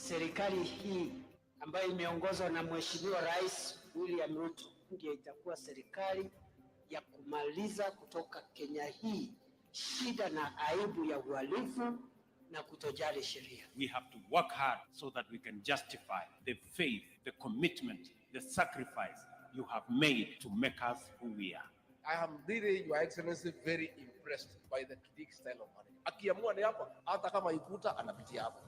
serikali hii ambayo imeongozwa na Mheshimiwa Rais William Ruto ndiyo itakuwa serikali ya kumaliza kutoka Kenya hii shida na aibu ya uhalifu na kutojali sheria. We have to work hard so that we can justify the faith, the commitment, the sacrifice you have made to make us who we are. I am really, Your Excellency, very impressed by the Kindiki style of management. Akiamua ni hapa, hata kama ikuta anapitia hapa.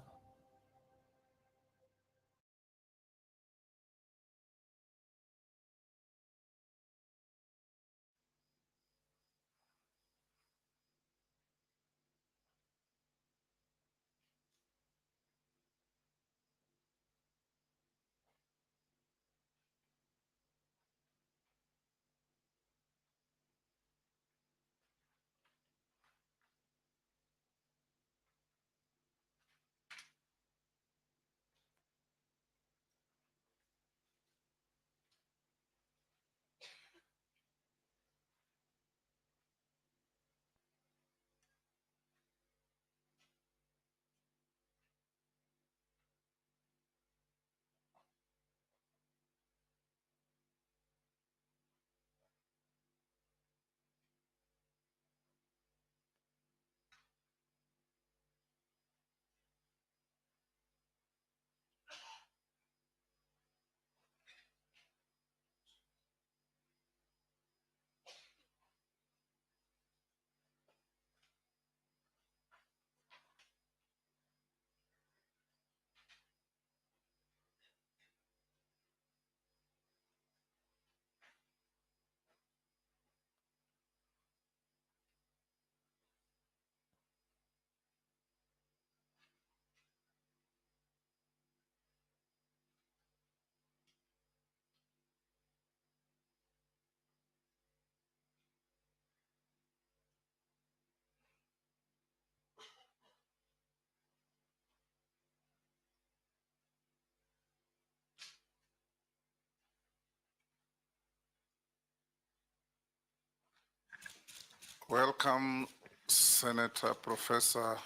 Welcome, Senator Professor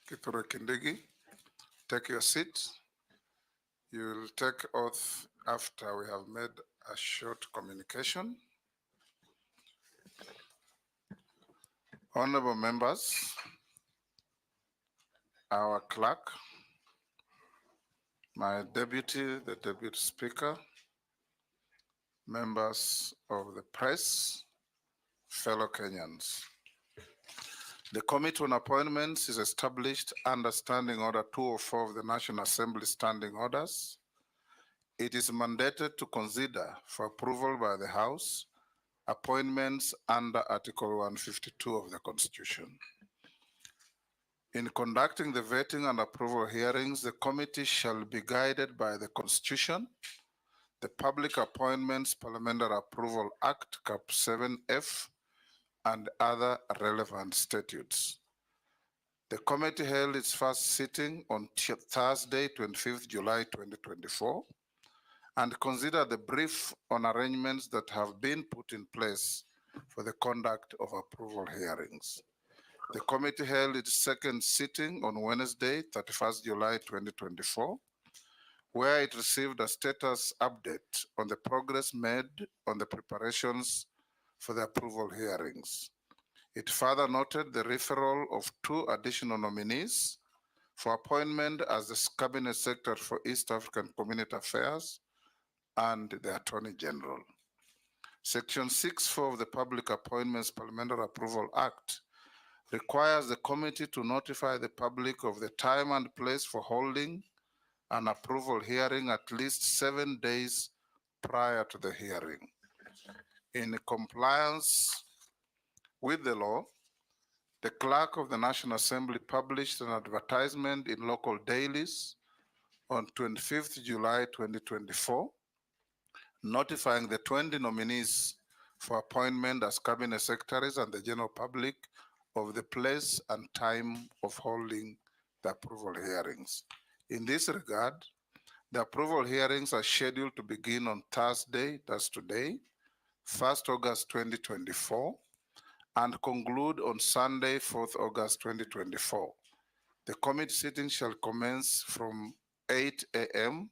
Kithure Kindiki. Take your seat. You will take oath after we have made a short communication. Honorable members, our clerk, my deputy, the deputy speaker, members of the press, fellow Kenyans. The Committee on Appointments is established under Standing Order 204 of the National Assembly Standing Orders. It is mandated to consider for approval by the House appointments under Article 152 of the Constitution. In conducting the vetting and approval hearings, the committee shall be guided by the Constitution, the Public Appointments Parliamentary Approval Act, Cap 7F, and other relevant statutes. The committee held its first sitting on Thursday, 25th July 2024, and considered the brief on arrangements that have been put in place for the conduct of approval hearings. The committee held its second sitting on Wednesday, 31st July 2024, where it received a status update on the progress made on the preparations for the approval hearings. It further noted the referral of 2 additional nominees for appointment as the Cabinet Secretary for East African Community Affairs and the Attorney General. Section 6(4) of the Public Appointments Parliamentary Approval Act requires the committee to notify the public of the time and place for holding an approval hearing at least 7 days prior to the hearing. In compliance with the law, the Clerk of the National Assembly published an advertisement in local dailies on 25th July 2024, notifying the 20 nominees for appointment as Cabinet Secretaries and the general public of the place and time of holding the approval hearings. In this regard, the approval hearings are scheduled to begin on Thursday, that's today, 1st August 2024, and conclude on Sunday, 4th August 2024. The committee sitting shall commence from 8 a.m.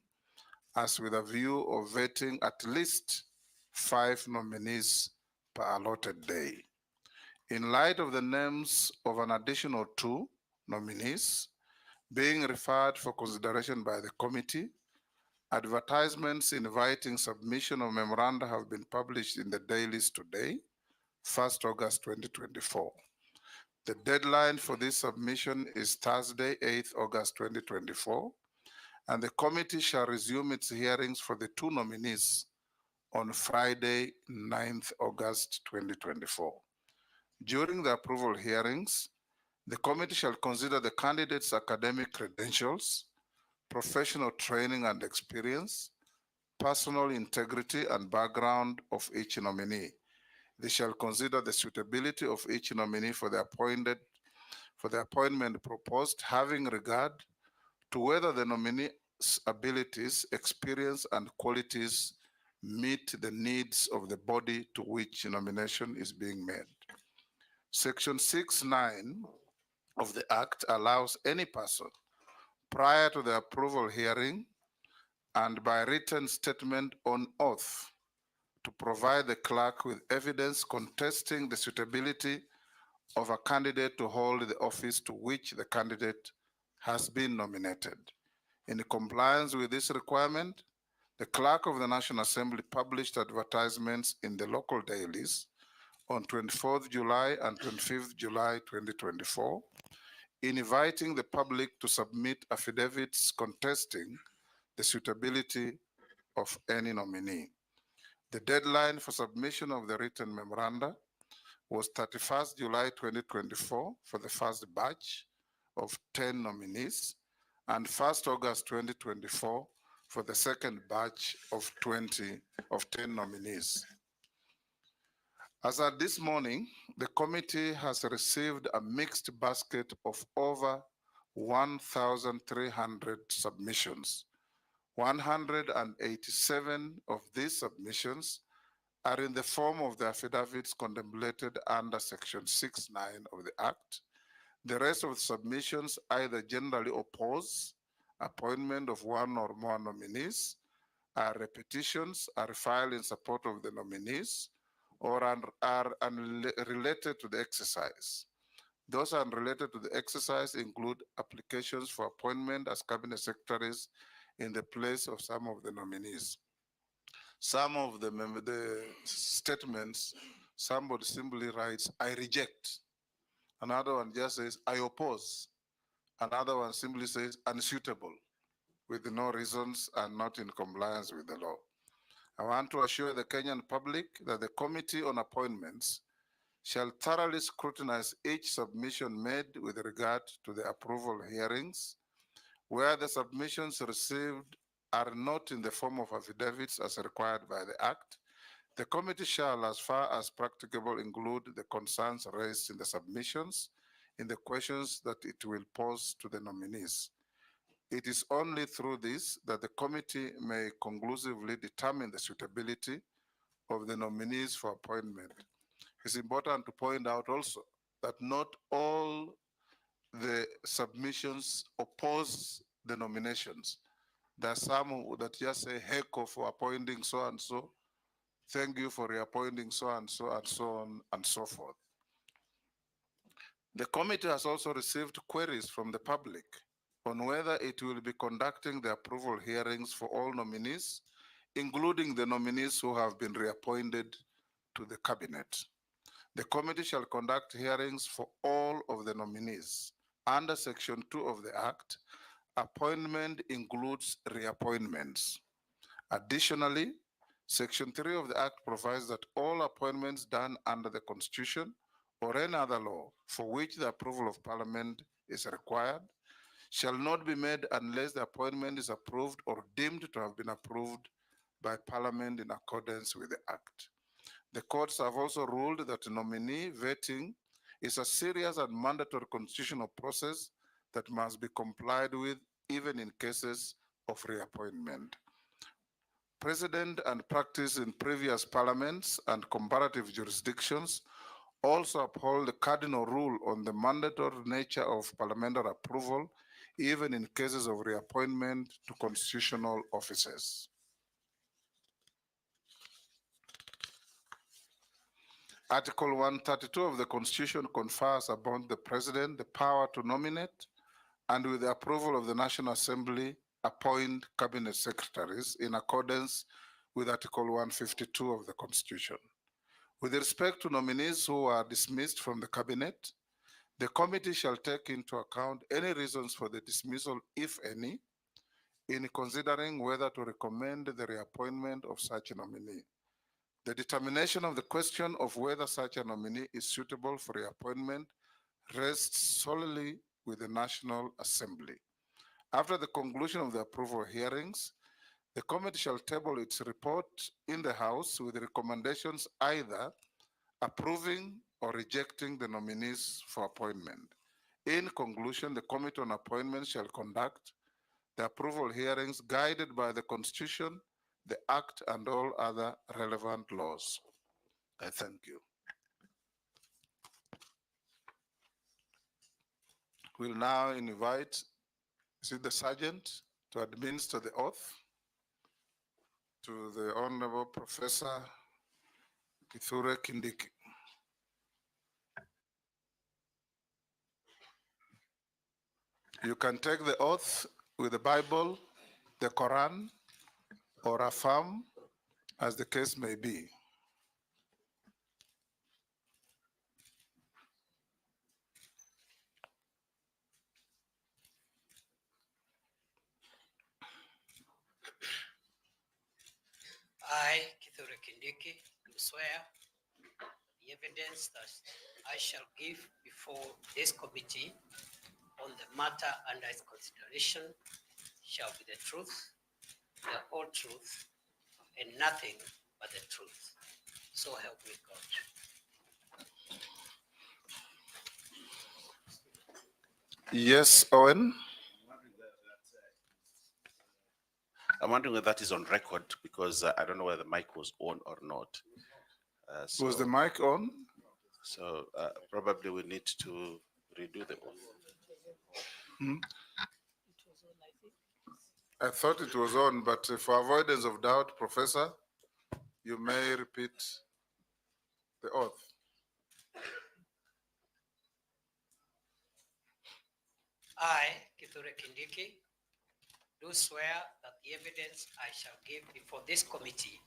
as with a view of vetting at least 5 nominees per allotted day. In light of the names of an additional 2 nominees being referred for consideration by the committee, advertisements inviting submission of memoranda have been published in the dailies today, 1st August 2024. The deadline for this submission is Thursday, 8th August 2024, and the committee shall resume its hearings for the 2 nominees on Friday, 9th August 2024. During the approval hearings, the committee shall consider the candidates' academic credentials, professional training and experience, personal integrity and background of each nominee. They shall consider the suitability of each nominee for the appointment proposed, having regard to whether the nominee's abilities, experience, and qualities meet the needs of the body to which nomination is being made. Section 6(9) of the Act allows any person prior to the approval hearing and by written statement on oath to provide the clerk with evidence contesting the suitability of a candidate to hold the office to which the candidate has been nominated. In compliance with this requirement, the clerk of the National Assembly published advertisements in the local dailies on 24th July and 25th July 2024, inviting the public to submit affidavits contesting the suitability of any nominee. The deadline for submission of the written memoranda was 31st July 2024 for the first batch of 10 nominees and 1st August 2024 for the second batch of 10 nominees. As at this morning, the committee has received a mixed basket of over 1,300 submissions. 187 of these submissions are in the form of the affidavits contemplated under Section 6(9) of the Act. The rest of the submissions either generally oppose appointment of one or more nominees, are repetitions, are filed in support of the nominees, or are unrelated to the exercise. Those unrelated to the exercise include applications for appointment as cabinet secretaries in the place of some of the nominees. Some of the statements, somebody simply writes, I reject. Another one just says, I oppose. Another one simply says, unsuitable, with no reasons and not in compliance with the law. I want to assure the Kenyan public that the Committee on Appointments shall thoroughly scrutinize each submission made with regard to the approval hearings. Where the submissions received are not in the form of affidavits as required by the Act, the committee shall, as far as practicable, include the concerns raised in the submissions in the questions that it will pose to the nominees. It is only through this that the committee may conclusively determine the suitability of the nominees for appointment. It's important to point out also that not all the submissions oppose the nominations. There are some that just say heck for appointing so and so, thank you for reappointing so and so, and so on and so forth. The committee has also received queries from the public on whether it will be conducting the approval hearings for all nominees, including the nominees who have been reappointed to the cabinet. The committee shall conduct hearings for all of the nominees. Under Section 2 of the Act, appointment includes reappointments. Additionally, Section 3 of the Act provides that all appointments done under the Constitution or any other law for which the approval of Parliament is required shall not be made unless the appointment is approved or deemed to have been approved by Parliament in accordance with the Act. The courts have also ruled that nominee vetting is a serious and mandatory constitutional process that must be complied with even in cases of reappointment. Precedent and practice in previous parliaments and comparative jurisdictions also uphold the cardinal rule on the mandatory nature of parliamentary approval even in cases of reappointment to constitutional offices. Article 132 of the Constitution confers upon the President the power to nominate and, with the approval of the National Assembly, appoint cabinet secretaries in accordance with Article 152 of the Constitution. With respect to nominees who are dismissed from the cabinet, the committee shall take into account any reasons for the dismissal, if any, in considering whether to recommend the reappointment of such a nominee. The determination of the question of whether such a nominee is suitable for reappointment rests solely with the National Assembly. After the conclusion of the approval hearings, the committee shall table its report in the House with recommendations either approving or rejecting the nominees for appointment. In conclusion, the Committee on Appointments shall conduct the approval hearings guided by the Constitution, the Act, and all other relevant laws. I thank you. We'll now invite, the Sergeant to administer the oath to the Honorable Professor Kithure Kindiki. You can take the oath with the Bible, the Quran, or affirm, as the case may be. I, Kithure Kindiki, do swear the evidence that I shall give before this committee on the matter under its consideration shall be the truth, the whole truth, and nothing but the truth. So help me God. Yes, Owen? I'm wondering whether that is on record because I don't know whether the mic was on or not. Was the mic on? So probably we need to redo the oath. I thought it was on, but for avoidance of doubt, Professor, you may repeat the oath. I, Kithure Kindiki, do swear that the evidence I shall give before this committee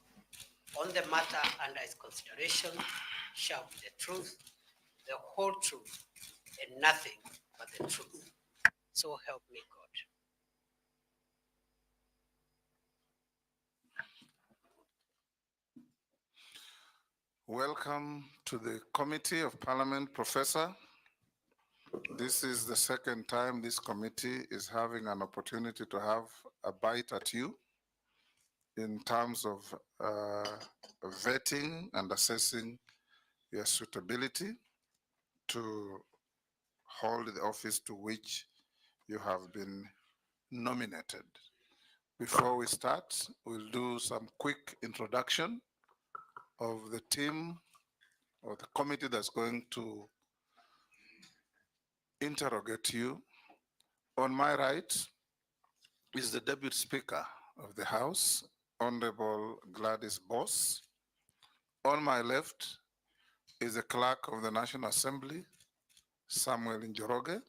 on the matter under its consideration shall be the truth, the whole truth, and nothing but the truth. So help me God. Welcome to the Committee of Parliament, Professor. This is the second time this committee is having an opportunity to have a bite at you in terms of vetting and assessing your suitability to hold the office to which you have been nominated. Before we start, we'll do some quick introduction of the team or the committee that's going to interrogate you. On my right is the Deputy Speaker of the House, Honorable Gladys Boss. On my left is the Clerk of the National Assembly, Samuel Njoroge.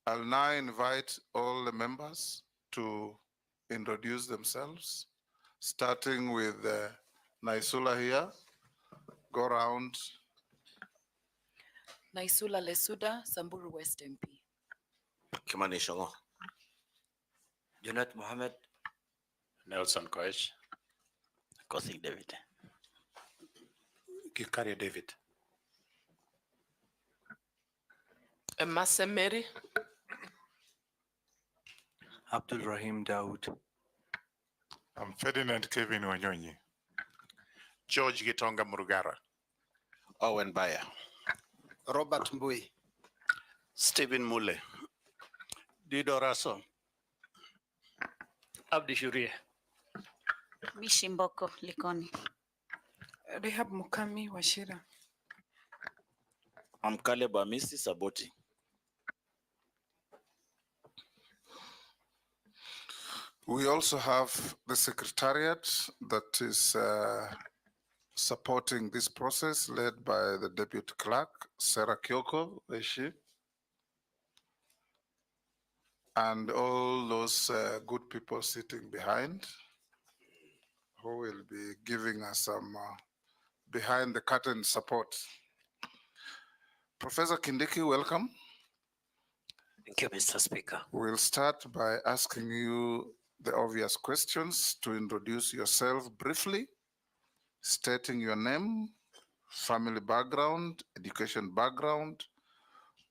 I'll now invite all the members to introduce themselves, starting with Naisula here. Go around. Naisula Lesuda, Samburu West MP. Kimani Shongo. Junet Mohammed. Nelson Koech. Kosik David. Kikaria David. Emase Mary. Abdul Rahim Daoud. I'm Ferdinand Kevin Wanyonyi. George Gitonga Murugara. Owen Bayer. Robert Mbui. Stephen Mule. Dido Raso. Abdi Shurie. Mishimboko Likoni. Rehab Mukami Washira. I'm Caleb Amisi Saboti. We also have the secretariat that is supporting this process, led by the deputy clerk, Sarah Kyoko, where is she? And all those good people sitting behind who will be giving us some behind the curtain support. Professor Kindiki, welcome. Thank you, Mr. Speaker. We'll start by asking you the obvious questions to introduce yourself briefly, stating your name, family background, education background,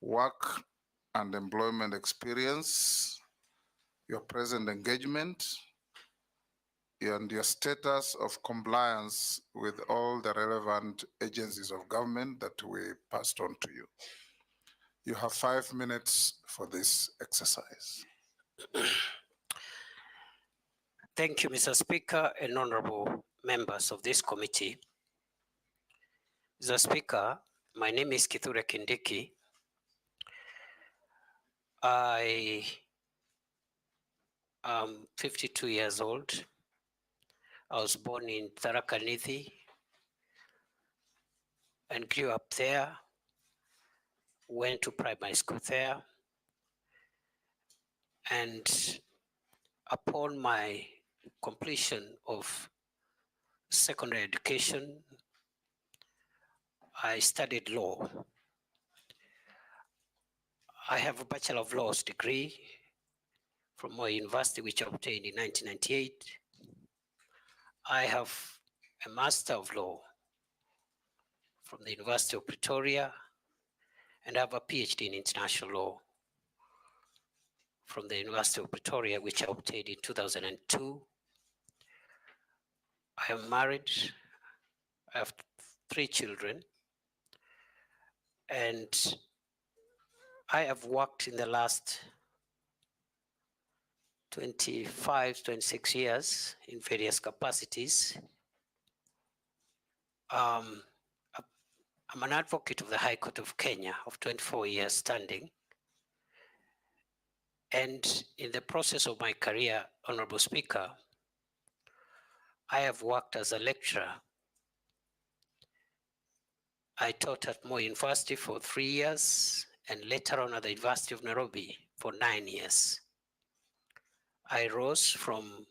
work and employment experience, your present engagement, and your status of compliance with all the relevant agencies of government that we passed on to you. You have 5 minutes for this exercise. Thank you, Mr. Speaker and honorable members of this committee. Mr. Speaker, my name is Kithure Kindiki. I am 52 years old. I was born in Tharaka Nithi and grew up there, went to primary school there, and upon my completion of secondary education, I studied law. I have a Bachelor of Laws degree from Moi University, which I obtained in 1998. I have a Master of Law from the University of Pretoria, and I have a PhD in International Law from the University of Pretoria, which I obtained in 2002. I am married. I have 3 children, and I have worked in the last 25, 26 years in various capacities. I'm an advocate of the High Court of Kenya of 24 years standing. And in the process of my career, Honorable Speaker, I have worked as a lecturer. I taught at Moi University for 3 years and later on at the University of Nairobi for 9 years. I rose from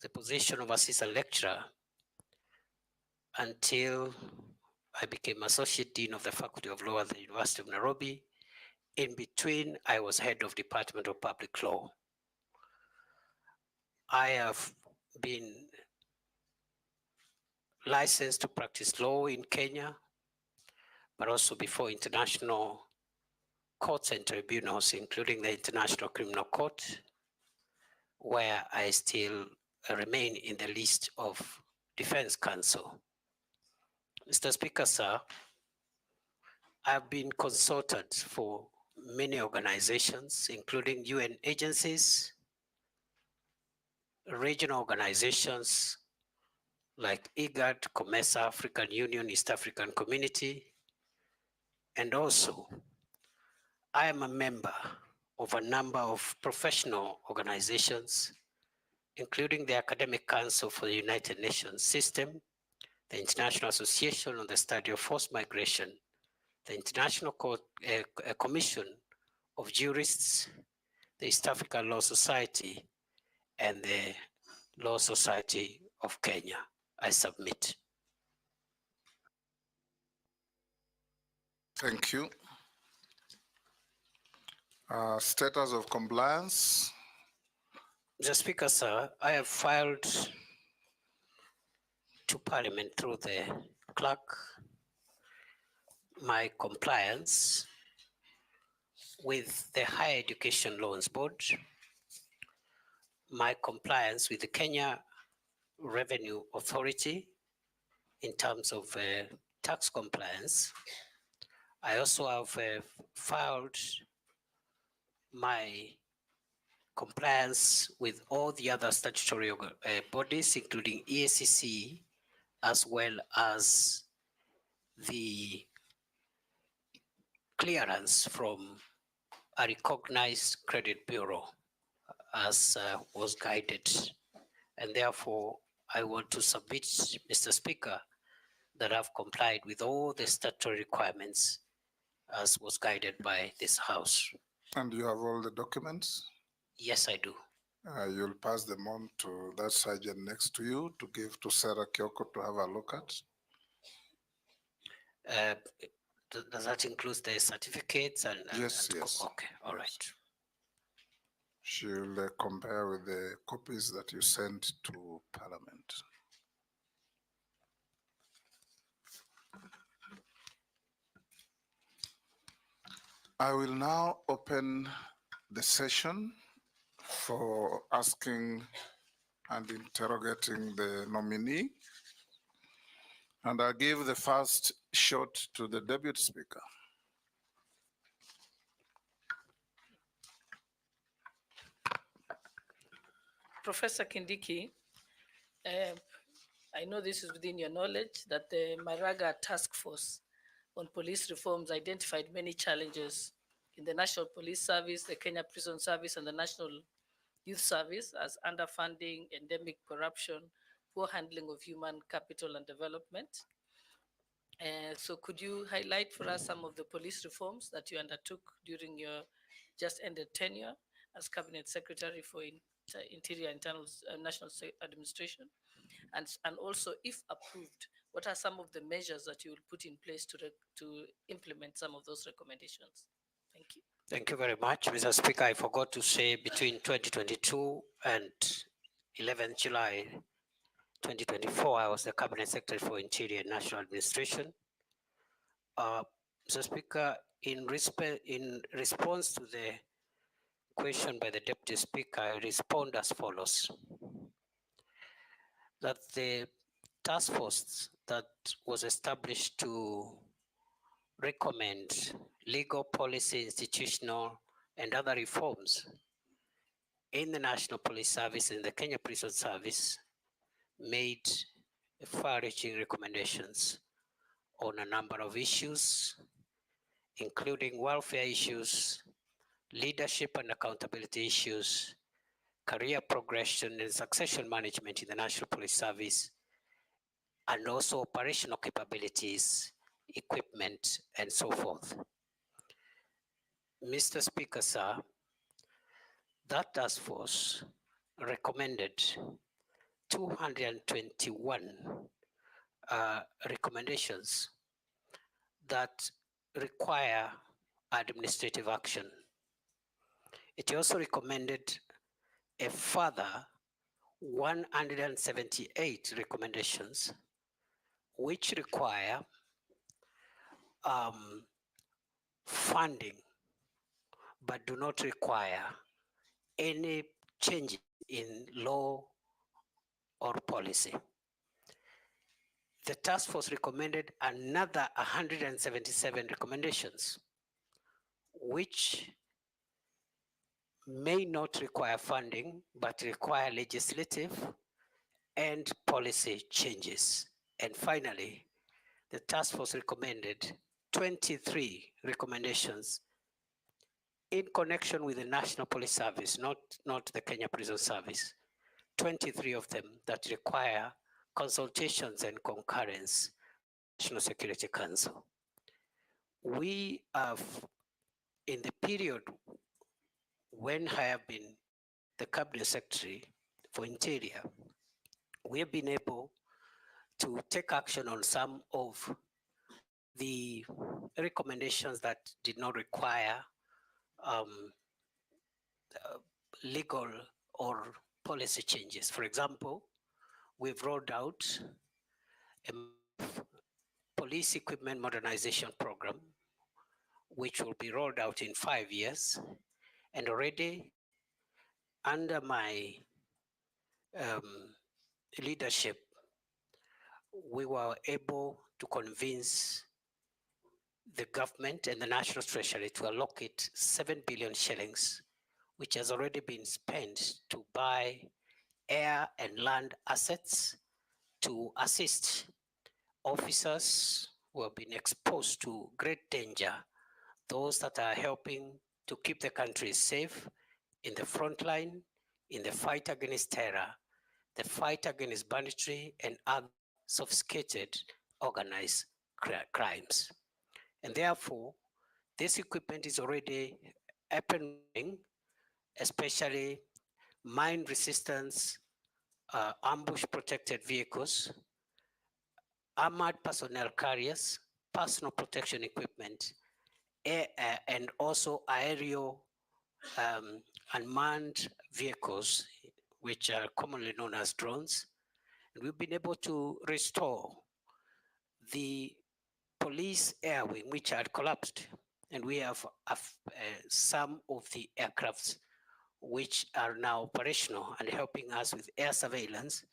the position of assistant lecturer until I became Associate Dean of the Faculty of Law at the University of Nairobi. In between, I was head of Department of Public Law. I have been licensed to practice law in Kenya, but also before international courts and tribunals, including the International Criminal Court, where I still remain in the list of Defense Counsel. Mr. Speaker, sir, I've been consultant for many organizations, including UN agencies, regional organizations like IGAD, COMESA, African Union, East African Community, and also I am a member of a number of professional organizations, including the Academic Council for the United Nations System, the International Association on the Study of Forced Migration, the International Commission of Jurists, the East African Law Society, and the Law Society of Kenya. I submit. Thank you. Status of compliance. Mr. Speaker, sir, I have filed to Parliament through the clerk my compliance with the Higher Education Loans Board, my compliance with the Kenya Revenue Authority in terms of tax compliance. I also have filed my compliance with all the other statutory bodies, including EACC, as well as the clearance from a recognized credit bureau. as was guided. And therefore, I want to submit, Mr. Speaker, that I've complied with all the statutory requirements as was guided by this House. And you have all the documents? Yes, I do. You'll pass them on to that sergeant next to you to give to Sarah Kyoko to have a look at. Does that include the certificates and? Yes, yes. Okay, all right. She'll compare with the copies that you sent to Parliament. I will now open the session for asking and interrogating the nominee. And I'll give the first shot to the Deputy Speaker. Professor Kindiki, I know this is within your knowledge that the Maraga Task Force on Police Reforms identified many challenges in the National Police Service, the Kenya Prison Service, and the National Youth Service as underfunding, endemic corruption, poor handling of human capital and development. So could you highlight for us some of the police reforms that you undertook during your just ended tenure as Cabinet Secretary for Interior, Internal, National Administration? And also, if approved, what are some of the measures that you will put in place to implement some of those recommendations? Thank you. Thank you very much, Mr. Speaker. I forgot to say between 2022 and 11th July 2024, I was the Cabinet Secretary for Interior and National Administration. Mr. Speaker, in response to the question by the Deputy Speaker, I respond as follows. That the task force that was established to recommend legal, policy, institutional, and other reforms in the National Police Service and the Kenya Prison Service made far-reaching recommendations on a number of issues, including welfare issues, leadership and accountability issues, career progression and succession management in the National Police Service, and also operational capabilities, equipment, and so forth. Mr. Speaker, sir, that task force recommended 221 recommendations that require administrative action. It also recommended a further 178 recommendations which require funding but do not require any change in law or policy. The task force recommended another 177 recommendations, which may not require funding, but require legislative and policy changes. And finally, the task force recommended 23 recommendations in connection with the National Police Service, not the Kenya Prison Service. 23 of them that require consultations and concurrence, National Security Council. We have, in the period when I have been the Cabinet Secretary for Interior, we have been able to take action on some of the recommendations that did not require legal or policy changes. For example, we've rolled out a police equipment modernization program, which will be rolled out in 5 years. And already under my leadership, we were able to convince the government and the National Treasury to allocate 7 billion shillings, which has already been spent to buy air and land assets to assist officers who have been exposed to great danger, those that are helping to keep the country safe in the front line in the fight against terror, the fight against banditry, and other sophisticated organized crimes. And therefore, this equipment is already up and running, especially mine resistance, ambush protected vehicles, armored personnel carriers, personal protection equipment, and also aerial unmanned vehicles, which are commonly known as drones. And we've been able to restore the police air wing, which had collapsed. And we have some of the aircrafts which are now operational and helping us with air surveillance.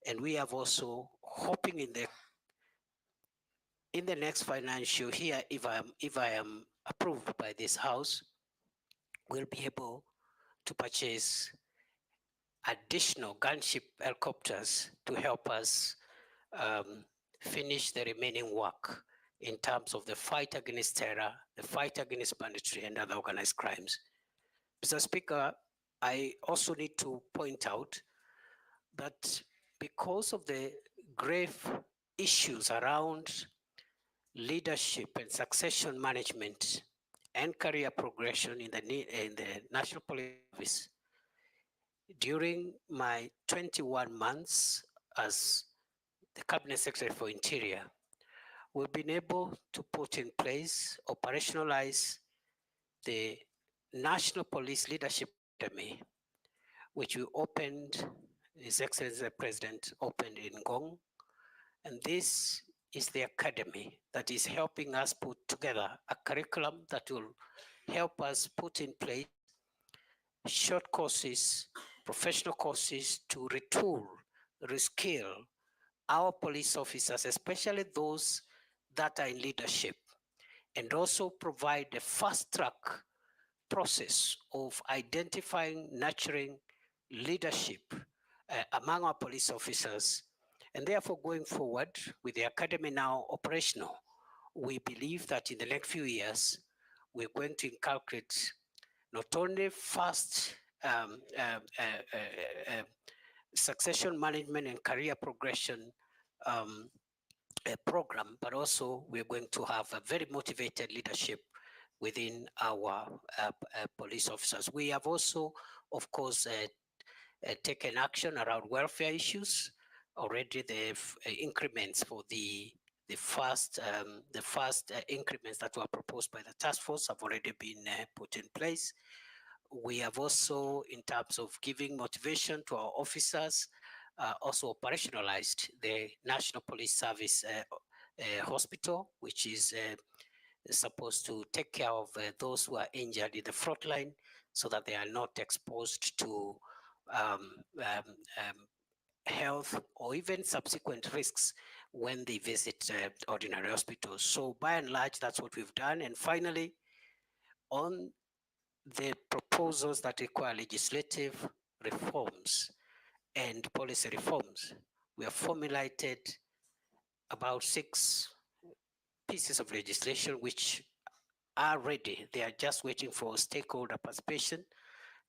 And we have also hoping in the next financial year, if I am approved by this House, we'll be able to purchase additional gunship helicopters to help us finish the remaining work in terms of the fight against terror, the fight against banditry and other organized crimes. Mr. Speaker, I also need to point out that because of the grave issues around leadership and succession management and career progression in the National Police Service, during my 21 months as the Cabinet Secretary for Interior, we've been able to put in place, operationalize the National Police Leadership Academy, which we opened, His Excellency the President opened in Ngong. And this is the academy that is helping us put together a curriculum that will help us put in place short courses, professional courses to retool, reskill our police officers, especially those that are in leadership, and also provide a fast track process of identifying, nurturing leadership among our police officers. And therefore, going forward with the academy now operational, we believe that in the next few years, we're going to inculcate not only fast succession management and career progression program, but also we're going to have a very motivated leadership within our police officers. We have also, of course, taken action around welfare issues. Already the increments for the first increments that were proposed by the task force have already been put in place. We have also, in terms of giving motivation to our officers, also operationalized the National Police Service Hospital, which is supposed to take care of those who are injured in the front line so that they are not exposed to health or even subsequent risks when they visit ordinary hospitals. So by and large, that's what we've done. And finally, on the proposals that require legislative reforms and policy reforms, we have formulated about 6 pieces of legislation which are ready. They are just waiting for stakeholder participation,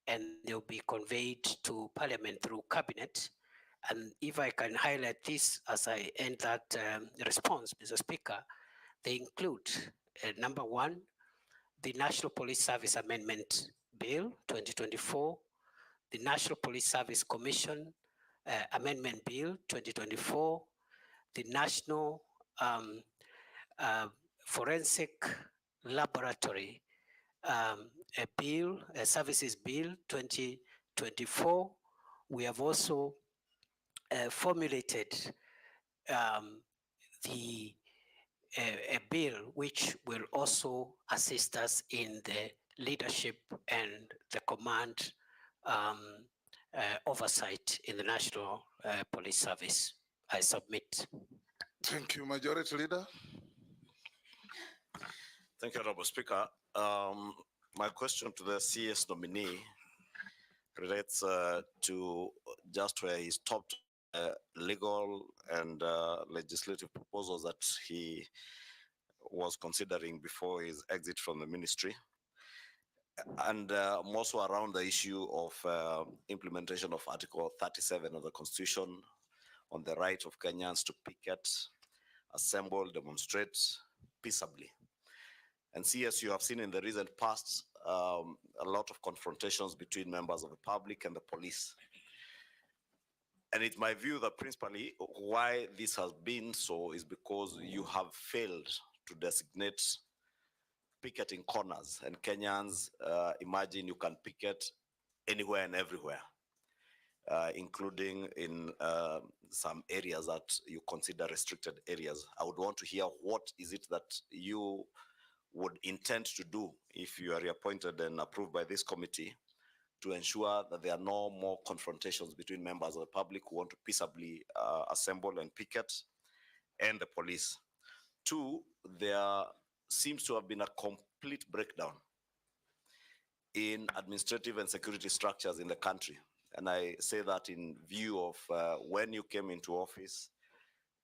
and they'll be conveyed to Parliament through Cabinet. And if I can highlight this as I end that response, Mr. Speaker, they include number 1, the National Police Service Amendment Bill 2024, the National Police Service Commission Amendment Bill 2024, the National Forensic Laboratory Services Bill 2024. We have also formulated a bill which will also assist us in the leadership and the command oversight in the National Police Service. I submit. Thank you, Majority Leader. Thank you, Honorable Speaker. My question to the CS nominee relates to just where he stopped legal and legislative proposals that he was considering before his exit from the ministry. and also around the issue of implementation of Article 37 of the Constitution on the right of Kenyans to picket, assemble, demonstrate peaceably. And see, as you have seen in the recent past, a lot of confrontations between members of the public and the police. And it's my view that principally why this has been so is because you have failed to designate picketing corners, and Kenyans imagine you can picket anywhere and everywhere, including in some areas that you consider restricted areas. I would want to hear what is it that you would intend to do if you are reappointed and approved by this committee to ensure that there are no more confrontations between members of the public who want to peaceably assemble and picket and the police. Two, there seems to have been a complete breakdown in administrative and security structures in the country. And I say that in view of when you came into office,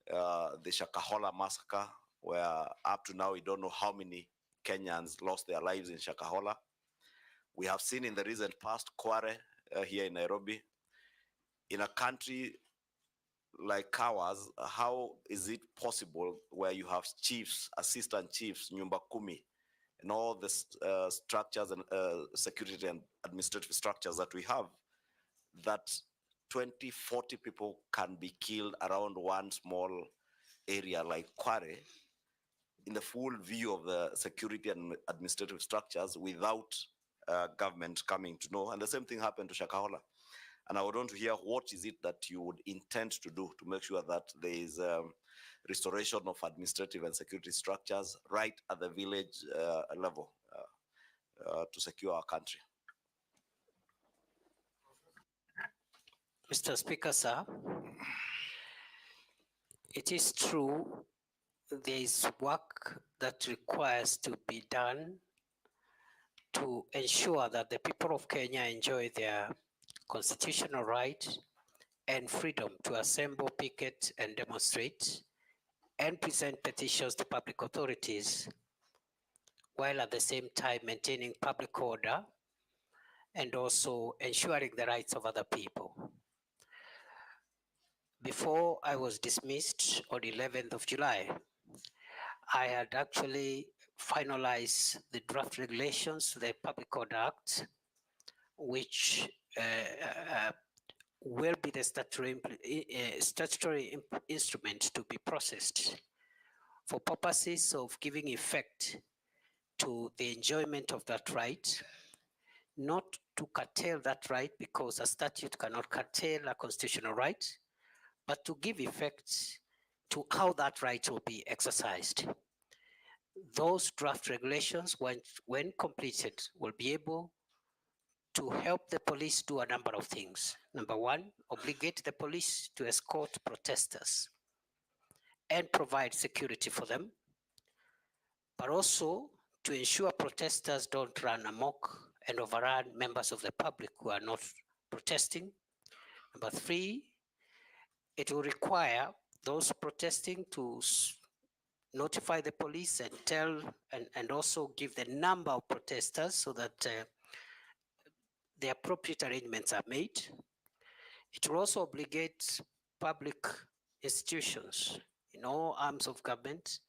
the Shakahola massacre, where up to now we don't know how many Kenyans lost their lives in Shakahola. We have seen in the recent past Kware here in Nairobi. In a country like ours, how is it possible where you have chiefs, assistant chiefs, nyumba kumi, and all the structures and security and administrative structures that we have, that 20, 40 people can be killed around one small area like Kware in the full view of the security and administrative structures without government coming to know. And the same thing happened to Shakahola. And I would want to hear what is it that you would intend to do to make sure that there is restoration of administrative and security structures right at the village level to secure our country. Mr. Speaker, sir, it is true there is work that requires to be done to ensure that the people of Kenya enjoy their constitutional right and freedom to assemble, picket, and demonstrate, and present petitions to public authorities, while at the same time maintaining public order and also ensuring the rights of other people. Before I was dismissed on 11th of July, I had actually finalized the draft regulations to the Public Order Act, which will be the statutory instrument to be processed for purposes of giving effect to the enjoyment of that right, not to curtail that right because a statute cannot curtail a constitutional right, but to give effect to how that right will be exercised. Those draft regulations, when completed, will be able to help the police do a number of things. Number one, obligate the police to escort protesters and provide security for them, but also to ensure protesters don't run amok and overrun members of the public who are not protesting. Number three, it will require those protesting to notify the police and tell and also give the number of protesters so that the appropriate arrangements are made. It will also obligate public institutions in all arms of government,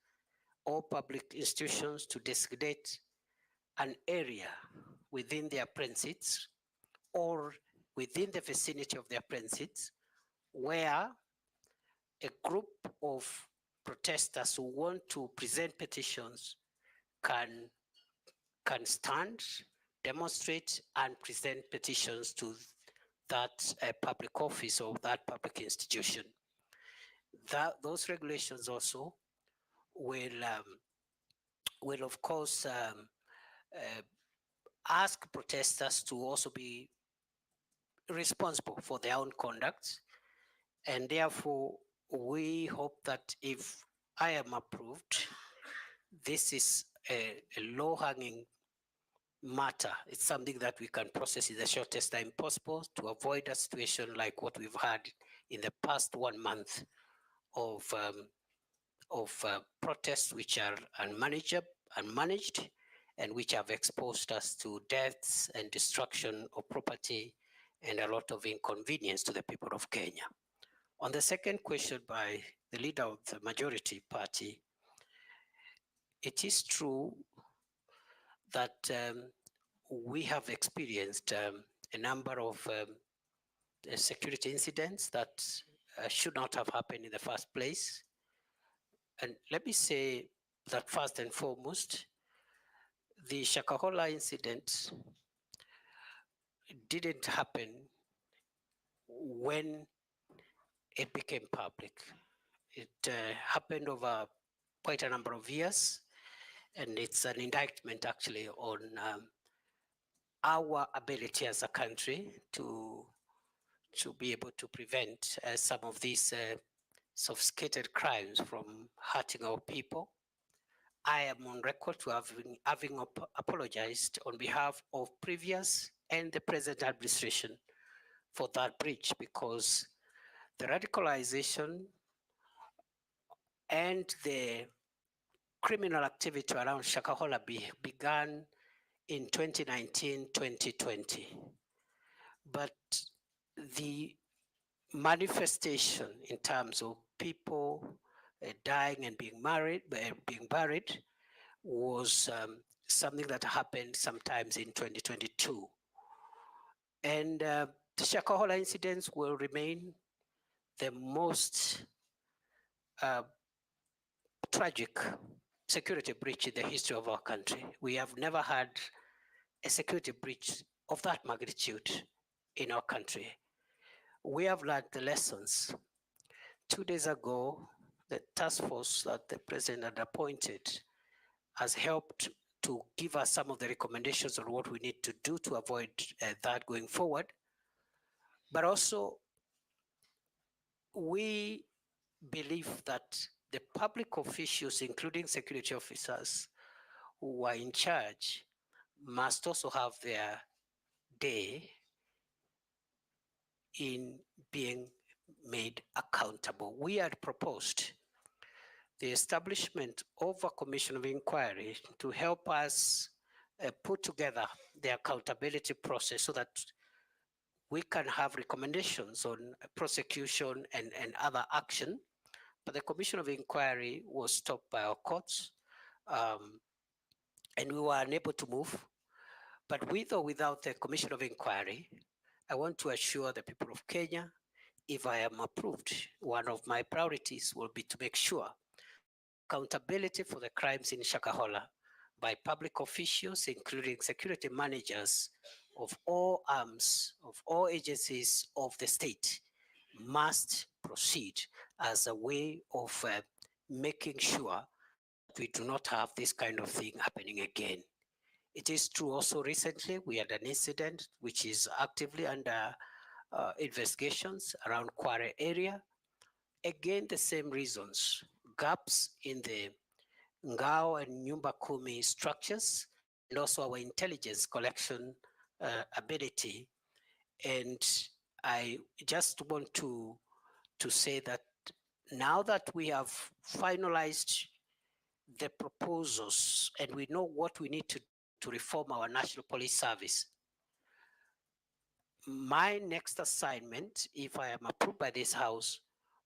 all public institutions to designate an area within their premises or within the vicinity of their premises where a group of protesters who want to present petitions can stand, demonstrate, and present petitions to that public office or that public institution. Those regulations also will of course ask protesters to also be responsible for their own conduct, and therefore we hope that if I am approved, this is a low-hanging matter. It's something that we can process in the shortest time possible to avoid a situation like what we've had in the past 1 month of protests which are unmanaged and which have exposed us to deaths and destruction of property and a lot of inconvenience to the people of Kenya. On the second question by the leader of the majority party, it is true that we have experienced a number of security incidents that should not have happened in the first place. And let me say that first and foremost, the Shakahola incident didn't happen when it became public. It happened over quite a number of years, and it's an indictment actually on our ability as a country to be able to prevent some of these sophisticated crimes from hurting our people. I am on record to having apologized on behalf of previous and the present administration for that breach, because the radicalization and the criminal activity around Shakahola began in 2019, 2020. But the manifestation in terms of people dying and being buried was something that happened sometimes in 2022. And the Shakahola incidents will remain the most tragic security breach in the history of our country. We have never had a security breach of that magnitude in our country. We have learned the lessons. 2 days ago, the task force that the president had appointed has helped to give us some of the recommendations on what we need to do to avoid that going forward. But also, we believe that the public officials, including security officers who are in charge, must also have their day in being made accountable. We had proposed the establishment of a commission of inquiry to help us put together the accountability process so that we can have recommendations on prosecution and other action. But the commission of inquiry was stopped by our courts, and we were unable to move. But with or without the commission of inquiry, I want to assure the people of Kenya, if I am approved, one of my priorities will be to make sure accountability for the crimes in Shakahola by public officials, including security managers of all arms, of all agencies of the state, must proceed as a way of making sure that we do not have this kind of thing happening again. It is true also recently we had an incident which is actively under investigations around Kware area. Again, the same reasons, gaps in the Ngao and Nyumba Kumi structures, and also our intelligence collection ability. And I just want to say that now that we have finalized the proposals and we know what we need to reform our National Police Service, my next assignment, if I am approved by this House,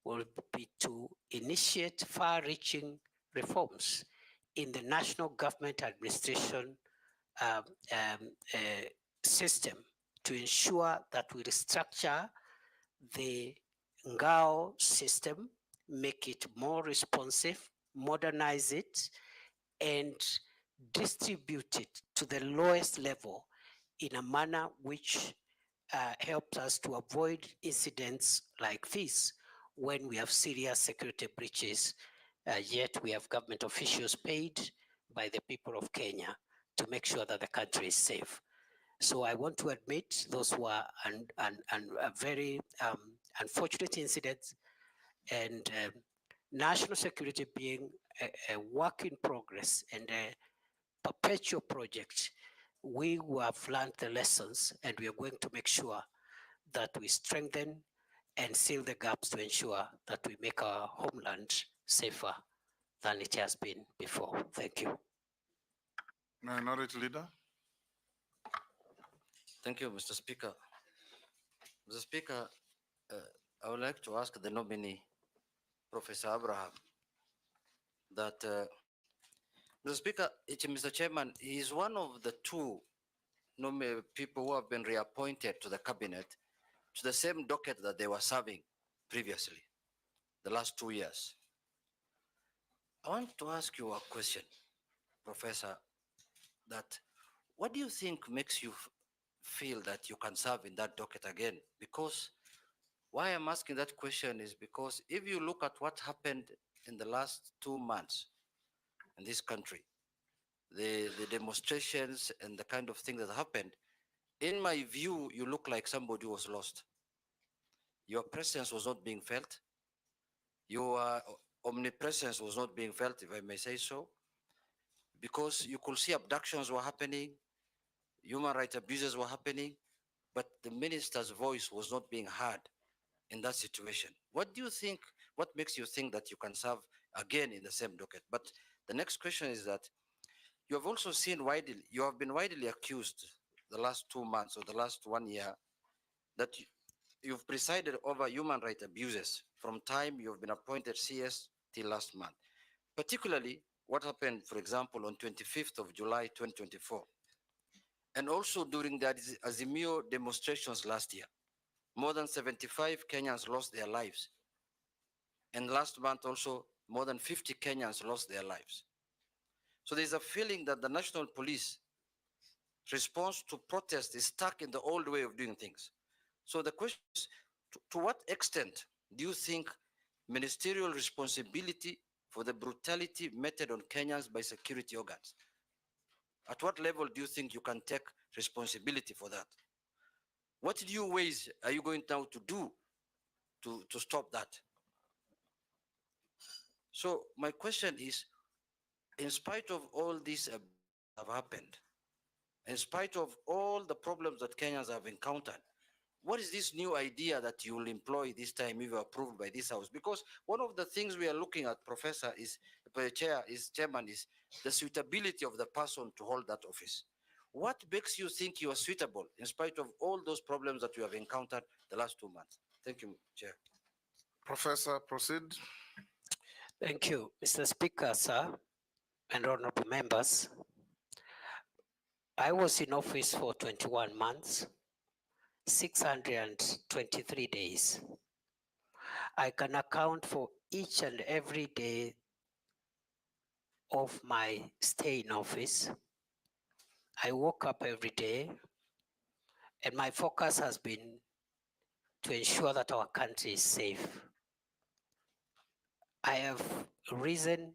will be to initiate far-reaching reforms in the national government administration system to ensure that we restructure the Ngao system, make it more responsive, modernize it, and distribute it to the lowest level in a manner which helps us to avoid incidents like this when we have serious security breaches, yet we have government officials paid by the people of Kenya to make sure that the country is safe. So I want to admit those were very unfortunate incidents, and national security being a work in progress and a perpetual project, we have learned the lessons, and we are going to make sure that we strengthen and seal the gaps to ensure that we make our homeland safer than it has been before. Thank you. Minority Leader. Thank you, Mr. Speaker. Mr. Speaker, I would like to ask the nominee, Professor Abraham, that, Mr. Speaker, Mr. Chairman, he is one of the two people who have been reappointed to the cabinet to the same docket that they were serving previously, the last 2 years. I want to ask you a question, Professor, that what do you think makes you feel that you can serve in that docket again? Because why I'm asking that question is because if you look at what happened in the last 2 months in this country, the demonstrations and the kind of thing that happened, in my view, you look like somebody was lost. Your presence was not being felt. Your omnipresence was not being felt, if I may say so, because you could see abductions were happening, human rights abuses were happening, but the minister's voice was not being heard in that situation. What do you think, what makes you think that you can serve again in the same docket? But the next question is that you have also seen widely, you have been widely accused the last 2 months or the last 1 year that you've presided over human rights abuses from time you've been appointed CS till last month. Particularly what happened, for example, on 25th of July, 2024. And also during the Azimio demonstrations last year. More than 75 Kenyans lost their lives. And last month also, more than 50 Kenyans lost their lives. So there's a feeling that the national police response to protest is stuck in the old way of doing things. So the question is, to what extent do you think ministerial responsibility for the brutality meted on Kenyans by security organs? At what level do you think you can take responsibility for that? What new ways are you going now to do to stop that? So my question is, in spite of all these have happened, in spite of all the problems that Kenyans have encountered, what is this new idea that you will employ this time if approved by this house? Because one of the things we are looking at, Professor, is Chairman, is the suitability of the person to hold that office. What makes you think you are suitable in spite of all those problems that you have encountered the last 2 months? Thank you, Chair. Professor, proceed. Thank you, Mr. Speaker, sir, and honorable members. I was in office for 21 months, 623 days. I can account for each and every day of my stay in office. I woke up every day, and my focus has been to ensure that our country is safe. I have risen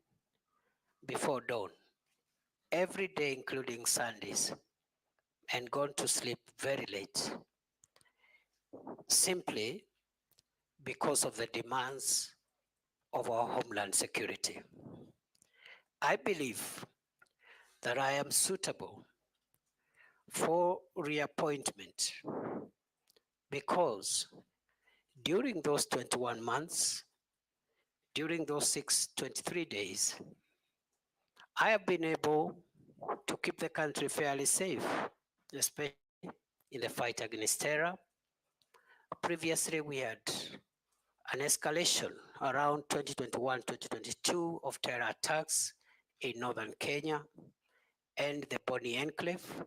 before dawn every day, including Sundays, and gone to sleep very late, simply because of the demands of our homeland security. I believe that I am suitable for reappointment because during those 21 months, during those 623 days, I have been able to keep the country fairly safe, especially in the fight against terror. Previously, we had an escalation around 2021-2022 of terror attacks in northern Kenya and the Boni Enclave.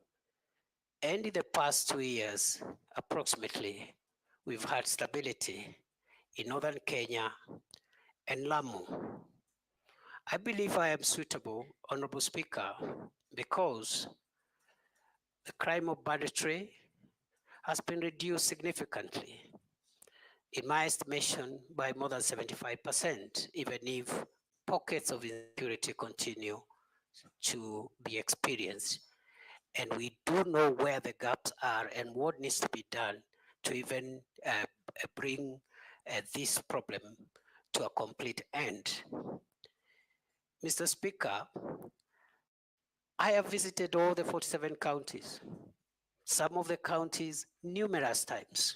And in the past 2 years, approximately, we've had stability in northern Kenya and Lamu. I believe I am suitable, Honorable Speaker, because the crime of banditry has been reduced significantly, in my estimation, by more than 75%, even if pockets of insecurity continue to be experienced. And we do know where the gaps are and what needs to be done to even bring this problem to a complete end. Mr. Speaker, I have visited all the 47 counties, some of the counties numerous times.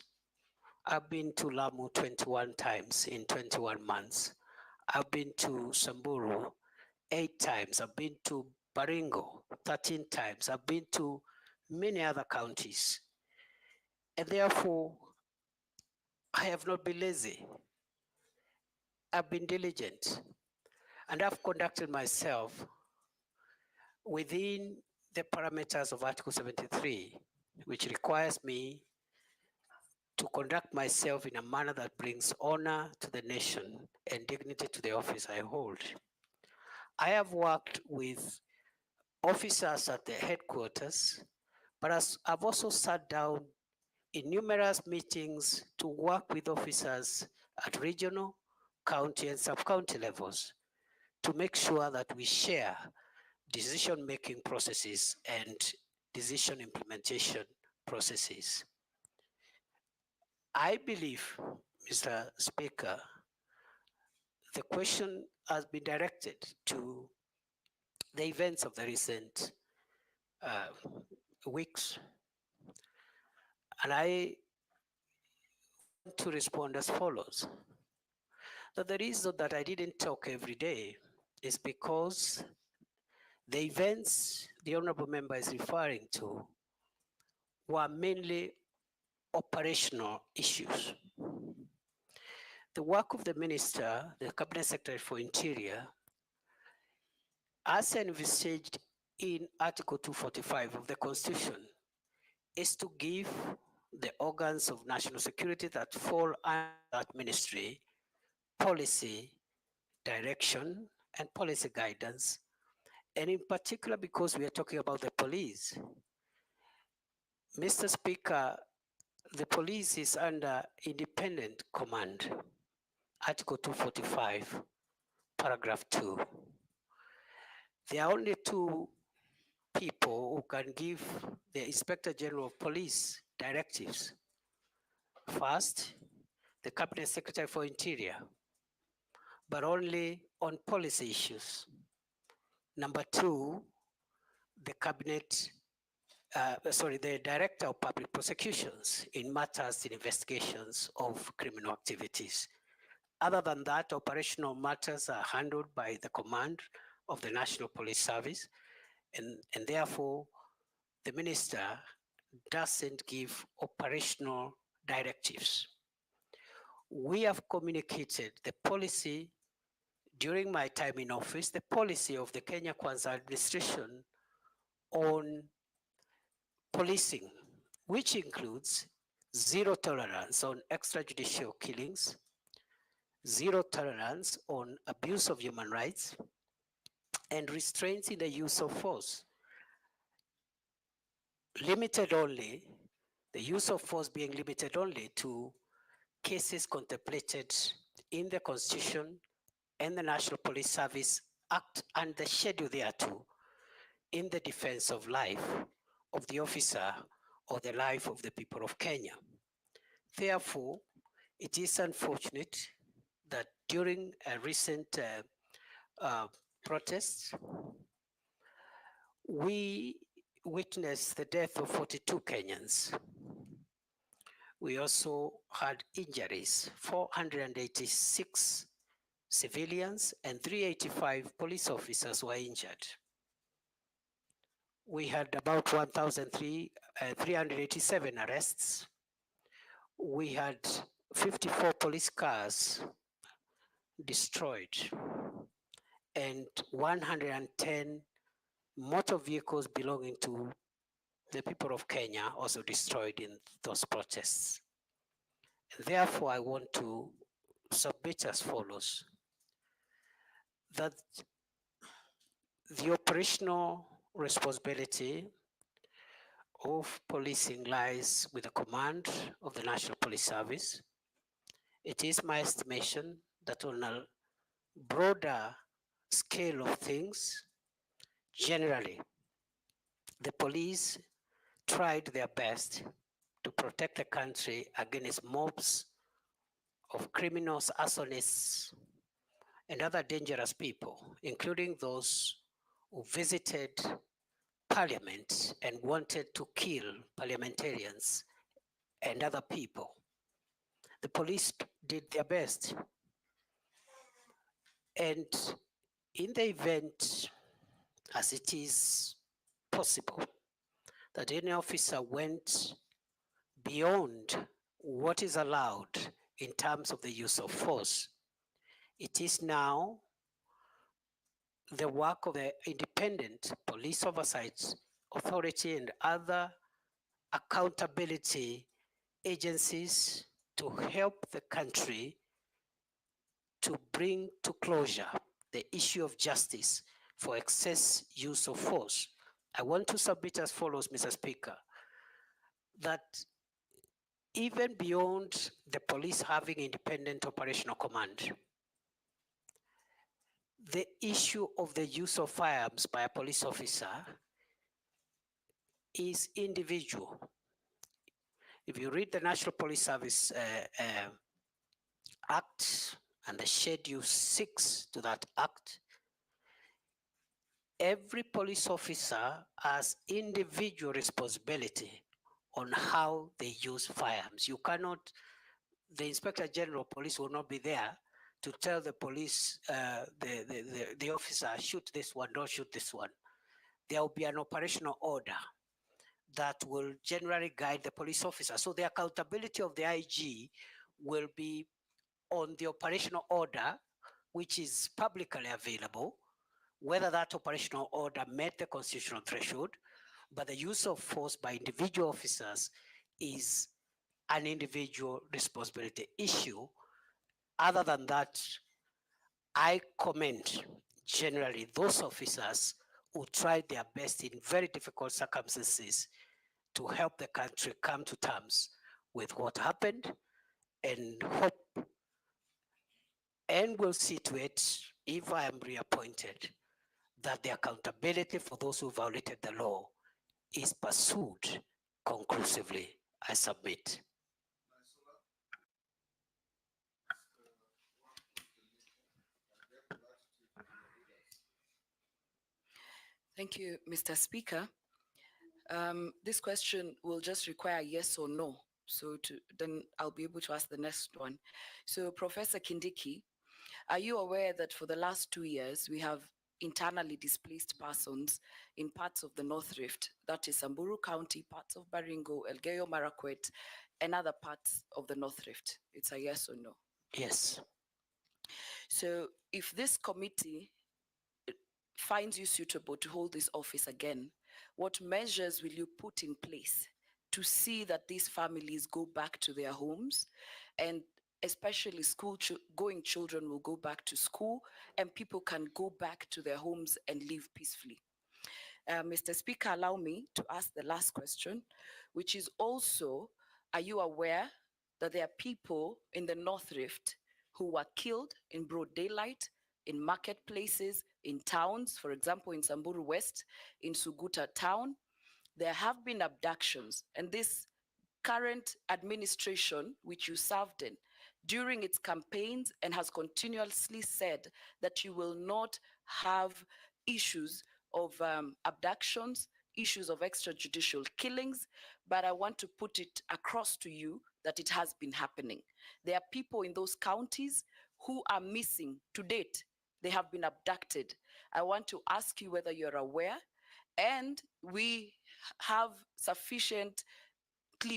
I've been to Lamu 21 times in 21 months. I've been to Samburu 8 times. I've been to Baringo 13 times. I've been to many other counties. And therefore, I have not been lazy. I've been diligent. And I've conducted myself within the parameters of Article 73, which requires me to conduct myself in a manner that brings honor to the nation and dignity to the office I hold. I have worked with officers at the headquarters, but I've also sat down in numerous meetings to work with officers at regional, county, and sub-county levels to make sure that we share decision-making processes and decision implementation processes. I believe, Mr. Speaker, the question has been directed to the events of the recent weeks. And I want to respond as follows. That the reason that I didn't talk every day is because the events the honorable member is referring to were mainly operational issues. The work of the minister, the Cabinet Secretary for Interior, as envisaged in Article 245 of the Constitution, is to give the organs of national security that fall under that ministry policy, direction, and policy guidance. And in particular, because we are talking about the police, Mr. Speaker, the police is under independent command, Article 245, paragraph 2. There are only two people who can give the Inspector General of Police directives. First, the Cabinet Secretary for Interior, but only on policy issues. Number two, the the Director of Public Prosecutions in matters in investigations of criminal activities. Other than that, operational matters are handled by the command of the National Police Service, and therefore the minister doesn't give operational directives. We have communicated the policy during my time in office, the policy of the Kenya Kwanza administration on policing, which includes zero tolerance on extrajudicial killings, zero tolerance on abuse of human rights, and restraints in the use of force. Limited only, the use of force being limited only to cases contemplated in the Constitution and the National Police Service Act and the schedule thereto in the defense of life of the officer or the life of the people of Kenya. Therefore, it is unfortunate that during a recent protest, we witnessed the death of 42 Kenyans. We also had injuries, 486 civilians and 385 police officers were injured. We had about 1,387 arrests. We had 54 police cars destroyed and 110 motor vehicles belonging to the people of Kenya also destroyed in those protests. Therefore, I want to submit as follows, that the operational responsibility of policing lies with the command of the National Police Service. It is my estimation that on a broader scale of things, generally, the police tried their best to protect the country against mobs of criminals, arsonists, and other dangerous people, including those who visited Parliament and wanted to kill parliamentarians and other people. The police did their best. And in the event as it is possible that any officer went beyond what is allowed in terms of the use of force, it is now the work of the Independent Police Oversight Authority and other accountability agencies to help the country to bring to closure the issue of justice for excess use of force. I want to submit as follows, Mr. Speaker, that even beyond the police having independent operational command, the issue of the use of firearms by a police officer is individual. If you read the National Police Service Act and the Schedule 6 to that Act, every police officer has individual responsibility on how they use firearms. You cannot, the Inspector General of Police will not be there to tell the police, the officer, shoot this one, don't shoot this one. There will be an operational order that will generally guide the police officer. So the accountability of the IG will be on the operational order, which is publicly available, whether that operational order met the constitutional threshold, but the use of force by individual officers is an individual responsibility issue. Other than that, I commend generally those officers who tried their best in very difficult circumstances to help the country come to terms with what happened, and hope and will see to it, if I am reappointed, that the accountability for those who violated the law is pursued conclusively. I submit. Thank you, Mr. Speaker. This question will just require yes or no. So then I'll be able to ask the next one. So Professor Kindiki, are you aware that for the last 2 years, we have internally displaced persons in parts of the North Rift, that is Samburu County, parts of Baringo, Elgeyo Marakwet, and other parts of the North Rift? It's a yes or no? Yes. So if this committee finds you suitable to hold this office again, what measures will you put in place to see that these families go back to their homes, and especially going children will go back to school and people can go back to their homes and live peacefully? Mr. Speaker, allow me to ask the last question, which is also, are you aware that there are people in the North Rift who were killed in broad daylight, in marketplaces, in towns, for example, in Samburu West, in Suguta town? There have been abductions, and this current administration, which you served in, during its campaigns and has continuously said that you will not have issues of abductions, issues of extrajudicial killings, but I want to put it across to you that it has been happening. There are people in those counties who are missing to date. They have been abducted. I want to ask you whether you're aware, and we have sufficiently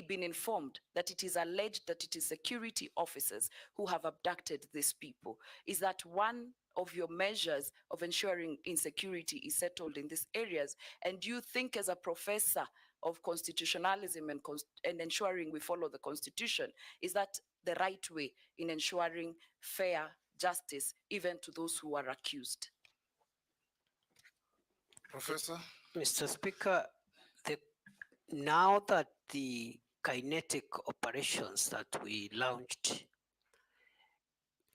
been informed that it is alleged that it is security officers who have abducted these people. Is that one of your measures of ensuring insecurity is settled in these areas? And do you think, as a professor of constitutionalism and ensuring we follow the Constitution, is that the right way in ensuring fair justice even to those who are accused? Professor? Mr. Speaker, now that the kinetic operations that we launched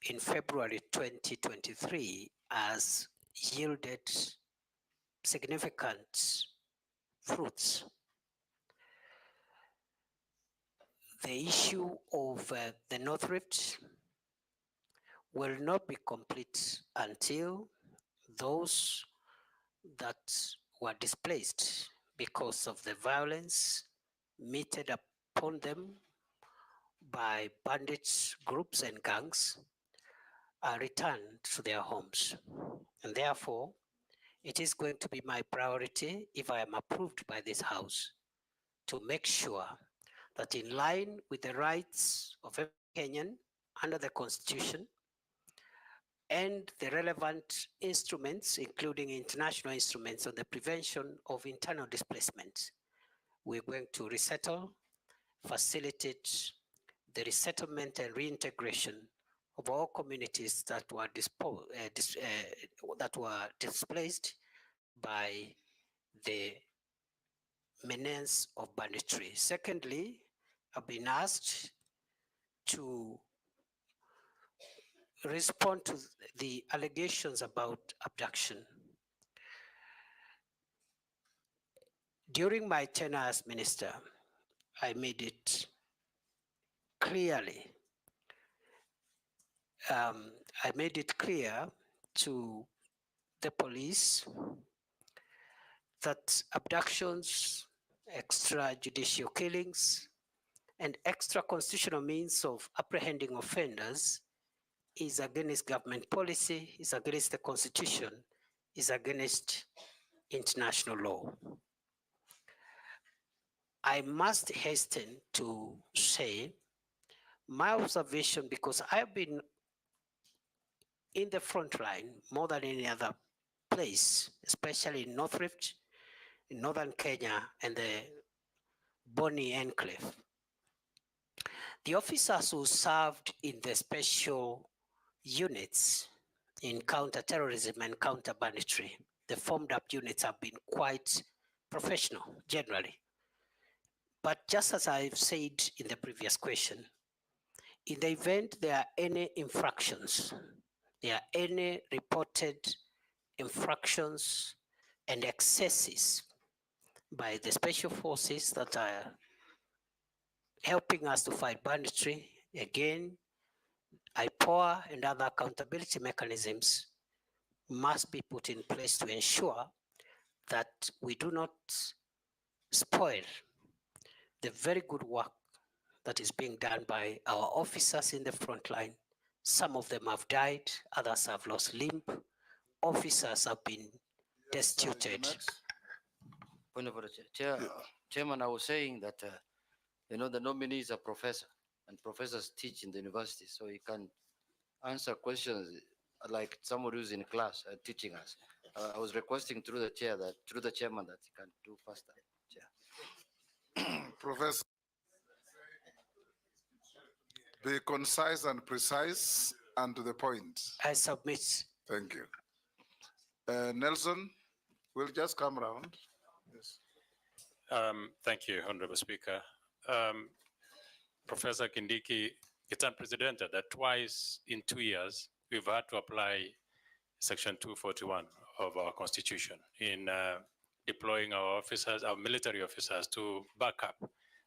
in February 2023 has yielded significant fruits, the issue of the North Rift will not be complete until those that were displaced because of the violence meted upon them by bandits, groups, and gangs are returned to their homes. And therefore, it is going to be my priority, if I am approved by this House, to make sure that in line with the rights of every Kenyan under the Constitution and the relevant instruments, including international instruments on the prevention of internal displacement, we're going to resettle, facilitate the resettlement and reintegration of all communities that were displaced by the menace of banditry. Secondly, I've been asked to respond to the allegations about abduction. During my tenure as minister, I made it clearly, I made it clear to the police that abductions, extrajudicial killings, and extra constitutional means of apprehending offenders is against government policy, is against the Constitution, is against international law. I must hasten to say my observation, because I've been in the front line more than any other place, especially in North Rift, in northern Kenya, and the Boni Enclave. The officers who served in the special units in counter-terrorism and counter-banditry, the formed up units have been quite professional generally. But just as I've said in the previous question, in the event there are any infractions, there are any reported infractions and excesses by the special forces that are helping us to fight banditry, again, IPOA and other accountability mechanisms must be put in place to ensure that we do not spoil the very good work that is being done by our officers in the front line. Some of them have died, others have lost limb, officers have been destituted. Point of order, Chairman, I was saying that, the nominee is a professor, and professors teach in the university, so he can answer questions like somebody who's in class teaching us. I was requesting through the chairman that he can do faster. Chair. Professor, be concise and precise and to the point. I submit. Thank you. Nelson, we'll just come around. Yes. Thank you, Honorable Speaker. Professor Kindiki, it's unprecedented that twice in 2 years, we've had to apply Section 241 of our Constitution in deploying our officers, our military officers, to back up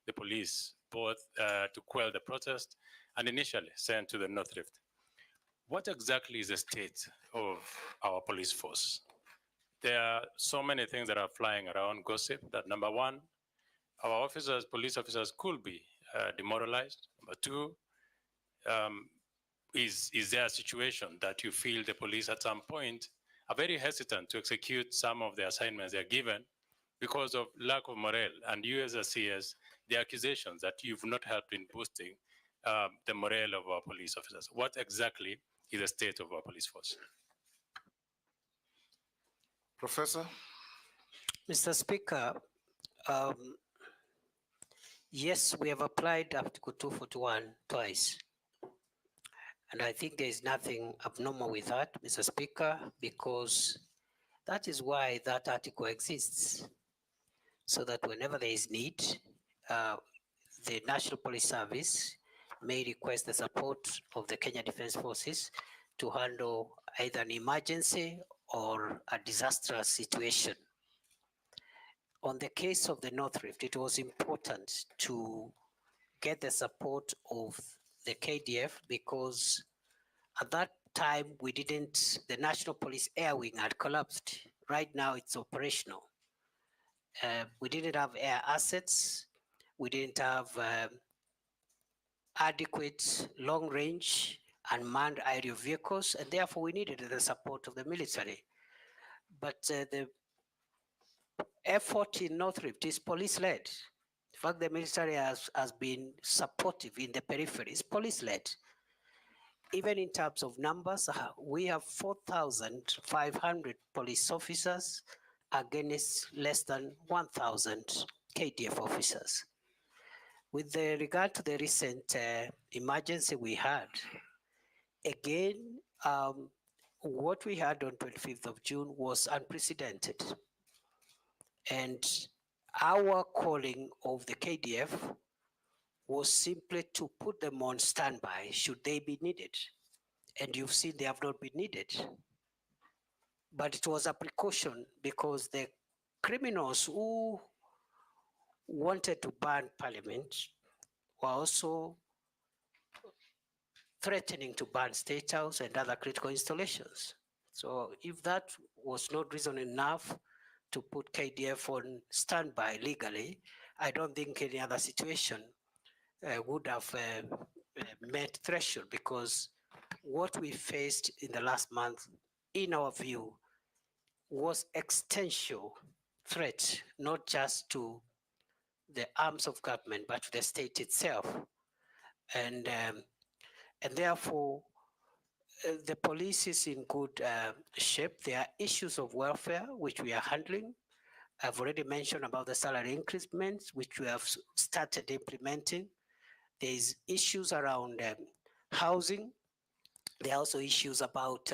the police, both to quell the protest and initially sent to the North Rift. What exactly is the state of our police force? There are so many things that are flying around, gossip, that number one, our officers, police officers could be demoralized. Number two, is there a situation that you feel the police at some point are very hesitant to execute some of the assignments they're given because of lack of morale? And you as a CS, the accusations that you've not helped in boosting the morale of our police officers. What exactly is the state of our police force? Professor? Mr. Speaker, yes, we have applied Article 241 twice. And I think there is nothing abnormal with that, Mr. Speaker, because that is why that article exists. So that whenever there is need, the National Police Service may request the support of the Kenya Defence Forces to handle either an emergency or a disastrous situation. On the case of the North Rift, it was important to get the support of the KDF because at that time the National Police Air Wing had collapsed. Right now it's operational. We didn't have air assets. We didn't have adequate long range and manned aerial vehicles, and therefore we needed the support of the military. but the effort in North Rift is police-led. In fact, the military has been supportive in the peripheries, police-led. Even in terms of numbers, we have 4,500 police officers against less than 1,000 KDF officers. With regard to the recent emergency we had, again, what we had on 25th of June was unprecedented. And our calling of the KDF was simply to put them on standby should they be needed. And you've seen they have not been needed. But it was a precaution because the criminals who wanted to burn parliament were also threatening to burn State House and other critical installations. So if that was not reason enough to put KDF on standby legally, I don't think any other situation would have met threshold, because what we faced in the last month, in our view, was existential threat, not just to the arms of government, but to the state itself. And therefore, the police is in good shape. There are issues of welfare, which we are handling. I've already mentioned about the salary increments, which we have started implementing. There's issues around housing. There are also issues about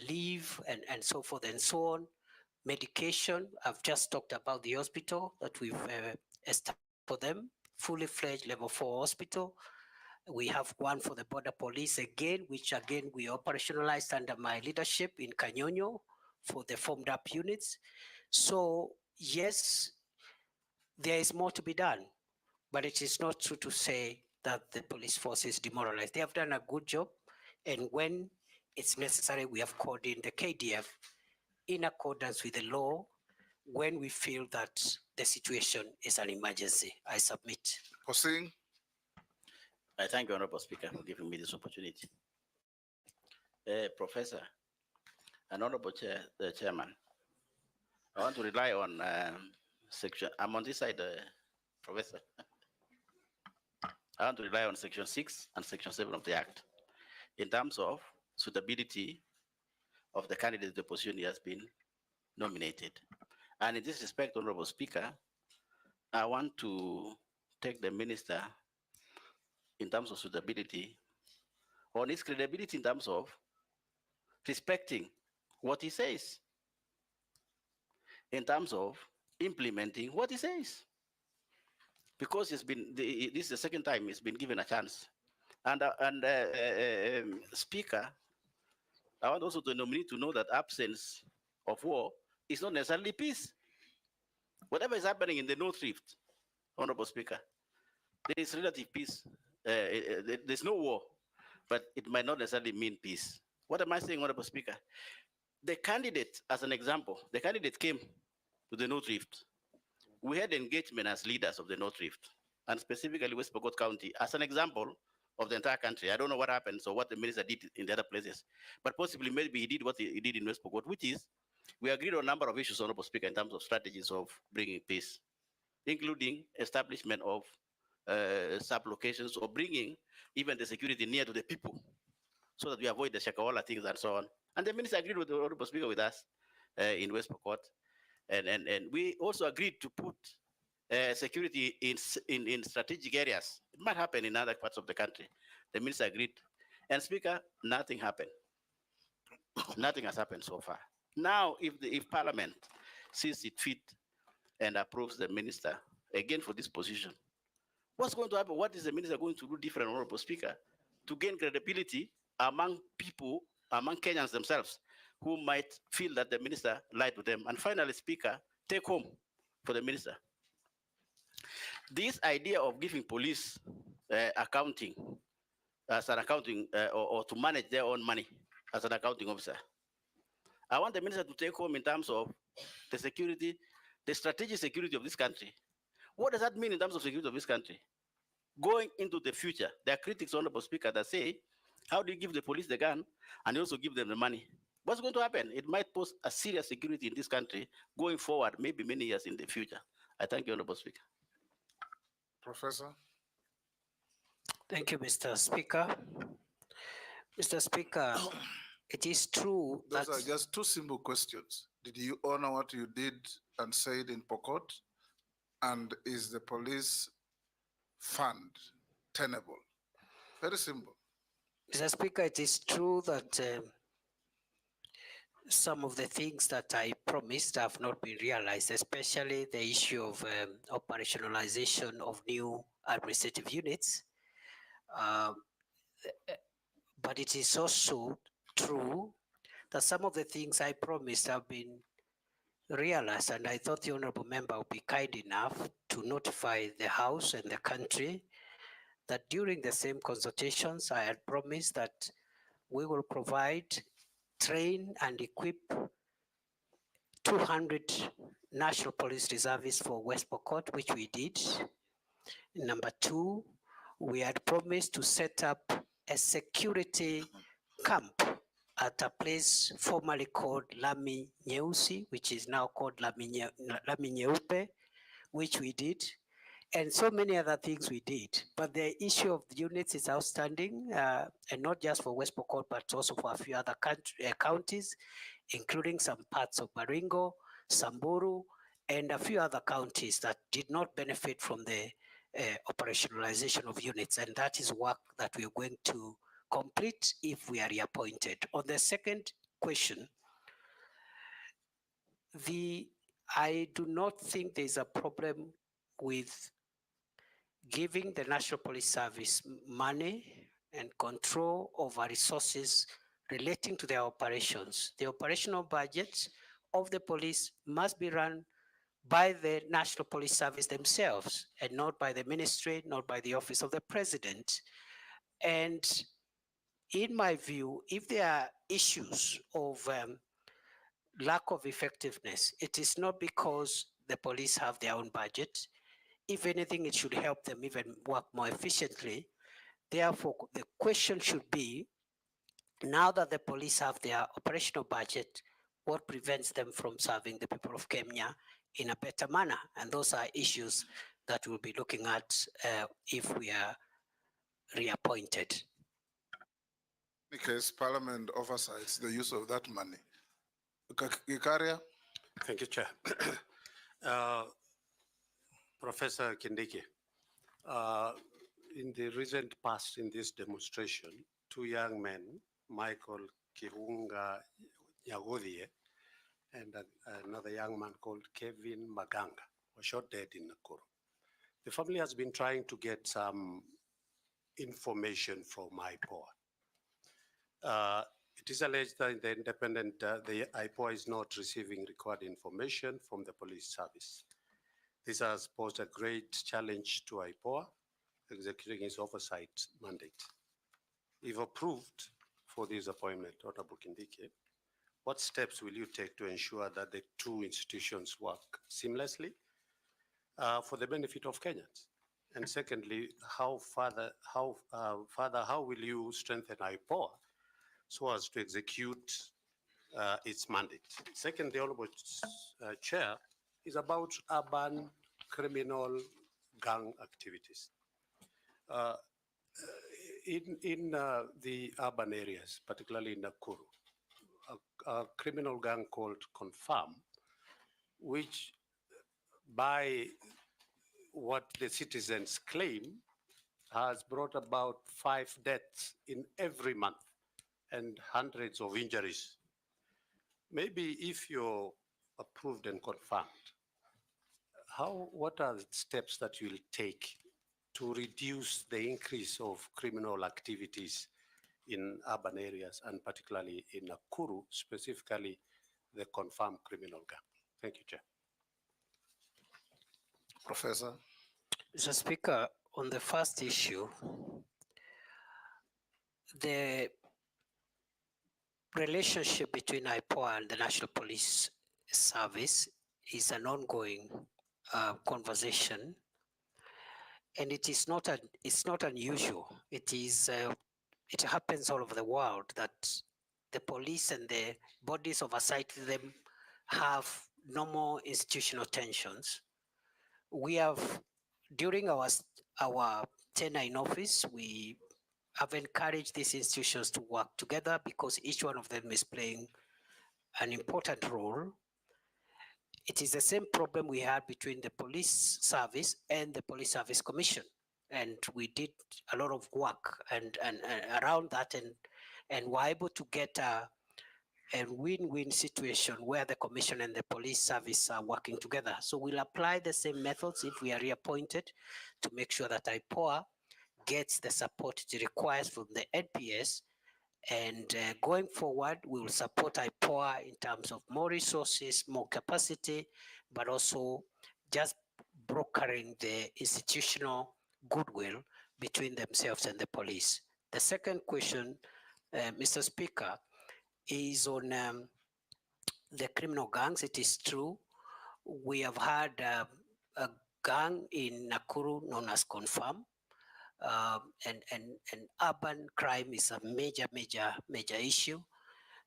leave and so forth and so on. Medication, I've just talked about the hospital that we've established for them, fully fledged level 4 hospital. We have one for the border police again, which again we operationalized under my leadership in Kanyonyo for the formed up units. So yes, there is more to be done, but it is not true to say that the police force is demoralized. They have done a good job, and when it's necessary, we have called in the KDF in accordance with the law when we feel that the situation is an emergency. I submit. Hosing. I thank you, Honorable Speaker, for giving me this opportunity. Professor, and Honorable Chairman, I want to rely on section, I'm on this side, Professor. I want to rely on section 6 and section 7 of the Act in terms of suitability of the candidate the position he has been nominated. And in this respect, Honorable Speaker, I want to take the minister in terms of suitability on his credibility in terms of respecting what he says, in terms of implementing what he says. Because it's been, this is the second time he's been given a chance. And Speaker, I want also the nominee to know that absence of war is not necessarily peace. Whatever is happening in the North Rift, Honorable Speaker, there is relative peace. There's no war, but it might not necessarily mean peace. What am I saying, Honorable Speaker? The candidate, as an example, the candidate came to the North Rift. We had engagement as leaders of the North Rift, and specifically West Pokot County, as an example of the entire country. I don't know what happened, so what the minister did in the other places, but possibly maybe he did what he did in West Pokot, which is we agreed on a number of issues, Honorable Speaker, in terms of strategies of bringing peace, including establishment of sub-locations or bringing even the security near to the people so that we avoid the Shakahola things and so on. And the minister agreed with the Honorable Speaker with us in West Pokot. And we also agreed to put security in strategic areas. It might happen in other parts of the country. The minister agreed. And Speaker, nothing happened. Nothing has happened so far. Now, if Parliament sees it fit and approves the minister again for this position, what's going to happen? What is the minister going to do different, Honorable Speaker, to gain credibility among people, among Kenyans themselves, who might feel that the minister lied to them? And finally, Speaker, take home for the minister. This idea of giving police accounting as an accounting or to manage their own money as an accounting officer, I want the minister to take home in terms of the security, the strategic security of this country. What does that mean in terms of security of this country? Going into the future, there are critics, Honorable Speaker, that say, how do you give the police the gun and you also give them the money? what's going to happen? It might pose a serious security in this country going forward, maybe many years in the future. I thank you, Honorable Speaker. Professor. Thank you, Mr. Speaker. Mr. Speaker, it is true Those that are just two simple questions. Did you honor what you did and said in Pokot? And is the police fund tenable? Very simple. Mr. Speaker, it is true that some of the things that I promised have not been realized, especially the issue of operationalization of new administrative units. But it is also true that some of the things I promised have been realized, and I thought the honorable member would be kind enough to notify the House and the country that during the same consultations, I had promised that we will provide, train and equip 200 National Police Reservists for West Pokot, which we did. Number two, we had promised to set up a security camp at a place formerly called Lami Nyeusi, which is now called Lami Nyeupe, which we did, and so many other things we did. But the issue of the units is outstanding, and not just for West Pokot, but also for a few other counties, including some parts of Baringo, Samburu, and a few other counties that did not benefit from the operationalization of units. And that is work that we are going to complete if we are reappointed. On the second question, I do not think there's a problem with giving the National Police Service money and control over resources relating to their operations. The operational budgets of the police must be run by the National Police Service themselves and not by the ministry, not by the Office of the President. And in my view, if there are issues of lack of effectiveness, it is not because the police have their own budget. If anything, it should help them even work more efficiently. Therefore, the question should be, now that the police have their operational budget, what prevents them from serving the people of Kenya in a better manner? And those are issues that we'll be looking at if we are reappointed. Because Parliament oversights the use of that money. Gikaria? Thank you, Chair. Professor Kindiki, in the recent past in this demonstration, two young men, Michael Kirunga Nyagodhie and another young man called Kevin Maganga, were shot dead in Nakuru. The family has been trying to get some information from IPOA. It is alleged that the IPOA is not receiving required information from the police service. This has posed a great challenge to IPOA executing its oversight mandate. If approved for this appointment, Honorable Kindiki, what steps will you take to ensure that the two institutions work seamlessly for the benefit of Kenyans? And secondly, how will you strengthen IPOA so as to execute its mandate? Second, the Honorable Chair, is about urban criminal gang activities. In the urban areas, particularly in Nakuru, a criminal gang called Confirm, which by what the citizens claim has brought about 5 deaths in every month and hundreds of injuries. Maybe if you're approved and confirmed, what are the steps that you'll take to reduce the increase of criminal activities in urban areas and particularly in Nakuru, specifically the confirmed criminal gang? Thank you, Chair. Professor. Mr. Speaker, on the first issue, the relationship between IPOA and the National Police Service is an ongoing conversation, and it's not unusual. It happens all over the world that the police and the bodies of oversight to them have normal institutional tensions. We have, during our tenure in office, we have encouraged these institutions to work together because each one of them is playing an important role. It is the same problem we had between the police service and the Police Service Commission. And we did a lot of work and around that and were able to get a win-win situation where the commission and the police service are working together. So we'll apply the same methods if we are reappointed to make sure that IPOA gets the support it requires from the NPS. And going forward, we will support IPOA in terms of more resources, more capacity, but also just brokering the institutional goodwill between themselves and the police. The second question, Mr. Speaker, is on the criminal gangs. It is true. We have had a gang in Nakuru known as Confirm. And urban crime is a major issue.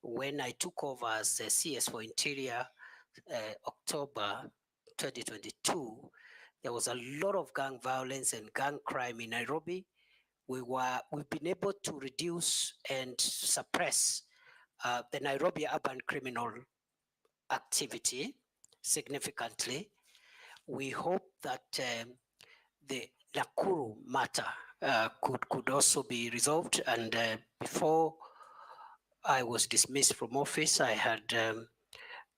When I took over as CS for Interior, October 2022, there was a lot of gang violence and gang crime in Nairobi. We've been able to reduce and suppress the Nairobi urban criminal activity significantly. We hope that the Nakuru matter could also be resolved. And before I was dismissed from office, I had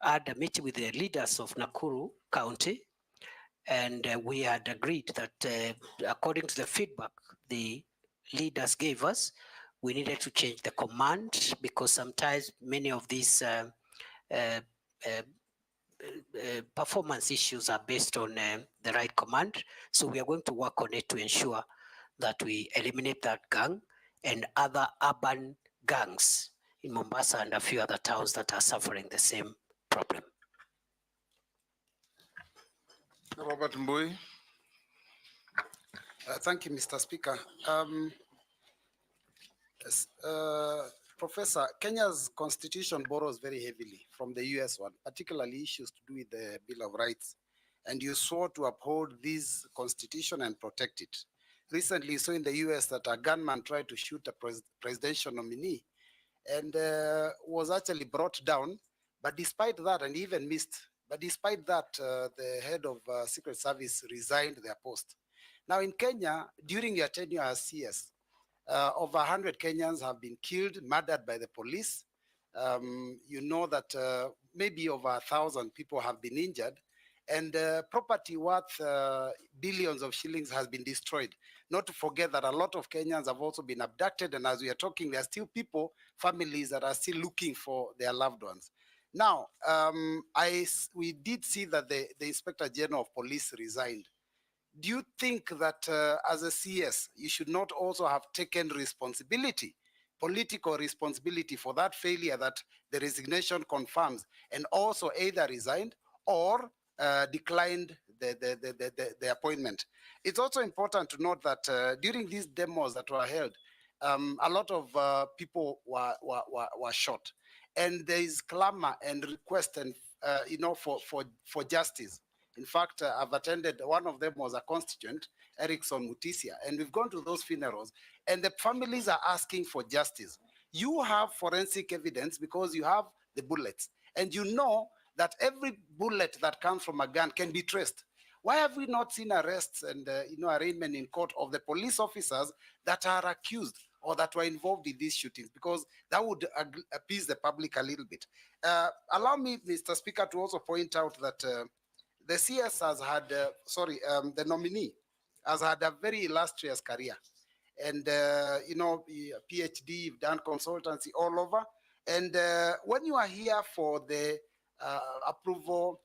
had a meeting with the leaders of Nakuru County, and we had agreed that according to the feedback the leaders gave us, we needed to change the command because sometimes many of these performance issues are based on the right command. So we are going to work on it to ensure that we eliminate that gang and other urban gangs in Mombasa and a few other towns that are suffering the same problem. Robert Mbui. Thank you, Mr. Speaker. Professor, Kenya's constitution borrows very heavily from the US one, particularly issues to do with the Bill of Rights. And you swore to uphold this constitution and protect it. Recently, you saw in the US that a gunman tried to shoot a presidential nominee and was actually brought down. But despite that, and even missed, but despite that, the head of Secret Service resigned their post. Now in Kenya, during your tenure as CS, over 100 Kenyans have been killed, murdered by the police. You know that maybe over 1,000 people have been injured, and property worth billions of shillings has been destroyed. Not to forget that a lot of Kenyans have also been abducted, and as we are talking, there are still people, families that are still looking for their loved ones. Now, we did see that the Inspector General of Police resigned. Do you think that as a CS, you should not also have taken responsibility, political responsibility for that failure that the resignation confirms, and also either resigned or declined the appointment? It's also important to note that during these demos that were held, a lot of people were shot, and there is clamor and request and for justice. In fact, I've attended, one of them was a constituent, Erickson Mutisia, and we've gone to those funerals, and the families are asking for justice. You have forensic evidence because you have the bullets, and you know that every bullet that comes from a gun can be traced. Why have we not seen arrests and arraignment in court of the police officers that are accused or that were involved in these shootings? Because that would appease the public a little bit. Allow me, Mr. Speaker, to also point out that the CS has had, the nominee has had a very illustrious career. And, PhD, you've done consultancy all over. And when you are here for the approval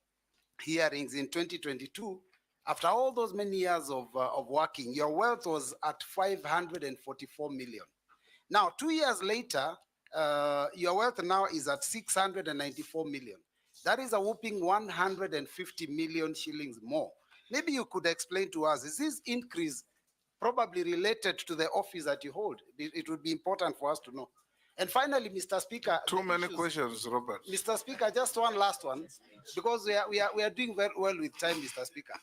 hearings in 2022, after all those many years of working, your wealth was at 544 million. Now, 2 years later, your wealth now is at 694 million. That is a whopping 150 million shillings more. Maybe you could explain to us, is this increase probably related to the office that you hold? It would be important for us to know. And finally, Mr. Speaker, Too many questions, Robert. Mr. Speaker, just one last one, because we are doing very well with time, Mr. Speaker.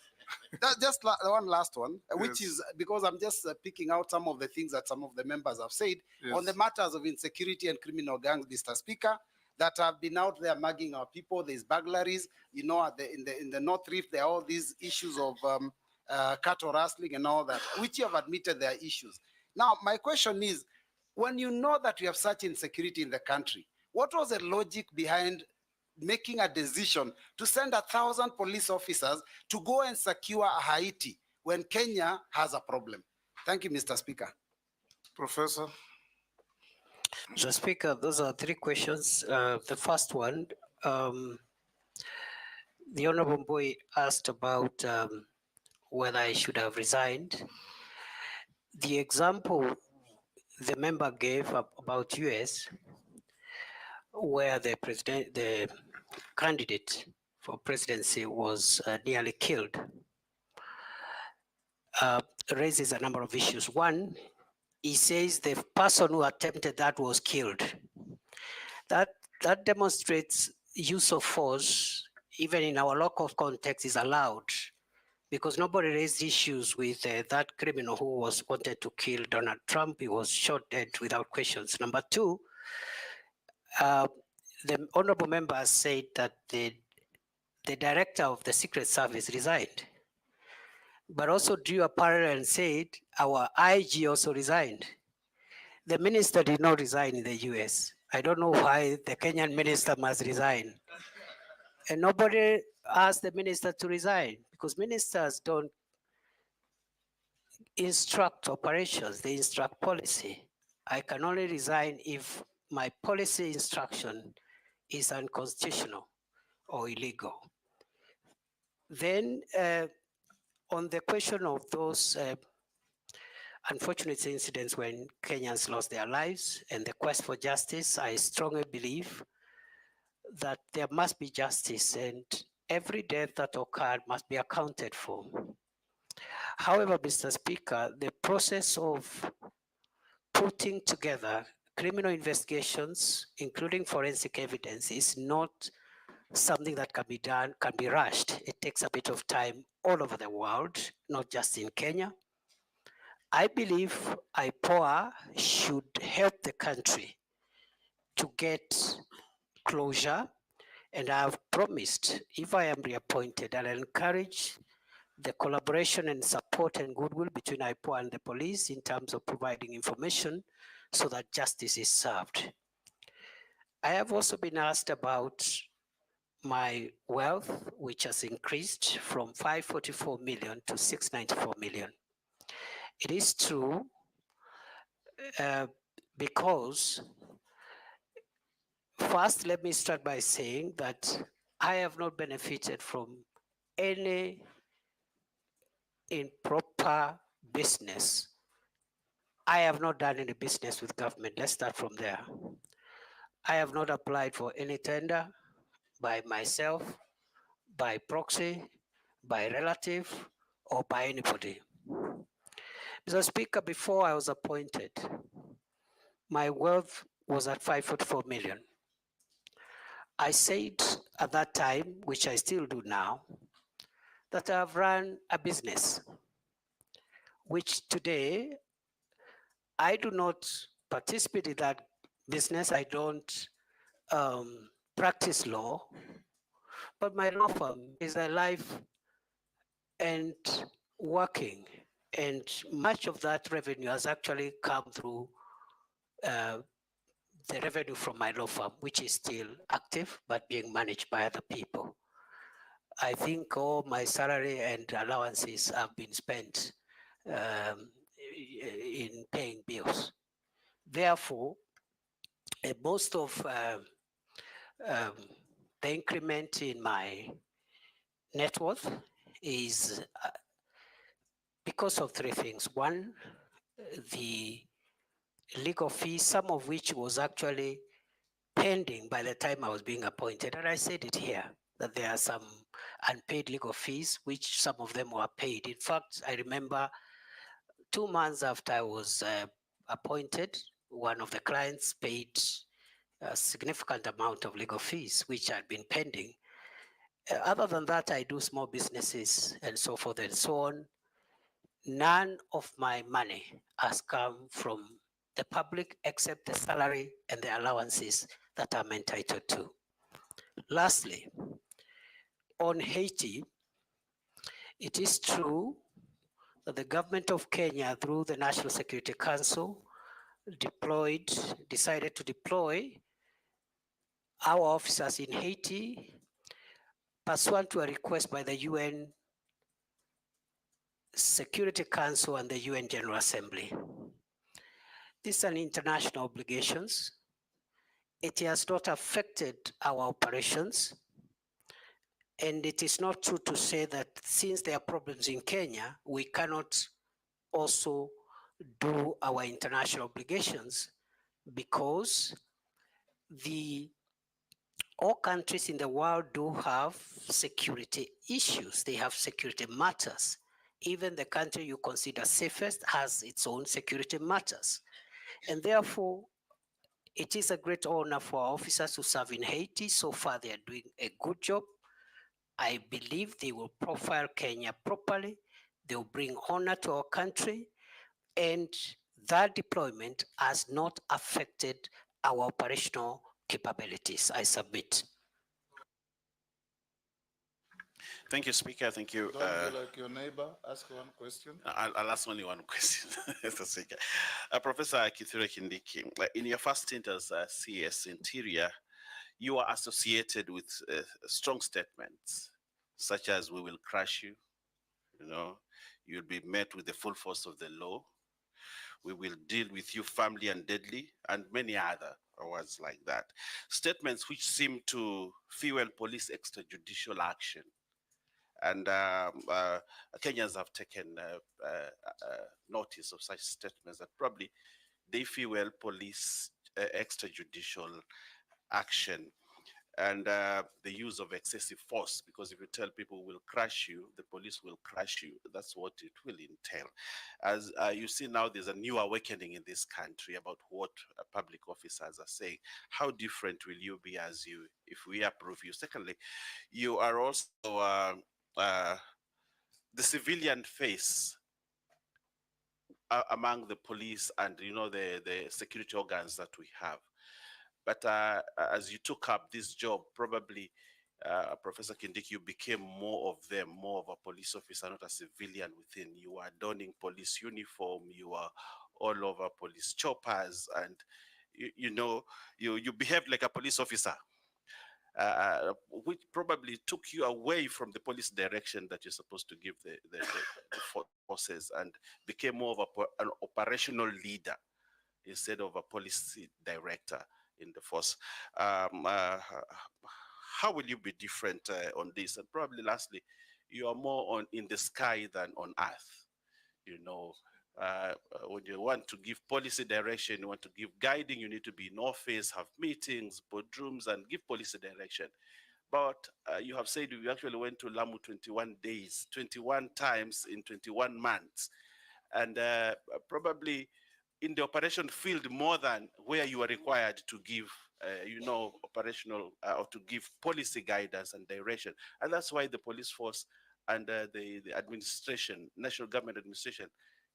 One last one, which is because I'm just picking out some of the things that some of the members have said on the matters of insecurity and criminal gangs, Mr. Speaker, that have been out there mugging our people. There's burglaries, you know, in the North Rift, there are all these issues of cattle rustling and all that, which you have admitted there are issues. Now, my question is, when you know that we have such insecurity in the country, what was the logic behind making a decision to send 1,000 police officers to go and secure Haiti when Kenya has a problem? Thank you, Mr. Speaker. Professor. Mr. Speaker, those are three questions. The first one, the Honorable Boy asked about whether I should have resigned. The example the member gave about US, where the candidate for presidency was nearly killed, raises a number of issues. One, he says the person who attempted that was killed. That demonstrates use of force, even in our local context, is allowed, because nobody raised issues with that criminal who was wanted to kill Donald Trump. He was shot dead without questions. Number two, the honorable member has said that the director of the Secret Service resigned, but also drew a parallel and said our IG also resigned. The minister did not resign in the US. I don't know why the Kenyan minister must resign. And nobody asked the minister to resign, because ministers don't instruct operations, they instruct policy. I can only resign if my policy instruction is unconstitutional or illegal. Then on the question of those unfortunate incidents when Kenyans lost their lives and the quest for justice, I strongly believe that there must be justice and every death that occurred must be accounted for. However, Mr. Speaker, the process of putting together criminal investigations, including forensic evidence, is not something that can be done, can be rushed. It takes a bit of time all over the world, not just in Kenya. I believe IPOA should help the country to get closure, and I have promised, if I am reappointed, I'll encourage the collaboration and support and goodwill between IPOA and the police in terms of providing information so that justice is served. I have also been asked about my wealth, which has increased from 544 million to 694 million. It is true because first, let me start by saying that I have not benefited from any improper business. I have not done any business with government. Let's start from there. I have not applied for any tender by myself, by proxy, by relative, or by anybody. Mr. Speaker, before I was appointed, my wealth was at 544 million. I said at that time, which I still do now, that I've run a business, which today I do not participate in that business. I don't practice law, but my law firm is alive and working. And much of that revenue has actually come through the revenue from my law firm, which is still active, but being managed by other people. I think all my salary and allowances have been spent in paying bills. Therefore, most of the increment in my net worth is because of three things. One, the legal fees, some of which was actually pending by the time I was being appointed. And I said it here, that there are some unpaid legal fees, which some of them were paid. In fact, I remember 2 months after I was appointed, one of the clients paid a significant amount of legal fees, which had been pending. Other than that, I do small businesses and so forth and so on. None of my money has come from the public except the salary and the allowances that I'm entitled to. Lastly, on Haiti, it is true that the government of Kenya, through the National Security Council, decided to deploy our officers in Haiti pursuant to a request by the UN Security Council and the UN General Assembly. These are international obligations. It has not affected our operations. And it is not true to say that since there are problems in Kenya, we cannot also do our international obligations, because all countries in the world do have security issues. They have security matters. Even the country you consider safest has its own security matters. And therefore, it is a great honor for our officers to serve in Haiti. So far, they are doing a good job. I believe they will profile Kenya properly. They will bring honor to our country. And that deployment has not affected our operational capabilities. I submit. Thank you, Speaker. Thank you. Don't be like your neighbor. Ask one question. I'll ask only one question, Mr. Speaker. Professor Kithure Kindiki, in your first stint as CS Interior, you are associated with strong statements such as "we will crush you," you'll be met with the full force of the law, "we will deal with you firmly and deadly," and many other words like that. Statements which seem to fuel police extrajudicial action. And Kenyans have taken notice of such statements that probably they fuel police extrajudicial action and the use of excessive force, because if you tell people we'll crush you, the police will crush you. That's what it will entail. As you see now, there's a new awakening in this country about what public officers are saying. How different will you be if we approve you? Secondly, you are also the civilian face among the police and the security organs that we have. But as you took up this job, probably Professor Kindiki, you became more of them, more of a police officer, not a civilian within. You are donning police uniform, you are all over police choppers, and you behave like a police officer. Which probably took you away from the police direction that you're supposed to give the forces, and became more of an operational leader instead of a policy director in the force. How will you be different on this? And probably lastly, you are more in the sky than on earth. When you want to give policy direction, you want to give guiding, you need to be in office, have meetings, boardrooms, and give policy direction. But you have said you actually went to Lamu 21 days, 21 times in 21 months. And probably in the operation field more than where you are required to give, operational or to give policy guidance and direction. And that's why the police force and the administration, national government administration,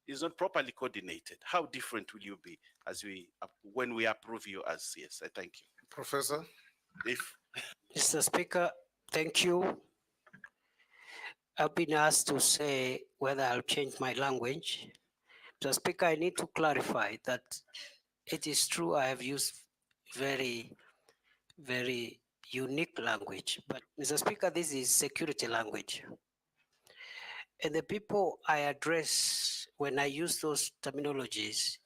is not properly coordinated. How different will you be when we approve you as CS? Thank you. Professor? Mr. Speaker, thank you. I've been asked to say whether I'll change my language. Mr. Speaker, I need to clarify that it is true I have used very, very unique language, but Mr. Speaker, this is security language. And the people I address when I use those terminologies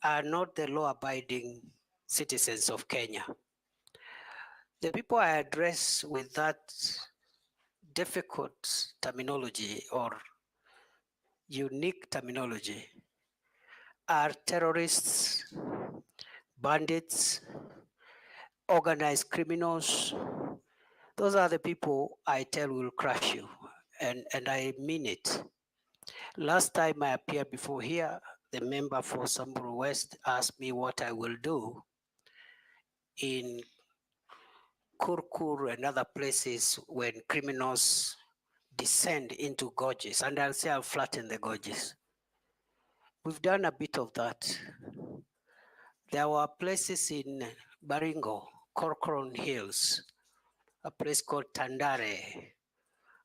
are not the law-abiding citizens of Kenya. The people I address with that difficult terminology or unique terminology are terrorists, bandits, organized criminals. Those are the people I tell will crush you, and I mean it. Last time I appeared before here, the member for Samburu West asked me what I will do in Kurkur and other places when criminals descend into gorges, and I'll say I'll flatten the gorges. We've done a bit of that. There were places in Baringo, Corcoran Hills, a place called Tandare,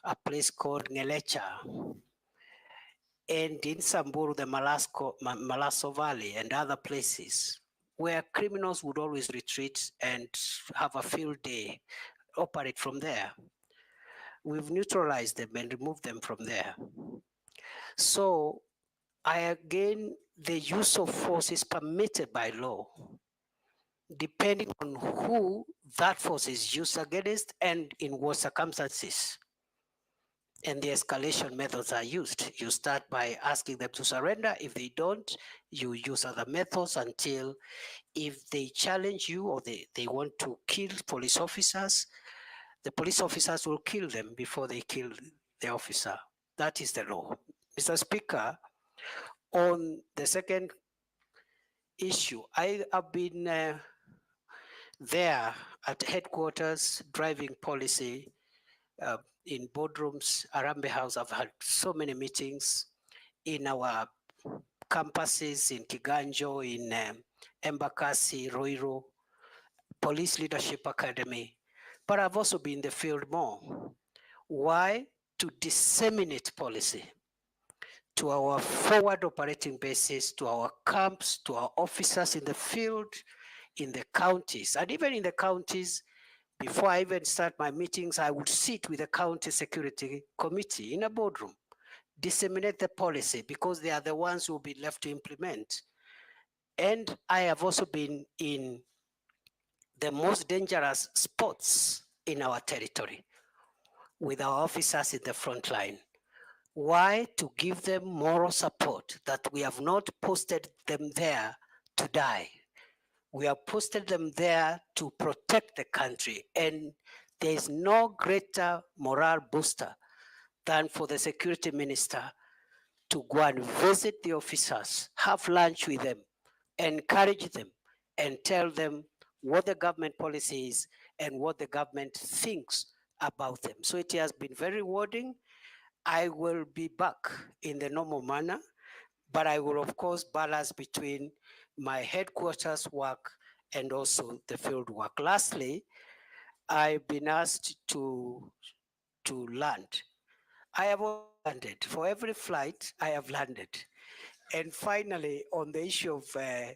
a place called Ngelecha, and in Samburu, the Malaso Valley and other places where criminals would always retreat and have a field day, operate from there. We've neutralized them and removed them from there. So again, the use of force is permitted by law, depending on who that force is used against and in what circumstances. And the escalation methods are used. You start by asking them to surrender. If they don't, you use other methods until if they challenge you or they want to kill police officers, the police officers will kill them before they kill the officer. That is the law. Mr. Speaker, on the second issue, I have been there at headquarters driving policy in boardrooms, Arambe House. I've had so many meetings in our campuses in Kiganjo, in Embakasi, Roiro, Police Leadership Academy. But I've also been in the field more. Why? To disseminate policy to our forward operating bases, to our camps, to our officers in the field, in the counties. And even in the counties, before I even start my meetings, I would sit with the county security committee in a boardroom, disseminate the policy because they are the ones who will be left to implement. And I have also been in the most dangerous spots in our territory with our officers in the front line. Why? To give them moral support that we have not posted them there to die. We have posted them there to protect the country. And there is no greater morale booster than for the security minister to go and visit the officers, have lunch with them, encourage them, and tell them what the government policy is and what the government thinks about them. So it has been very rewarding. I will be back in the normal manner, but I will of course balance between my headquarters work and also the field work. Lastly, I've been asked to land. I have landed. For every flight, I have landed. And finally, on the issue of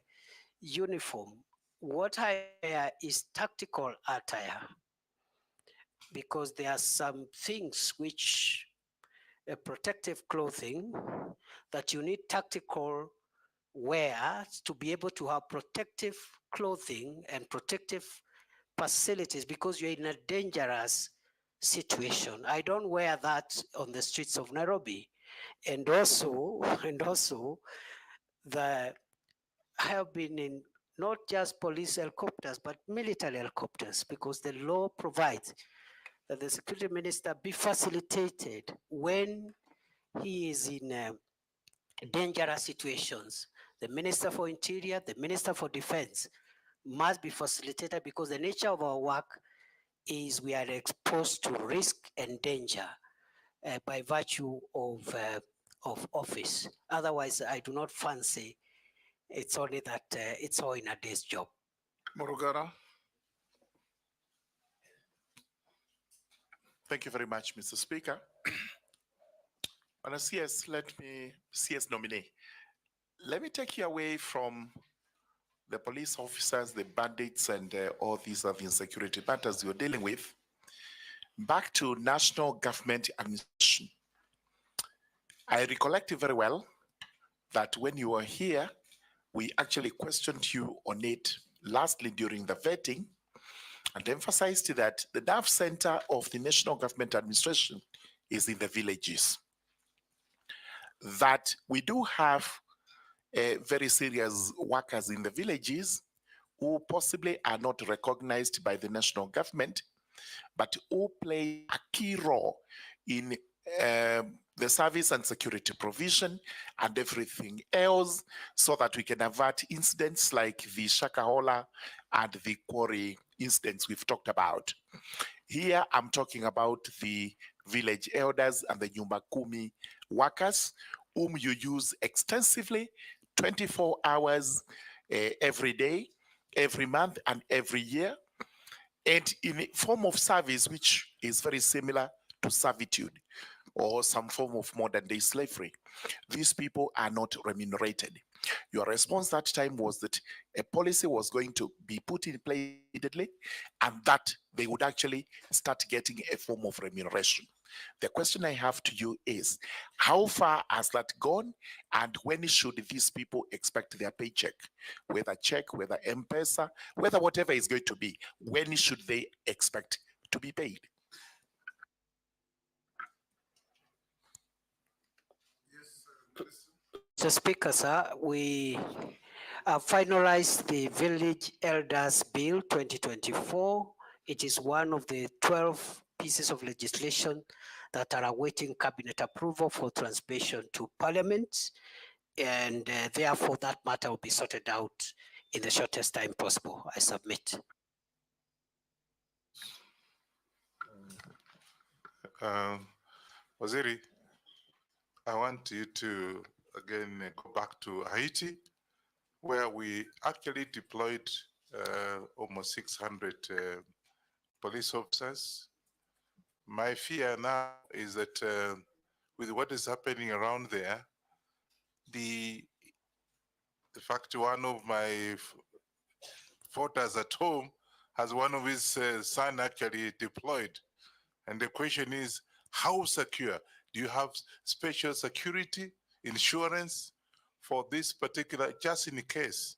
uniform, what I wear is tactical attire because there are some things which protective clothing that you need tactical wear to be able to have protective clothing and protective facilities because you're in a dangerous situation. I don't wear that on the streets of Nairobi. And also, I have been in not just police helicopters, but military helicopters because the law provides that the security minister be facilitated when he is in dangerous situations. The Minister for Interior, the Minister for Defense must be facilitated because the nature of our work is we are exposed to risk and danger by virtue of office. Otherwise, I do not fancy it's only that it's all in a day's job. Murugara. Thank you very much, Mr. Speaker. On a CS, CS nominee, let me take you away from the police officers, the bandits, and all these other insecurity matters you're dealing with, back to national government administration. I recollect very well that when you were here, we actually questioned you on it lastly during the vetting and emphasized that the nerve center of the national government administration is in the villages. That we do have very serious workers in the villages who possibly are not recognized by the national government, but who play a key role in the service and security provision and everything else so that we can avert incidents like the Shakahola and the quarry incidents we've talked about. Here, I'm talking about the village elders and the Nyumba Kumi workers whom you use extensively 24 hours every day, every month, and every year, and in a form of service which is very similar to servitude or some form of modern day slavery. These people are not remunerated. Your response that time was that a policy was going to be put in place immediately and that they would actually start getting a form of remuneration. The question I have to you is, how far has that gone and when should these people expect their paycheck? Whether check, whether M-Pesa, whether whatever is going to be, when should they expect to be paid? Mr. Speaker, sir, we finalized the Village Elders Bill 2024. It is one of the 12 pieces of legislation that are awaiting cabinet approval for transmission to Parliament. And therefore that matter will be sorted out in the shortest time possible. I submit. Waziri, I want you to again go back to Haiti, where we actually deployed almost 600 police officers. My fear now is that with what is happening around there, the fact one of my voters at home has one of his son actually deployed. And the question is, how secure? Do you have special security insurance for this particular, just in case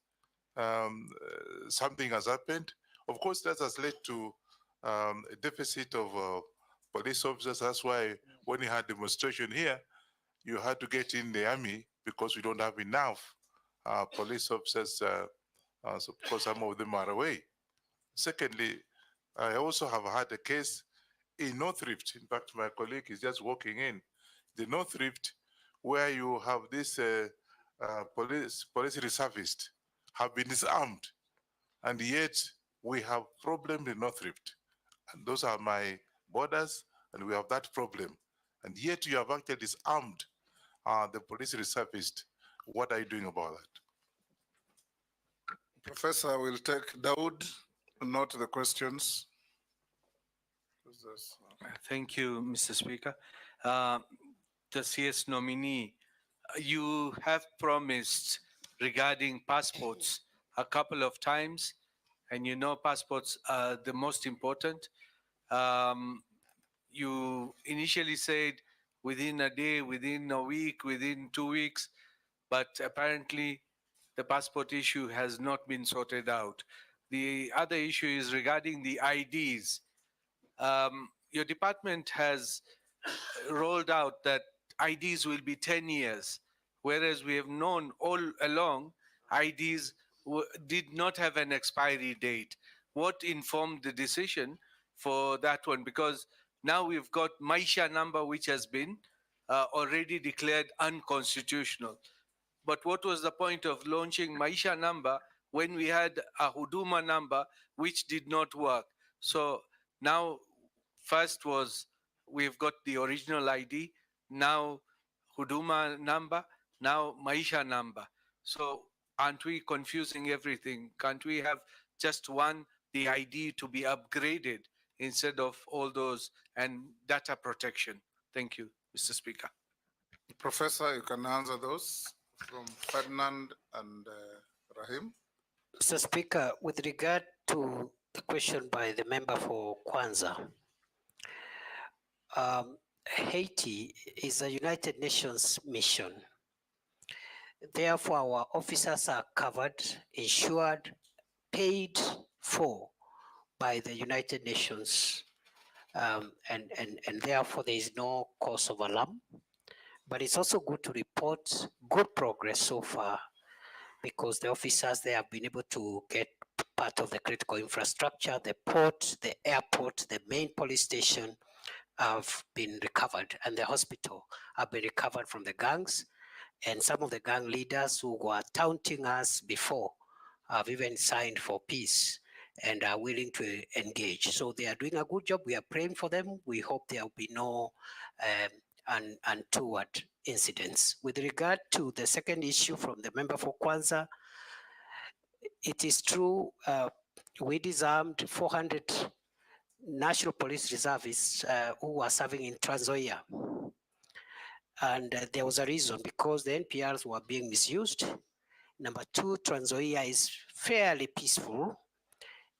something has happened? Of course, that has led to a deficit of police officers. That's why when you had demonstration here, you had to get in the army because we don't have enough police officers so because some of them are away. Secondly, I also have had a case in North Rift. In fact, my colleague is just walking in. The North Rift, where you have this police reservists have been disarmed. And yet we have problem in North Rift. And those are my borders, and we have that problem. And yet you have actually disarmed the police reservists. What are you doing about that? Professor, will take Dawood, note the questions. Thank you, Mr. Speaker. The CS nominee, you have promised regarding passports a couple of times, and you know passports are the most important. You initially said within a day, within a week, within 2 weeks, but apparently the passport issue has not been sorted out. The other issue is regarding the IDs. Your department has rolled out that IDs will be 10 years, whereas we have known all along IDs did not have an expiry date. What informed the decision for that one? Because now we've got Maisha number, which has been already declared unconstitutional. But what was the point of launching Maisha number when we had a Huduma number which did not work? So now, first was we've got the original ID, now Huduma number, now Maisha number. So aren't we confusing everything? Can't we have just one, the ID to be upgraded instead of all those, and data protection? Thank you, Mr. Speaker. Professor, you can answer those from Ferdinand and Rahim. Mr. Speaker, with regard to the question by the member for Kwanza, Haiti is a United Nations mission. Therefore, our officers are covered, insured, paid for by the United Nations. And therefore, there is no cause of alarm. But it's also good to report good progress so far, because the officers, they have been able to get part of the critical infrastructure, the port, the airport, the main police station, have been recovered, and the hospital have been recovered from the gangs. And some of the gang leaders who were taunting us before have even signed for peace and are willing to engage. So they are doing a good job. We are praying for them. We hope there will be no untoward incidents. With regard to the second issue from the member for Kwanza, it is true we disarmed 400 National Police Reservists who were serving in Trans Nzoia. And there was a reason, because the NPRs were being misused. Number two, Trans Nzoia is fairly peaceful,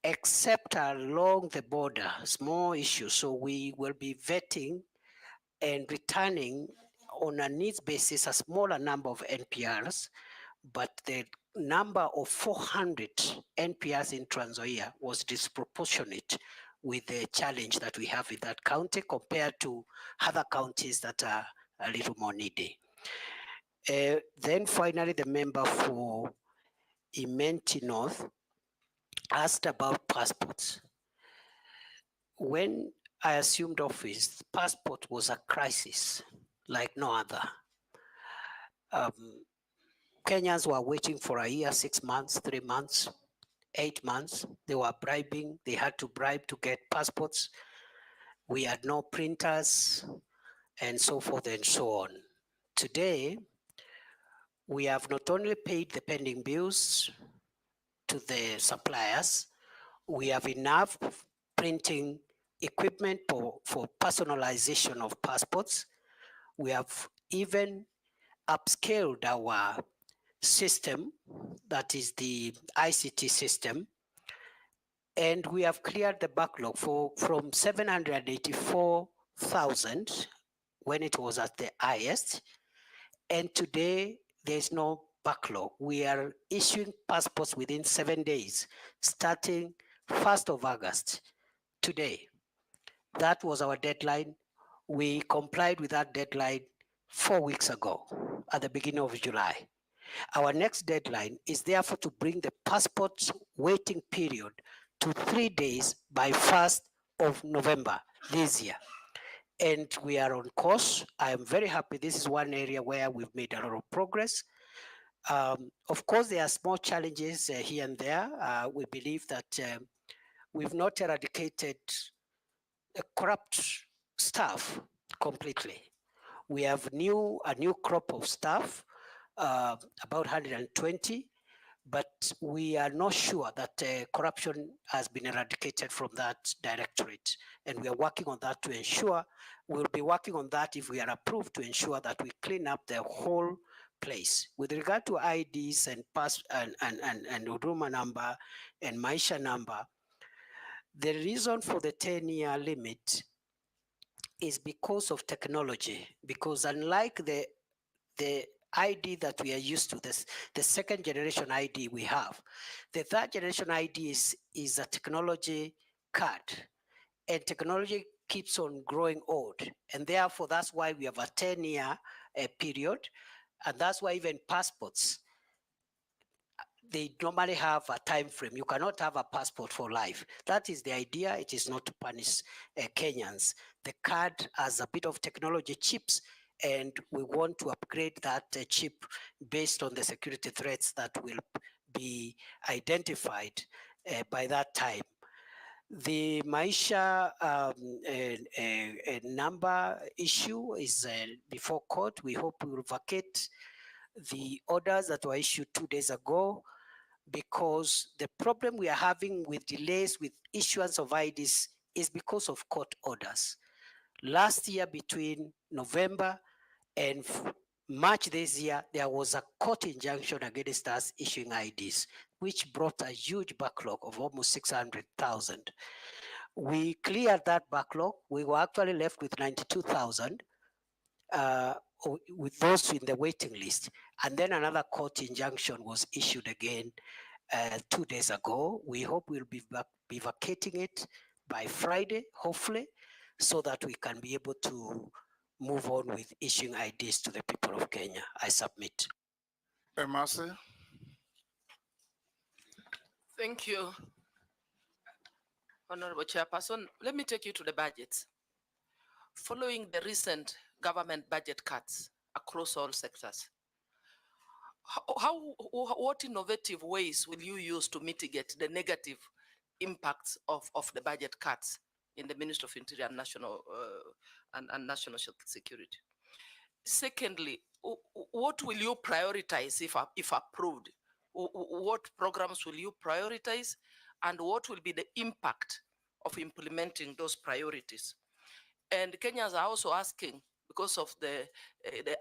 except along the border, small issues. So we will be vetting and returning on a needs basis a smaller number of NPRs, but the number of 400 NPRs in Trans Nzoia was disproportionate with the challenge that we have in that county compared to other counties that are a little more needy. Then finally, the member for Imenti North asked about passports. When I assumed office, passport was a crisis like no other. Kenyans were waiting for a year, 6 months, 3 months, 8 months. They were bribing. They had to bribe to get passports. We had no printers and so forth and so on. Today, we have not only paid the pending bills to the suppliers, we have enough printing equipment for personalization of passports. We have even upscaled our system, that is the ICT system, and we have cleared the backlog from 784,000 when it was at the highest, and today there's no backlog. We are issuing passports within 7 days, starting 1st of August, today. That was our deadline. We complied with that deadline 4 weeks ago, at the beginning of July. Our next deadline is therefore to bring the passport waiting period to 3 days by 1st of November this year. And we are on course. I am very happy. This is one area where we've made a lot of progress. Of course, there are small challenges here and there. We believe that we've not eradicated corrupt staff completely. We have a new crop of staff, about 120, but we are not sure that corruption has been eradicated from that directorate. And we are working on that to ensure, we'll be working on that if we are approved, to ensure that we clean up the whole place. With regard to IDs and pass and Huduma number and Maisha number, the reason for the 10-year limit is because of technology, because unlike the ID that we are used to, the second generation ID we have, the third generation ID is a technology card, and technology keeps on growing old, and therefore that's why we have a 10-year period, and that's why even passports, they normally have a time frame. You cannot have a passport for life. That is the idea. It is not to punish Kenyans. The card has a bit of technology chips, and we want to upgrade that chip based on the security threats that will be identified by that time. The Maisha number issue is before court. We hope we will vacate the orders that were issued 2 days ago, because the problem we are having with delays with issuance of IDs is because of court orders. Last year, between November and March this year, there was a court injunction against us issuing IDs, which brought a huge backlog of almost 600,000. We cleared that backlog. We were actually left with 92,000 with those in the waiting list. And then another court injunction was issued again 2 days ago. We hope we'll be vacating it by Friday, hopefully, so that we can be able to move on with issuing IDs to the people of Kenya. I submit. Mercy. Thank you, Honorable Chairperson. Let me take you to the budget. Following the recent government budget cuts across all sectors, what innovative ways will you use to mitigate the negative impacts of the budget cuts in the Ministry of Interior and National Security? Secondly, what will you prioritize if approved? What programs will you prioritize, and what will be the impact of implementing those priorities? And Kenyans are also asking, because of the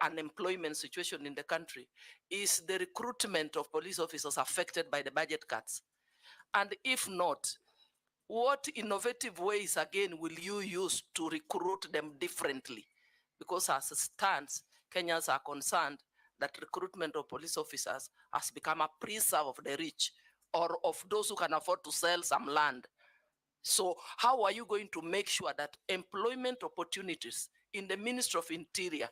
unemployment situation in the country, is the recruitment of police officers affected by the budget cuts? And if not, what innovative ways again will you use to recruit them differently? Because as it stands, Kenyans are concerned that recruitment of police officers has become a preserve of the rich or of those who can afford to sell some land. So how are you going to make sure that employment opportunities in the Ministry of Interior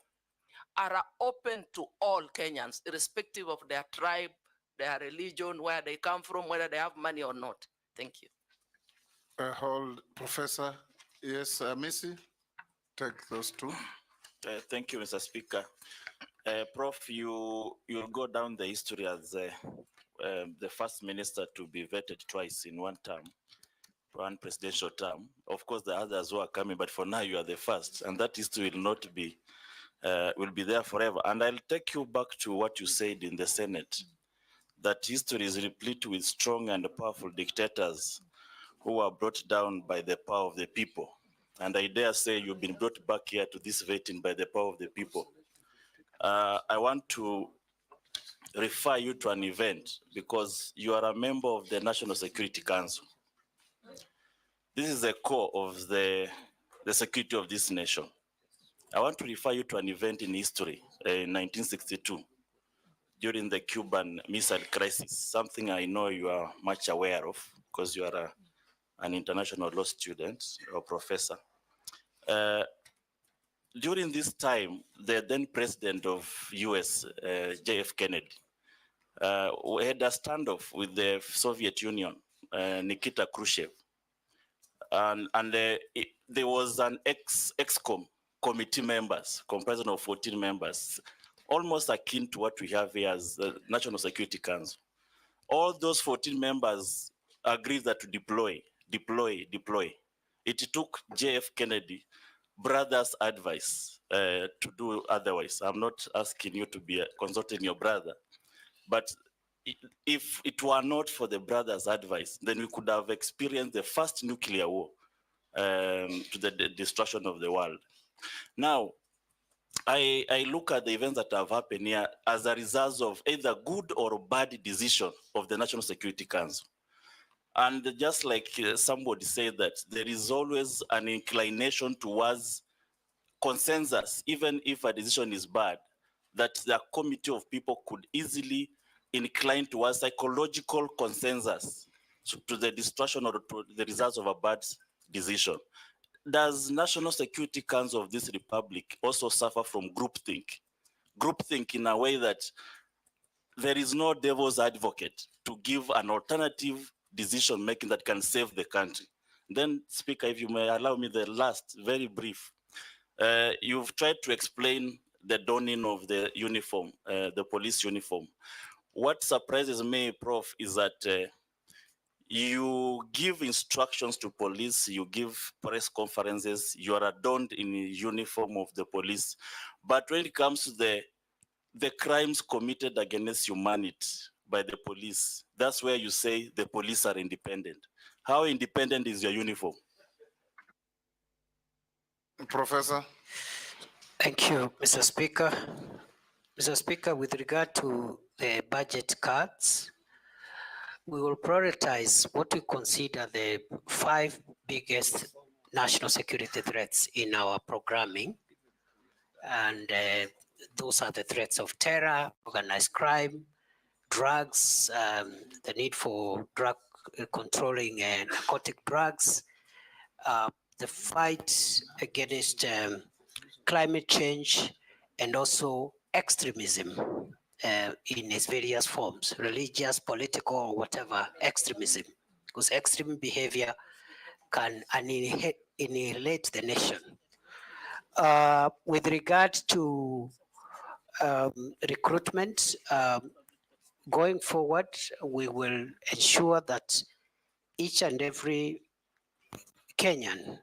are open to all Kenyans, irrespective of their tribe, their religion, where they come from, whether they have money or not? Thank you. Hold, Professor. Yes, Missy, take those two. Thank you, Mr. Speaker. Prof, you'll go down the history as the first minister to be vetted twice in one term, one presidential term. Of course, the others who are coming, but for now you are the first, and that history will not be, will be there forever. And I'll take you back to what you said in the Senate, that history is replete with strong and powerful dictators who were brought down by the power of the people. And I dare say you've been brought back here to this vetting by the power of the people. I want to refer you to an event because you are a member of the National Security Council. This is the core of the security of this nation. I want to refer you to an event in history in 1962 during the Cuban Missile Crisis, something I know you are much aware of because you are an international law student or professor. During this time, the then president of US, JF Kennedy, had a standoff with the Soviet Union, Nikita Khrushchev. And there was an ex-com committee members, comprising of 14 members, almost akin to what we have here as the National Security Council. All those 14 members agreed that to deploy. It took JF Kennedy brother's advice to do otherwise. I'm not asking you to be consulting your brother, but if it were not for the brother's advice, then we could have experienced the first nuclear war to the destruction of the world. Now, I look at the events that have happened here as a result of either good or bad decision of the National Security Council. And just like somebody said that there is always an inclination towards consensus, even if a decision is bad, that the committee of people could easily incline towards psychological consensus to the destruction or to the results of a bad decision. Does National Security Council of this republic also suffer from groupthink? Groupthink in a way that there is no devil's advocate to give an alternative decision making that can save the country. Then, Speaker, if you may allow me the last, very brief. You've tried to explain the donning of the uniform, the police uniform. What surprises me, Prof, is that you give instructions to police, you give press conferences, you are adorned in the uniform of the police. But when it comes to the crimes committed against humanity by the police, that's where you say the police are independent. How independent is your uniform? Professor. Thank you, Mr. Speaker. Mr. Speaker, with regard to the budget cuts, we will prioritize what we consider the 5 biggest national security threats in our programming. And those are the threats of terror, organized crime, drugs, the need for drug controlling narcotic drugs, the fight against climate change, and also extremism in its various forms, religious, political, or whatever extremism, because extreme behavior can annihilate the nation. With regard to recruitment, going forward, we will ensure that each and every Kenyan,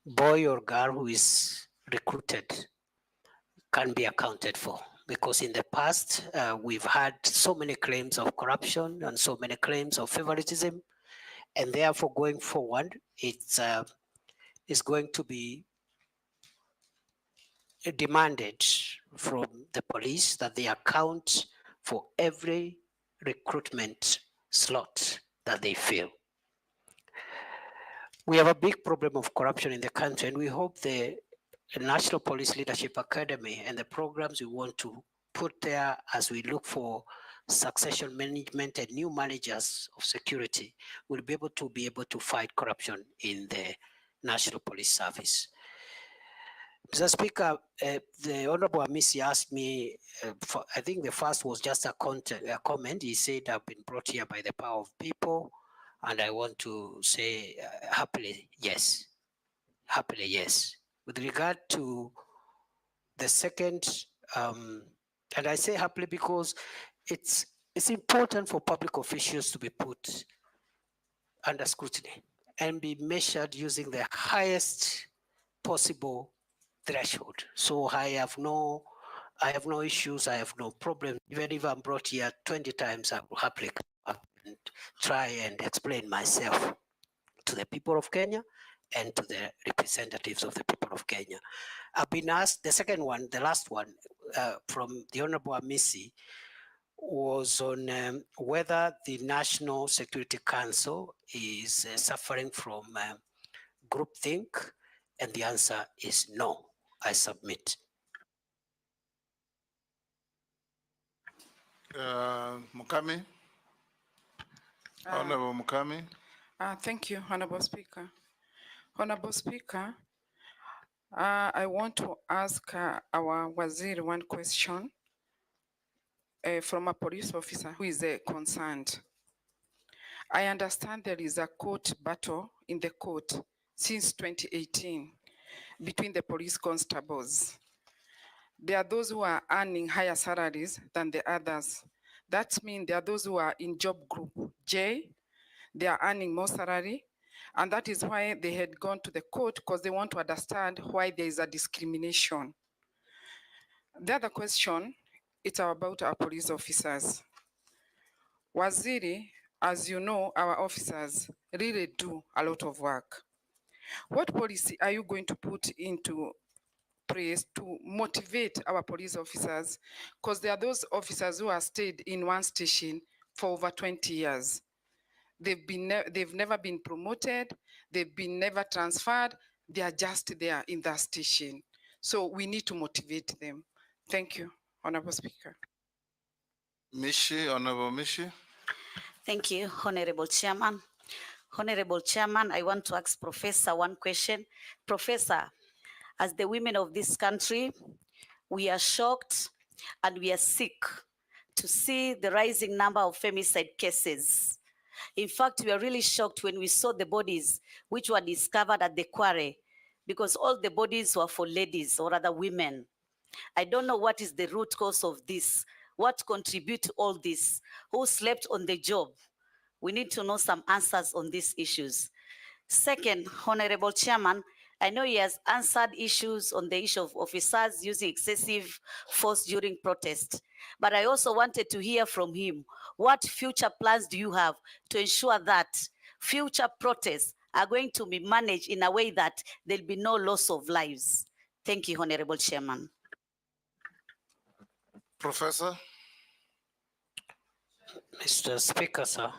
boy or girl who is recruited, can be accounted for. Because in the past, we've had so many claims of corruption and so many claims of favoritism, and therefore going forward, it's going to be demanded from the police that they account for every recruitment slot that they fill. We have a big problem of corruption in the country, and we hope the National Police Leadership Academy and the programs we want to put there as we look for succession management and new managers of security will be able to fight corruption in the National Police Service. Mr. Speaker, the Honorable Amisi asked me, I think the first was just a comment. He said, I've been brought here by the power of people, and I want to say happily, yes. Happily, yes. With regard to the second, and I say happily because it's important for public officials to be put under scrutiny and be measured using the highest possible threshold. So I have no issues, I have no problem. Even if I'm brought here 20 times, I will happily come up and try and explain myself to the people of Kenya and to the representatives of the people of Kenya. I've been asked, the second one, the last one from the Honorable Amisi was on whether the National Security Council is suffering from groupthink, and the answer is no. I submit. Mukami? Honorable Mukami? Thank you, Honorable Speaker. Honorable Speaker, I want to ask our Waziri one question from a police officer who is concerned. I understand there is a court battle in the court since 2018 between the police constables. There are those who are earning higher salaries than the others. That means there are those who are in job group J, they are earning more salary, and that is why they had gone to the court, because they want to understand why there is a discrimination. The other question, it's about our police officers. Waziri, as you know, our officers really do a lot of work. What policy are you going to put into place to motivate our police officers? Because there are those officers who have stayed in one station for over 20 years. They've never been promoted, they've been never transferred, they are just there in that station. So we need to motivate them. Thank you, Honorable Speaker. Mishi, Honorable Mishi. Thank you, Honorable Chairman. Honorable Chairman, I want to ask Professor one question. Professor, as the women of this country, we are shocked and we are sick to see the rising number of femicide cases. In fact, we are really shocked when we saw the bodies which were discovered at the quarry, because all the bodies were for ladies or other women. I don't know what is the root cause of this. What contribute to all this? Who slept on the job? We need to know some answers on these issues. Second, Honorable Chairman, I know he has answered issues on the issue of officers using excessive force during protest, but I also wanted to hear from him, what future plans do you have to ensure that future protests are going to be managed in a way that there'll be no loss of lives? Thank you, Honorable Chairman. Professor? Mr. Speaker, sir,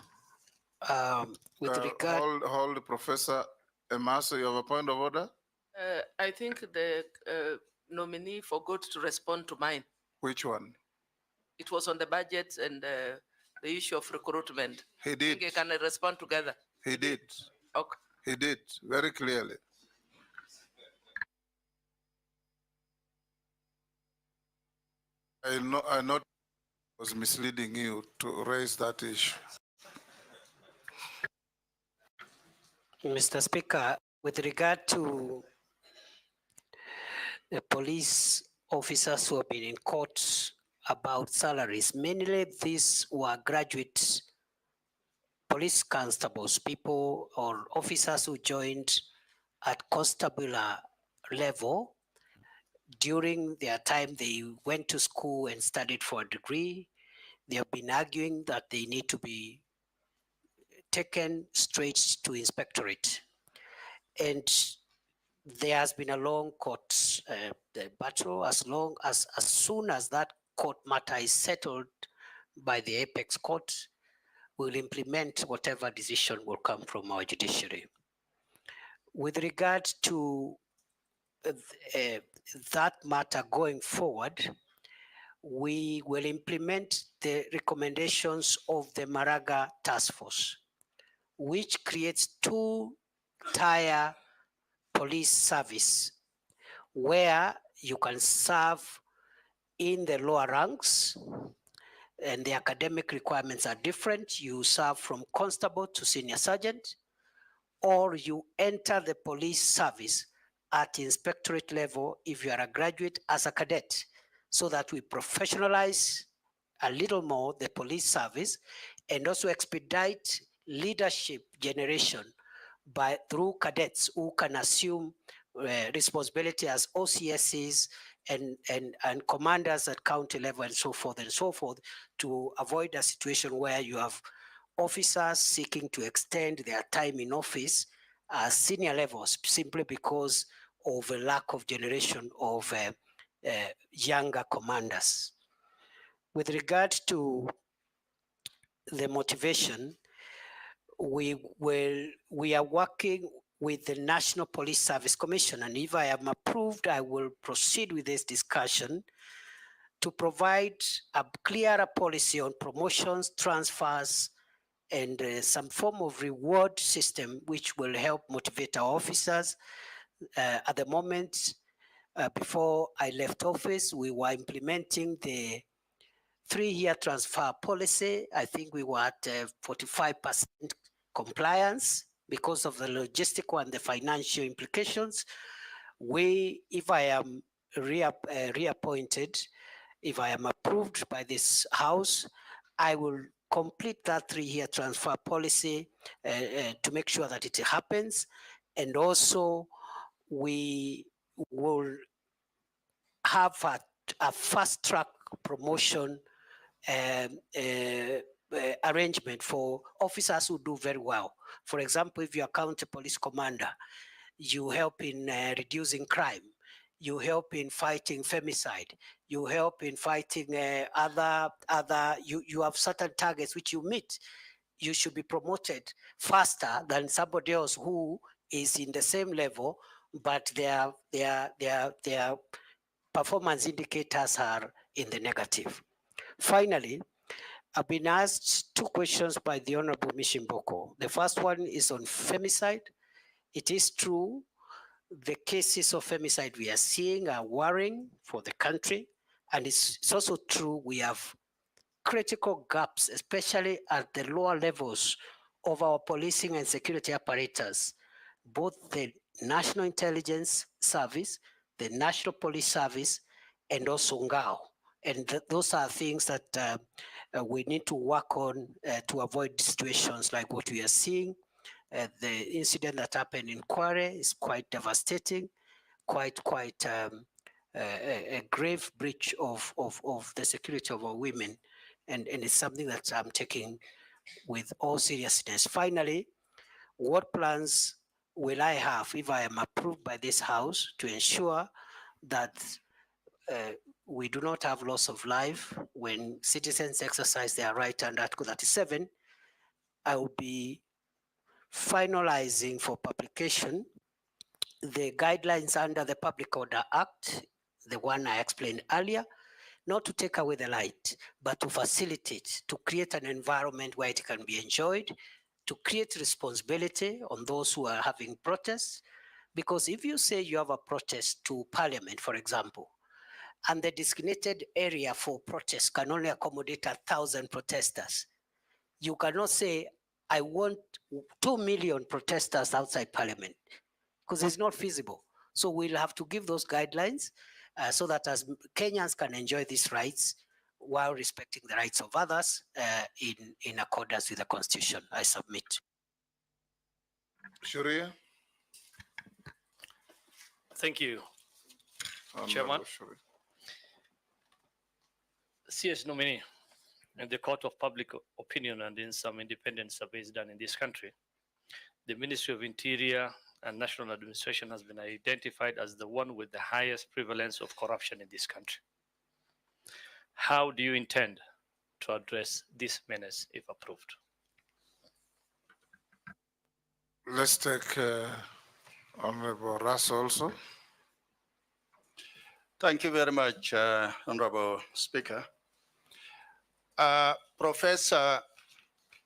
with regard... Hold, Professor Emaso, you have a point of order? I think the nominee forgot to respond to mine. Which one? It was on the budget and the issue of recruitment. He did. I think I can respond together. He did. Okay. He did, very clearly. I know I was misleading you to raise that issue. Mr. Speaker, with regard to the police officers who have been in court about salaries. Mainly these were graduate police constables, people or officers who joined at constabulary level. During their time, they went to school and studied for a degree. They have been arguing that they need to be taken straight to inspectorate. And there has been a long court battle. As soon as that court matter is settled by the apex court, we'll implement whatever decision will come from our judiciary. With regard to that matter going forward, we will implement the recommendations of the Maraga Task Force, which creates two-tier police service where you can serve in the lower ranks and the academic requirements are different. You serve from constable to senior sergeant, or you enter the police service at inspectorate level if you are a graduate as a cadet, so that we professionalize a little more the police service and also expedite leadership generation through cadets who can assume responsibility as OCSs and commanders at county level and so forth, to avoid a situation where you have officers seeking to extend their time in office at senior levels simply because of a lack of generation of younger commanders. With regard to the motivation, we are working with the National Police Service Commission, and if I am approved, I will proceed with this discussion to provide a clearer policy on promotions, transfers, and some form of reward system which will help motivate our officers. At the moment, before I left office, we were implementing the 3-year transfer policy. I think we were at 45% compliance because of the logistical and the financial implications. If I am reappointed, if I am approved by this House, I will complete that 3-year transfer policy to make sure that it happens. And also, we will have a fast-track promotion arrangement for officers who do very well. For example, if you're a county police commander, you help in reducing crime, you help in fighting femicide, you help in fighting you have certain targets which you meet. You should be promoted faster than somebody else who is in the same level, but their performance indicators are in the negative. Finally, I've been asked 2 questions by the Honorable Mishimboko. The first one is on femicide. It is true, the cases of femicide we are seeing are worrying for the country. And it's also true we have critical gaps, especially at the lower levels of our policing and security apparatus, both the National Intelligence Service, the National Police Service, and also Ngao. And those are things that we need to work on to avoid situations like what we are seeing. The incident that happened in Kware is quite devastating, quite a grave breach of the security of our women. And it's something that I'm taking with all seriousness. Finally, what plans will I have if I am approved by this House to ensure that we do not have loss of life when citizens exercise their right under Article 37? I will be finalizing for publication the guidelines under the Public Order Act, the one I explained earlier, not to take away the light, but to facilitate, to create an environment where it can be enjoyed, to create responsibility on those who are having protests. Because if you say you have a protest to Parliament, for example, and the designated area for protest can only accommodate 1,000 protesters, you cannot say, I want 2 million protesters outside Parliament, because it's not feasible. So we'll have to give those guidelines so that as Kenyans can enjoy these rights while respecting the rights of others in accordance with the Constitution. I submit. Sharia? Thank you, Honorable Chairman. Sharia. CS nominee, in the court of public opinion and in some independent surveys done in this country, the Ministry of Interior and National Administration has been identified as the one with the highest prevalence of corruption in this country. How do you intend to address this menace if approved? Let's take Honorable Russ also. Thank you very much, Honorable Speaker. Professor,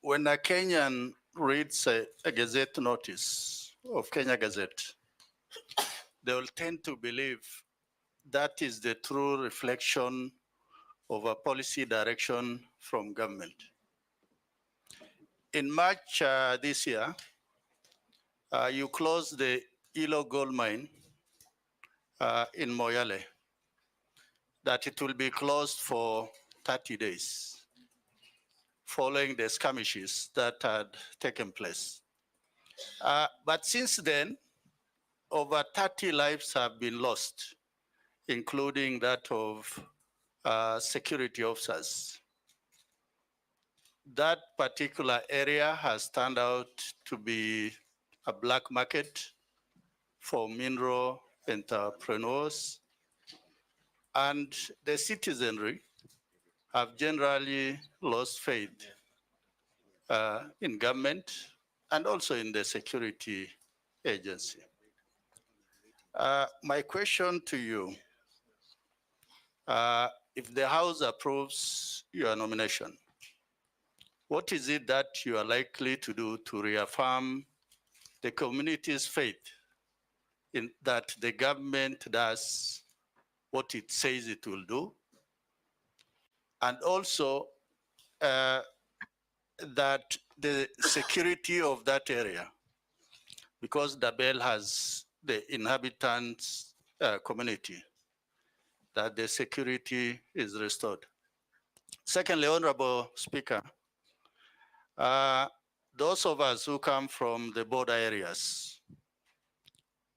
when a Kenyan reads a Gazette notice of Kenya Gazette, they will tend to believe that is the true reflection of a policy direction from government. In March this year, you closed the Ilo gold mine in Moyale, that it will be closed for 30 days following the skirmishes that had taken place. But since then, over 30 lives have been lost, including that of security officers. That particular area has turned out to be a black market for mineral entrepreneurs, and the citizenry have generally lost faith in government and also in the security agency. My question to you, if the House approves your nomination, what is it that you are likely to do to reaffirm the community's faith in that the government does what it says it will do, and also that the security of that area, because Dabel has the inhabitants community, that the security is restored. Secondly, Honorable Speaker, those of us who come from the border areas,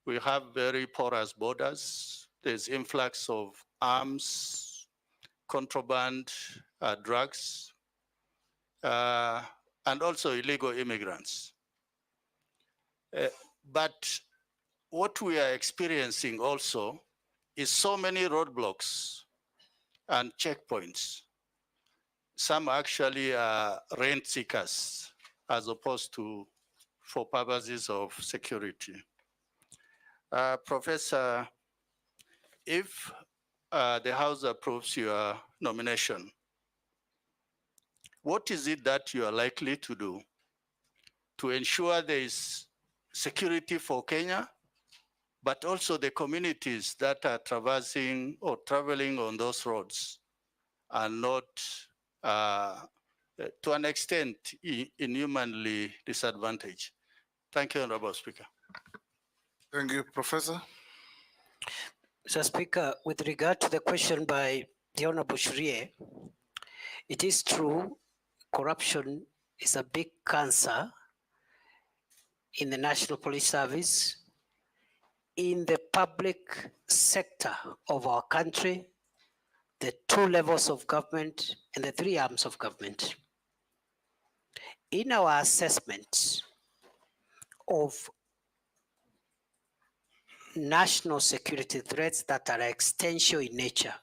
we have very porous borders. There's influx of arms, contraband, drugs, and also illegal immigrants. But what we are experiencing also is so many roadblocks and checkpoints. Some actually are rent seekers as opposed to for purposes of security. Professor, if the House approves your nomination, what is it that you are likely to do to ensure there is security for Kenya, but also the communities that are traversing or traveling on those roads are not, to an extent, inhumanly disadvantaged? Thank you, Honorable Speaker. Thank you, Professor. Mr. Speaker, with regard to the question by the Honorable Sharia, it is true corruption is a big cancer in the National Police Service, in the public sector of our country, the 2 levels of government and the 3 arms of government. In our assessment of national security threats that are existential in nature,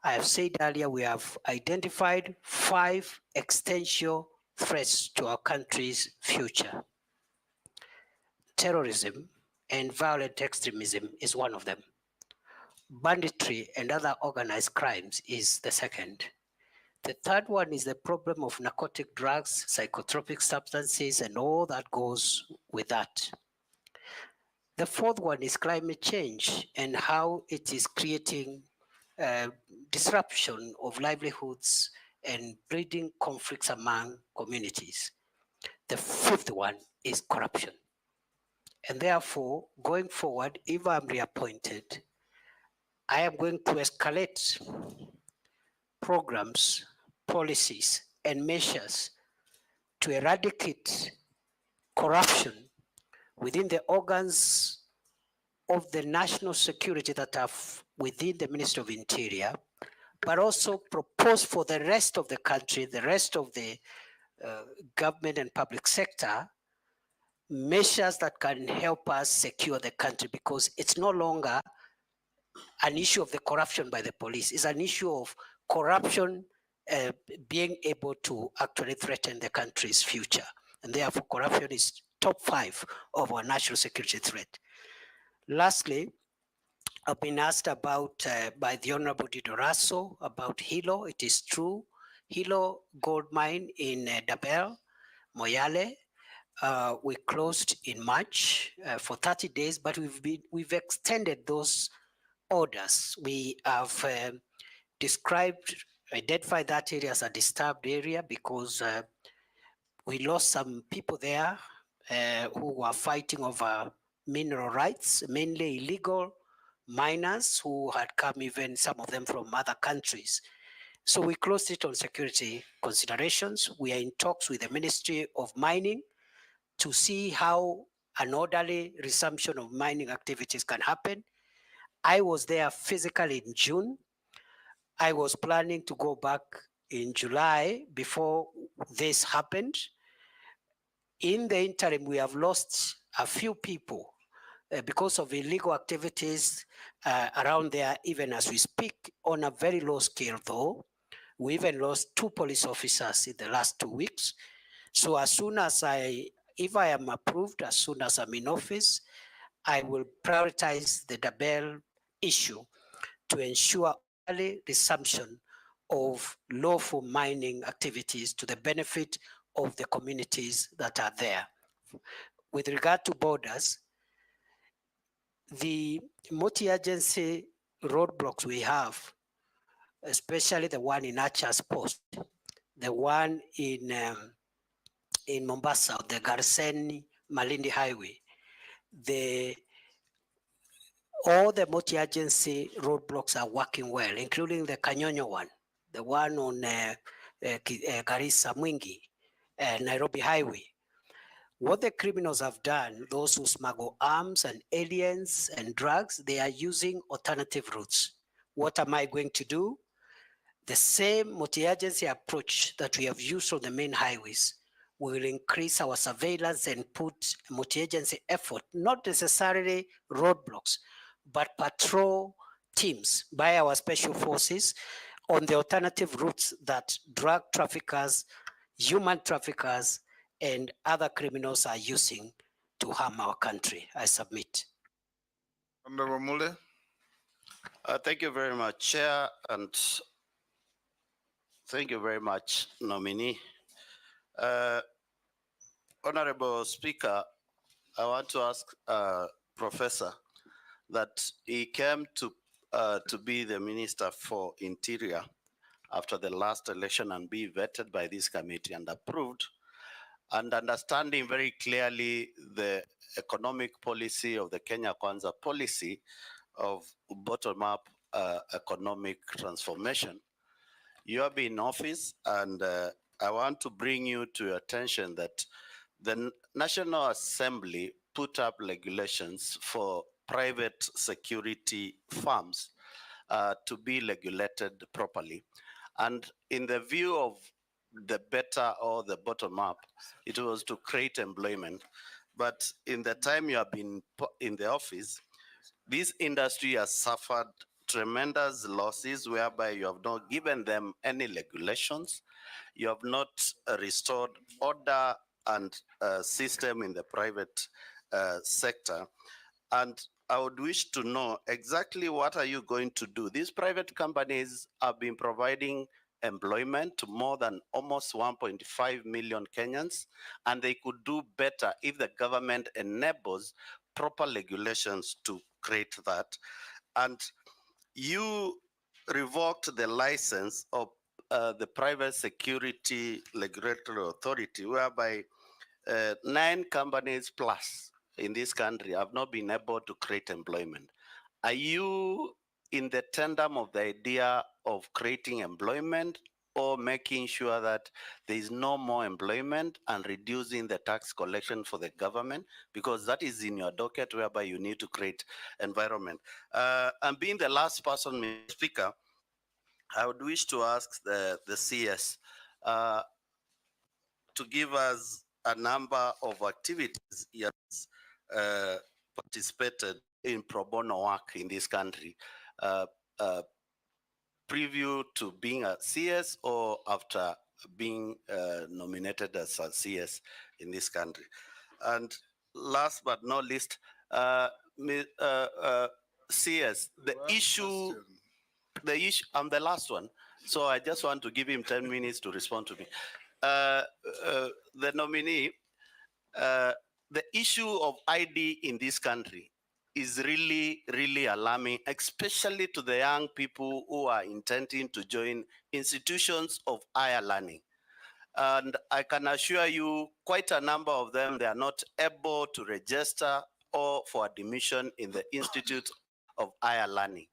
I have said earlier, we have identified 5 existential threats to our country's future. Terrorism and violent extremism is one of them. Banditry and other organized crimes is the second. The third one is the problem of narcotic drugs, psychotropic substances, and all that goes with that. The fourth one is climate change and how it is creating disruption of livelihoods and breeding conflicts among communities. The fifth one is corruption. And therefore, going forward, if I'm reappointed, I am going to escalate programs, policies, and measures to eradicate corruption within the organs of the national security that are within the Ministry of Interior, but also propose for the rest of the country, the rest of the government and public sector, measures that can help us secure the country, because it's no longer an issue of the corruption by the police. It's an issue of corruption being able to actually threaten the country's future. And therefore, corruption is top 5 of our national security threat. Lastly, I've been asked about by the Honorable Didoraso about Hilo. It is true. Hilo gold mine in Dabel, Moyale, we closed in March for 30 days, but we've extended those orders. We have identified that area as a disturbed area because we lost some people there who were fighting over mineral rights, mainly illegal miners who had come, even some of them from other countries. So we closed it on security considerations. We are in talks with the Ministry of Mining to see how an orderly resumption of mining activities can happen. I was there physically in June. I was planning to go back in July before this happened. In the interim, we have lost a few people because of illegal activities around there, even as we speak, on a very low scale though. We even lost 2 police officers in the last 2 weeks. So as soon as if I am approved, as soon as I'm in office, I will prioritize the Dabel issue to ensure early resumption of lawful mining activities to the benefit of the communities that are there. With regard to borders, the multi-agency roadblocks we have, especially the one in Archer's Post, the one in Mombasa, the Garsen Malindi Highway, all the multi-agency roadblocks are working well, including the Kanyonyo one, the one on Garissa Mwingi, Nairobi Highway. What the criminals have done, those who smuggle arms and aliens and drugs, they are using alternative routes. What am I going to do? The same multi-agency approach that we have used on the main highways. We will increase our surveillance and put multi-agency effort, not necessarily roadblocks, but patrol teams by our special forces on the alternative routes that drug traffickers, human traffickers, and other criminals are using to harm our country. I submit. Honorable Mule. Thank you very much, Chair, and thank you very much, nominee. Honorable Speaker, I want to ask Professor that he came to be the Minister for Interior after the last election and be vetted by this committee and approved, and understanding very clearly the economic policy of the Kenya Kwanza policy of bottom-up economic transformation. You have been in office, and I want to bring you to your attention that the National Assembly put up regulations for private security firms to be regulated properly. And in the view of the better or the bottom up, it was to create employment. But in the time you have been in the office, this industry has suffered tremendous losses whereby you have not given them any regulations. You have not restored order and system in the private sector. And I would wish to know exactly what are you going to do. These private companies have been providing employment to more than almost 1.5 million Kenyans, and they could do better if the government enables proper regulations to create that. And you revoked the license of the Private Security Regulatory Authority, whereby 9 companies plus in this country have not been able to create employment. Are you in the tandem of the idea of creating employment or making sure that there is no more employment and reducing the tax collection for the government? Because that is in your docket whereby you need to create environment. And being the last person, Mr. Speaker, I would wish to ask the CS to give us a number of activities he has participated in pro bono work in this country, preview to being a CS or after being nominated as a CS in this country. And last but not least, CS, the issue, I'm the last one, so I just want to give him 10 minutes to respond to me. The nominee, the issue of ID in this country is really, really alarming, especially to the young people who are intending to join institutions of higher learning. And I can assure you, quite a number of them, they are not able to register or for admission in the Institute of Higher Learning.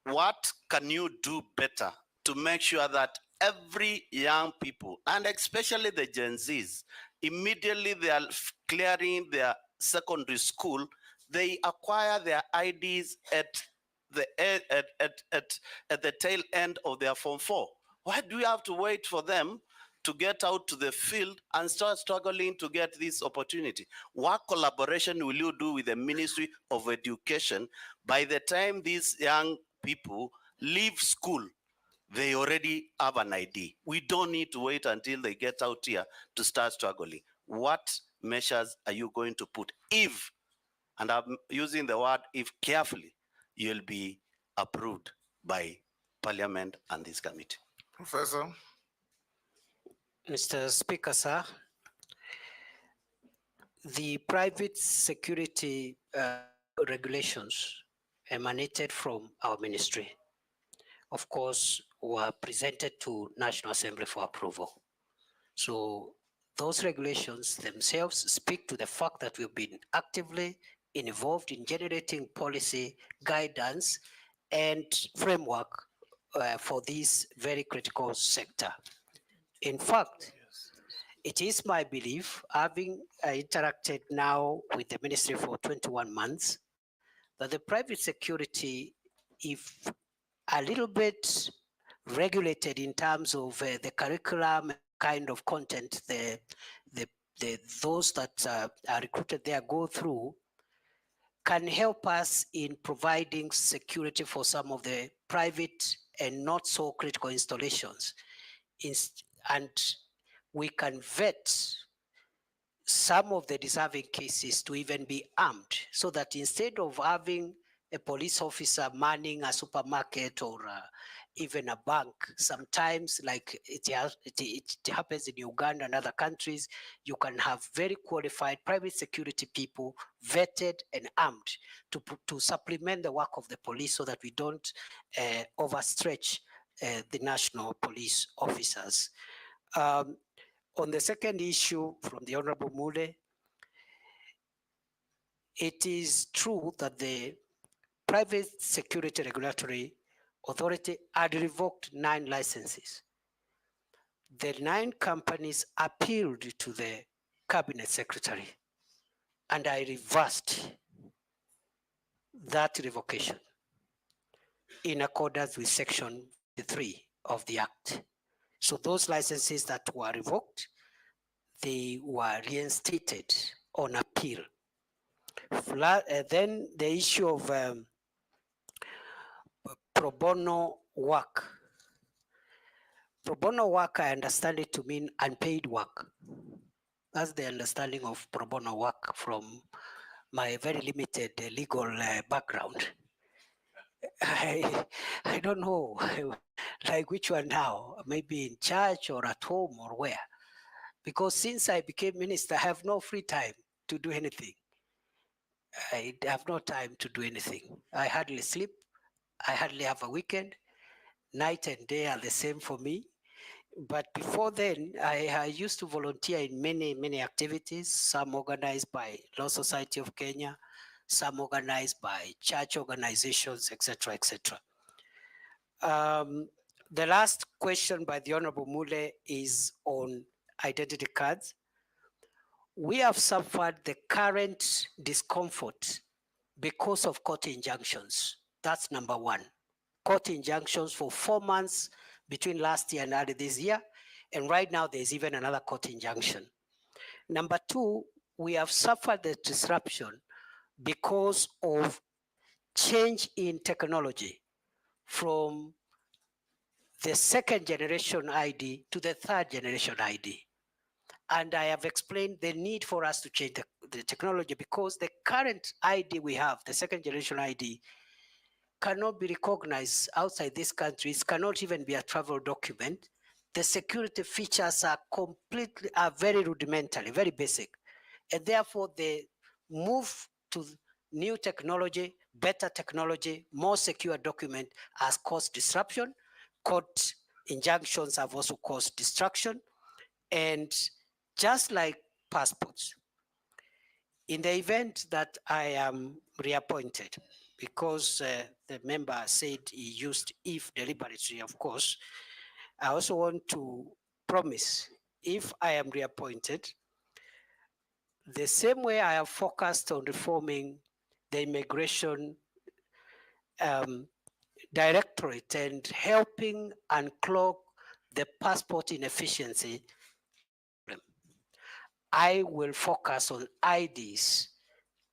What can you do better to make sure that every young people, and especially the Gen Zs, immediately they are clearing their secondary school, they acquire their IDs at the tail end of their Form 4? Why do we have to wait for them to get out to the field and start struggling to get this opportunity? What collaboration will you do with the Ministry of Education? By the time these young people leave school, they already have an ID. We don't need to wait until they get out here to start struggling. What measures are you going to put if, and I'm using the word if carefully, you'll be approved by Parliament and this committee? Professor. Mr. Speaker, sir, the private security regulations emanated from our ministry, of course, were presented to National Assembly for approval. So those regulations themselves speak to the fact that we've been actively involved in generating policy guidance and framework for this very critical sector. In fact, it is my belief, having interacted now with the ministry for 21 months, that the private security, if a little bit regulated in terms of the curriculum kind of content those that are recruited there go through, can help us in providing security for some of the private and not so critical installations. And we can vet some of the deserving cases to even be armed, so that instead of having a police officer manning a supermarket or even a bank, sometimes like it happens in Uganda and other countries, you can have very qualified private security people vetted and armed to supplement the work of the police, so that we don't overstretch the national police officers. On the second issue from the Honorable Mule, it is true that the Private Security Regulatory Authority had revoked 9 licenses. The 9 companies appealed to the Cabinet Secretary, and I reversed that revocation in accordance with Section 3 of the Act. So those licenses that were revoked, they were reinstated on appeal. Then the issue of pro bono work. Pro bono work, I understand it to mean unpaid work. That's the understanding of pro bono work from my very limited legal background. I don't know, like which one now, maybe in church or at home or where. Because since I became minister, I have no free time to do anything. I have no time to do anything. I hardly sleep. I hardly have a weekend. Night and day are the same for me. But before then, I used to volunteer in many activities, some organized by Law Society of Kenya, some organized by church organizations, etc., etc. The last question by the Honorable Mule is on identity cards. We have suffered the current discomfort because of court injunctions. That's number one. Court injunctions for 4 months between last year and early this year. And right now there's even another court injunction. Number two, we have suffered the disruption because of change in technology from the second generation ID to the third generation ID. And I have explained the need for us to change the technology because the current ID we have, the second generation ID, cannot be recognized outside these countries, cannot even be a travel document. The security features are very rudimentary, very basic. And therefore the move to new technology, better technology, more secure document has caused disruption. Court injunctions have also caused distraction. And just like passports, in the event that I am reappointed, because the member said he used if deliberately, of course, I also want to promise, if I am reappointed, the same way I have focused on reforming the immigration directorate and helping unclog the passport inefficiency, I will focus on IDs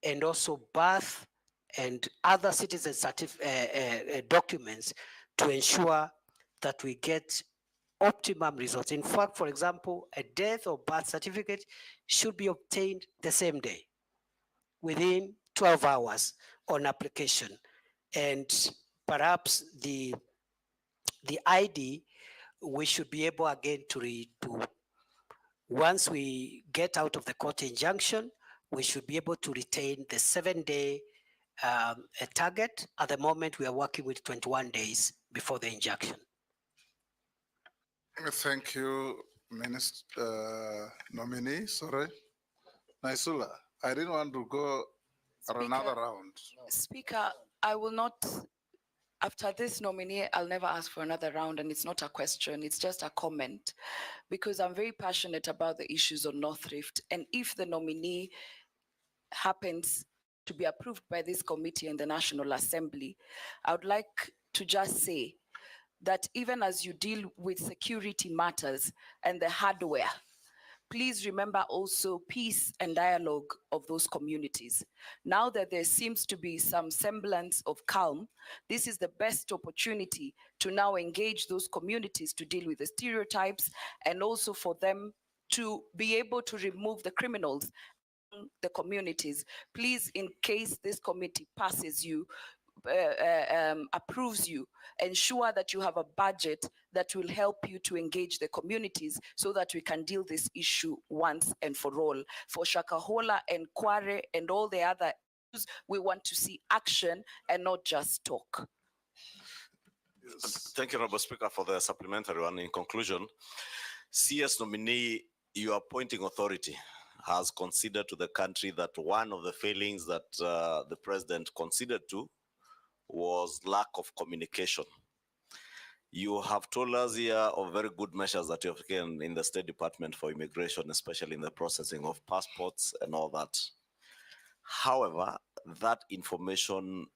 and also birth and other citizen documents to ensure that we get optimum results. In fact, for example, a death or birth certificate should be obtained the same day, within 12 hours on application. And perhaps the ID, we should be able again to once we get out of the court injunction, we should be able to retain the 7-day target. At the moment, we are working with 21 days before the injunction. Thank you, Minister Nominee. Sorry. Naisula, I didn't want to go another round. Speaker, I will not, after this nominee, I'll never ask for another round, and it's not a question, it's just a comment, because I'm very passionate about the issues on North Rift. And if the nominee happens to be approved by this committee and the National Assembly, I would like to just say that even as you deal with security matters and the hardware, please remember also peace and dialogue of those communities. Now that there seems to be some semblance of calm, this is the best opportunity to now engage those communities to deal with the stereotypes and also for them to be able to remove the criminals in the communities. Please, in case this committee passes you, approves you, ensure that you have a budget that will help you to engage the communities so that we can deal this issue once and for all. For Shakahola and Kware and all the other issues, we want to see action and not just talk. Thank you, Honorable Speaker, for the supplementary one. In conclusion, CS nominee, your appointing authority has considered to the country that one of the failings that the president considered to was lack of communication. You have told us here of very good measures that you have taken in the State Department for Immigration, especially in the processing of passports and all that. However, that information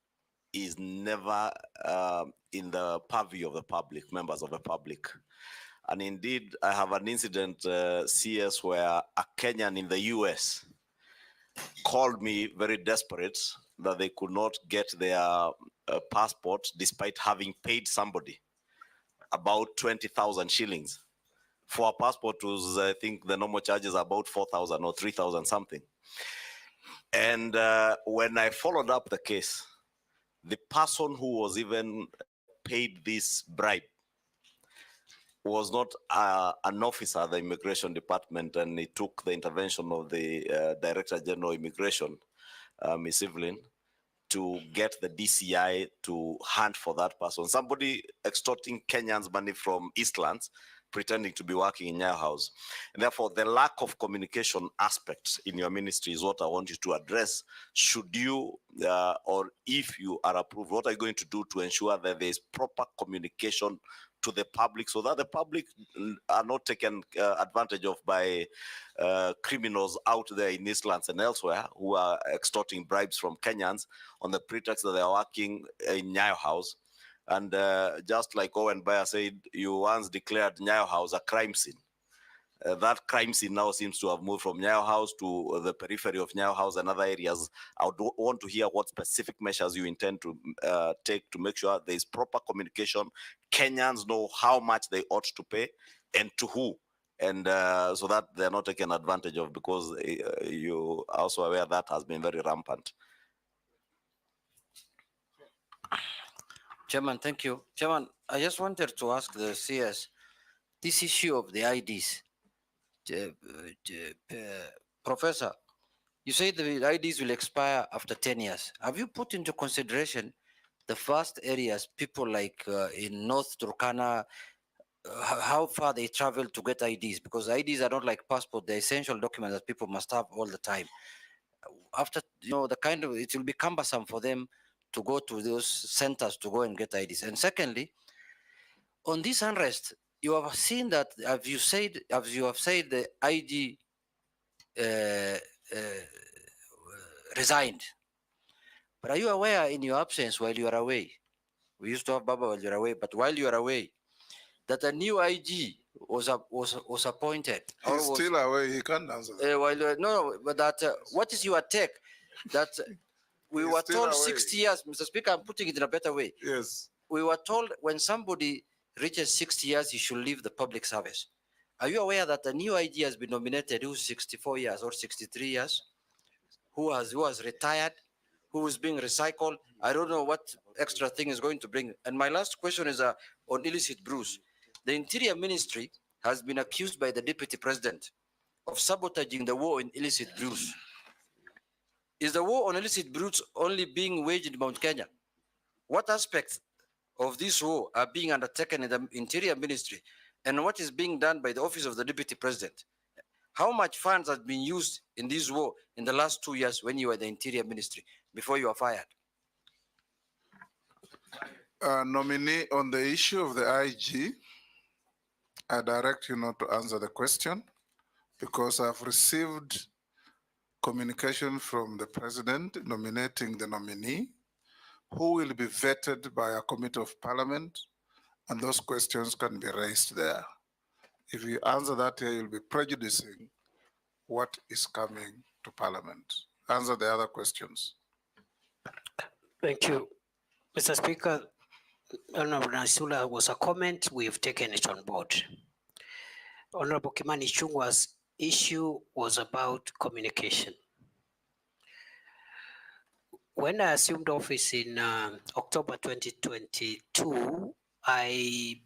is never in the purview of the public, members of the public. And indeed, I have an incident, CS, where a Kenyan in the US called me very desperate that they could not get their passport despite having paid somebody about 20,000 shillings. For a passport was, I think the normal charge is about 4,000 or 3,000 something. And when I followed up the case, the person who was even paid this bribe was not an officer at the Immigration Department, and it took the intervention of the Director General of Immigration, Ms. Evelyn, to get the DCI to hunt for that person. Somebody extorting Kenyans money from Eastlands pretending to be working in Nyayo House. And therefore, the lack of communication aspects in your ministry is what I want you to address. Should you, or if you are approved, what are you going to do to ensure that there is proper communication to the public so that the public are not taken advantage of by criminals out there in these lands and elsewhere who are extorting bribes from Kenyans on the pretext that they are working in Nyayo House? And just like Owen Bayer said, you once declared Nyayo House a crime scene. That crime scene now seems to have moved from Nyayo House to the periphery of Nyayo House and other areas. I would want to hear what specific measures you intend to take to make sure there is proper communication. Kenyans know how much they ought to pay and to who, and so that they're not taken advantage of, because you are also aware that has been very rampant. Chairman, thank you. Chairman, I just wanted to ask the CS, this issue of the IDs. Professor, you say the IDs will expire after 10 years. Have you put into consideration the vast areas, people like in North Turkana, how far they travel to get IDs? Because IDs are not like passport, they're essential documents that people must have all the time. After, the kind of, it will be cumbersome for them to go to those centers to go and get IDs. And secondly, on this unrest, you have seen that, as you have said, the IG resigned. But are you aware in your absence while you are away? We used to have Baba while you're away, but while you are away, that a new IG was appointed. He's still away, he can't answer that. No, but that, what is your take? That we were told away. 60 years, Mr. Speaker, I'm putting it in a better way. Yes. We were told when somebody reaches 60 years, he should leave the public service. Are you aware that a new IG has been nominated who's 64 years or 63 years, who has retired, who is being recycled? I don't know what extra thing is going to bring. And my last question is on illicit brews. The Interior Ministry has been accused by the Deputy President of sabotaging the war in illicit brews. Is the war on illicit brews only being waged in Mount Kenya? What aspects of this war are being undertaken in the Interior Ministry, and what is being done by the Office of the Deputy President? How much funds have been used in this war in the last 2 years when you were the Interior Ministry, before you were fired? Nominee, on the issue of the IG, I direct you not to answer the question because I've received communication from the President nominating the nominee, who will be vetted by a committee of parliament, and those questions can be raised there. If you answer that here, you'll be prejudicing what is coming to parliament. Answer the other questions. Thank you. Mr. Speaker, Honorable Nasula was a comment, we've taken it on board. Honorable Kimani Ichung'wah's issue was about communication. When I assumed office in October 2022, I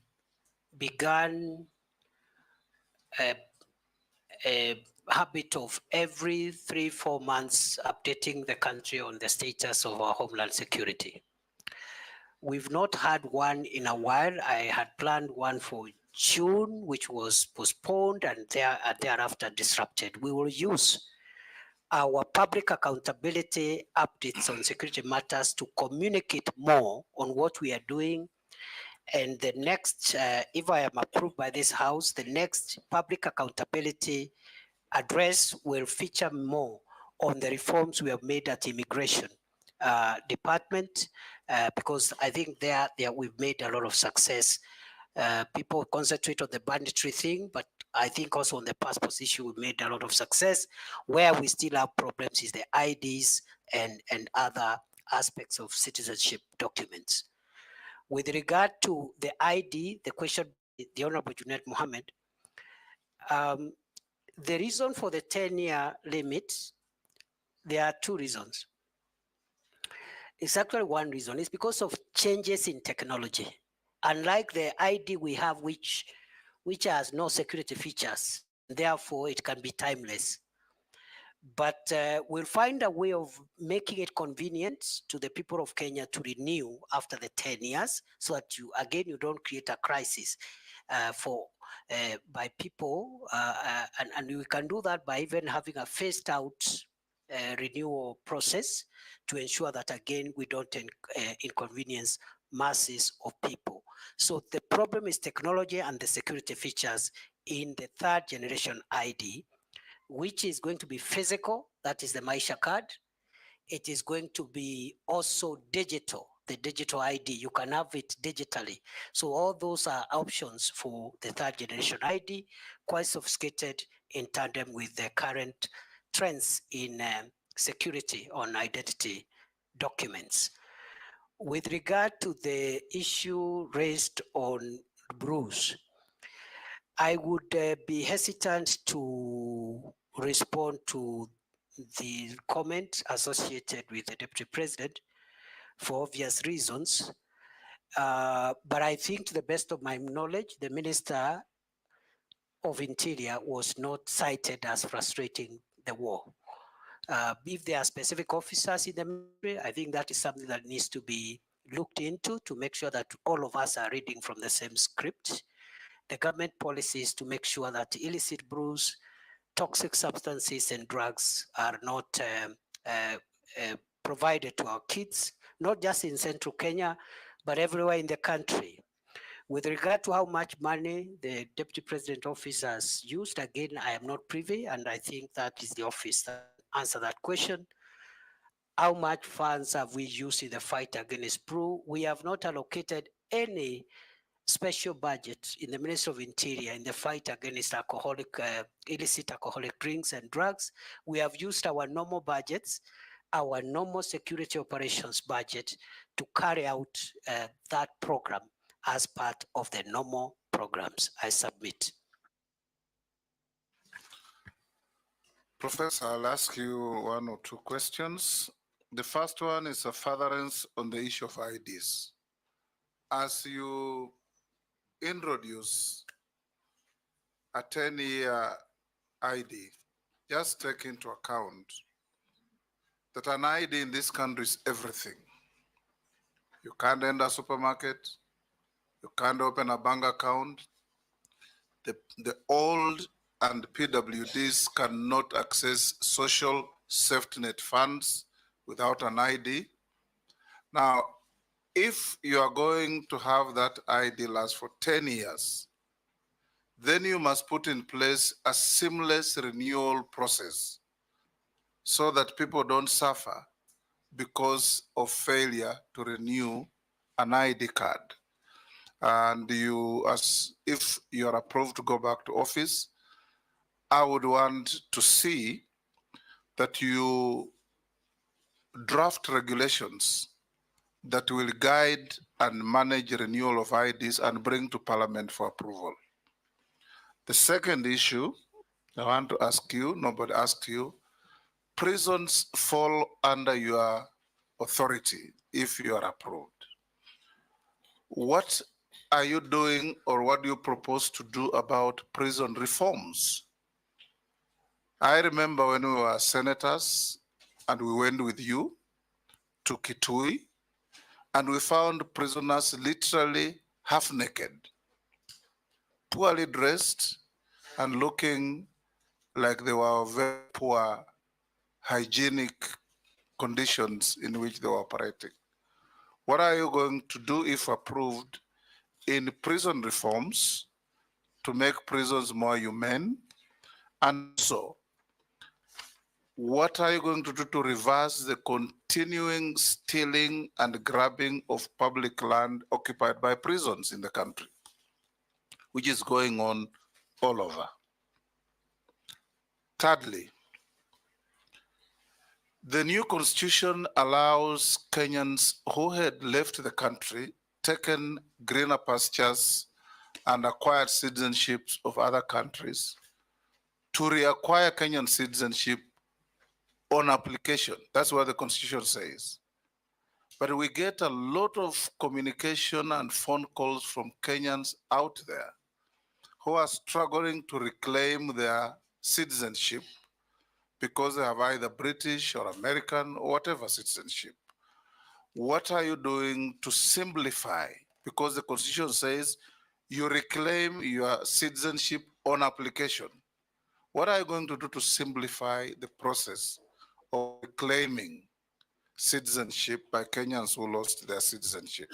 began a habit of every 3-4 months updating the country on the status of our homeland security. We've not had one in a while. I had planned one for June, which was postponed and thereafter disrupted. We will use our public accountability updates on security matters to communicate more on what we are doing. And the next, if I am approved by this House, the next public accountability address will feature more on the reforms we have made at Immigration Department, because I think there we've made a lot of success. People concentrate on the banditry thing, but I think also on the passport issue, we made a lot of success. Where we still have problems is the IDs and other aspects of citizenship documents. With regard to the ID, the question, the Honorable Junet Mohammed, the reason for the 10-year limit, there are two reasons. It's actually one reason. It's because of changes in technology. Unlike the ID we have, which has no security features, therefore it can be timeless. But we'll find a way of making it convenient to the people of Kenya to renew after the 10 years, so that you don't create a crisis for by people, and we can do that by even having a phased out renewal process to ensure that again we don't inconvenience masses of people. So the problem is technology and the security features in the third generation ID, which is going to be physical, that is the Maisha card. It is going to be also digital, the digital ID. You can have it digitally. So all those are options for the third generation ID, quite sophisticated in tandem with the current trends in security on identity documents. With regard to the issue raised on Bruce, I would be hesitant to respond to the comment associated with the Deputy President for obvious reasons. But I think to the best of my knowledge, the Minister of Interior was not cited as frustrating the war. If there are specific officers in the military, I think that is something that needs to be looked into to make sure that all of us are reading from the same script. The government policy is to make sure that illicit brews, toxic substances and drugs are not provided to our kids, not just in central Kenya, but everywhere in the country. With regard to how much money the Deputy President office has used, again, I am not privy, and I think that is the office that answer that question. How much funds have we used in the fight against brew? We have not allocated any special budget in the Ministry of Interior in the fight against illicit alcoholic drinks and drugs. We have used our normal budgets, our normal security operations budget to carry out that program as part of the normal programs. I submit. Professor, I'll ask you one or two questions. The first one is a furtherance on the issue of IDs. As you introduce a 10-year ID, just take into account that an ID in this country is everything. You can't enter a supermarket, you can't open a bank account. The old and PWDs cannot access social safety net funds without an ID. Now, if you are going to have that ID last for 10 years, then you must put in place a seamless renewal process so that people don't suffer because of failure to renew an ID card. And if you are approved to go back to office, I would want to see that you draft regulations that will guide and manage renewal of IDs and bring to Parliament for approval. The second issue I want to ask you, nobody asked you, prisons fall under your authority if you are approved. What are you doing or what do you propose to do about prison reforms? I remember when we were senators and we went with you to Kithure and we found prisoners literally half naked, poorly dressed and looking like they were very poor hygienic conditions in which they were operating. What are you going to do if approved in prison reforms to make prisons more humane? And so, what are you going to do to reverse the continuing stealing and grabbing of public land occupied by prisons in the country, which is going on all over? Thirdly, the new constitution allows Kenyans who had left the country, taken greener pastures, and acquired citizenships of other countries to reacquire Kenyan citizenship on application. That's what the constitution says. But we get a lot of communication and phone calls from Kenyans out there who are struggling to reclaim their citizenship because they have either British or American or whatever citizenship. What are you doing to simplify? Because the constitution says you reclaim your citizenship on application. What are you going to do to simplify the process of reclaiming citizenship by Kenyans who lost their citizenship?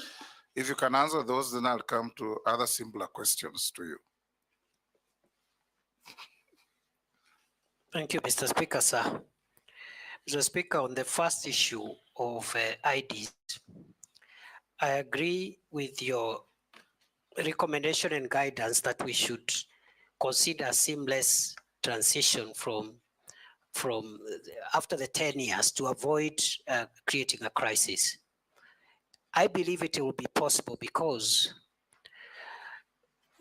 If you can answer those, then I'll come to other simpler questions to you. Thank you, Mr. Speaker, sir. Mr. Speaker, on the first issue of IDs, I agree with your recommendation and guidance that we should consider seamless transition from after the 10 years to avoid creating a crisis. I believe it will be possible because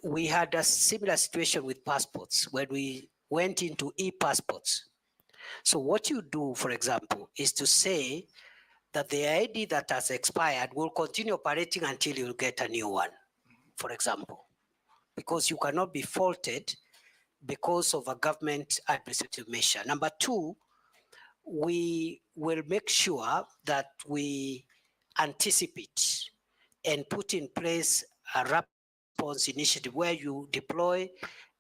we had a similar situation with passports when we went into e-passports. So what you do, for example, is to say that the ID that has expired will continue operating until you get a new one, for example, because you cannot be faulted because of a government administrative measure. Number two, we will make sure that we anticipate and put in place a rapid response initiative where you deploy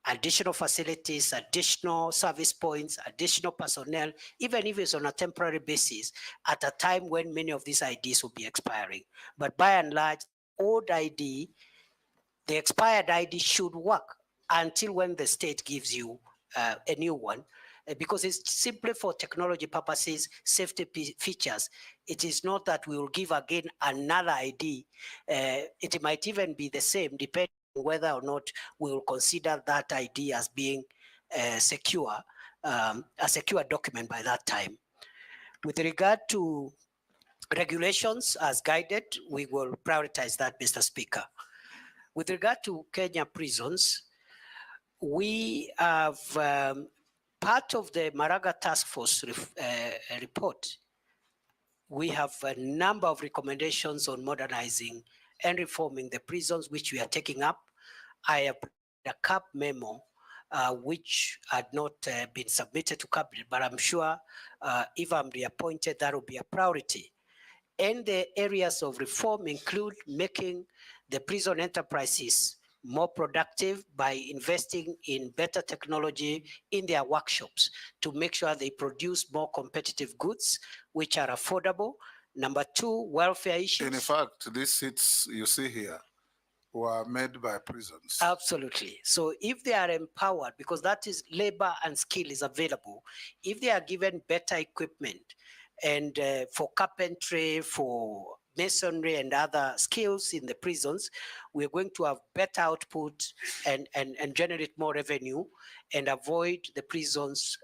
additional facilities, additional service points, additional personnel, even if it's on a temporary basis, at a time when many of these IDs will be expiring. But by and large, old ID, the expired ID should work until when the state gives you a new one, because it's simply for technology purposes, safety features. It is not that we will give again another ID. It might even be the same, depending on whether or not we will consider that ID as being secure, a secure document by that time. With regard to regulations as guided, we will prioritize that, Mr. Speaker. With regard to Kenya prisons, we have part of the Maraga Task Force report. We have a number of recommendations on modernizing and reforming the prisons, which we are taking up. I have a CAP memo, which had not been submitted to cabinet, but I'm sure if I'm reappointed, that will be a priority. And the areas of reform include making the prison enterprises more productive by investing in better technology in their workshops to make sure they produce more competitive goods, which are affordable. Number two, welfare issues. In fact, these seats you see here were made by prisons. Absolutely. So if they are empowered, because that is labor and skill is available, if they are given better equipment and for carpentry, for masonry and other skills in the prisons, we're going to have better output and generate more revenue and avoid the prisons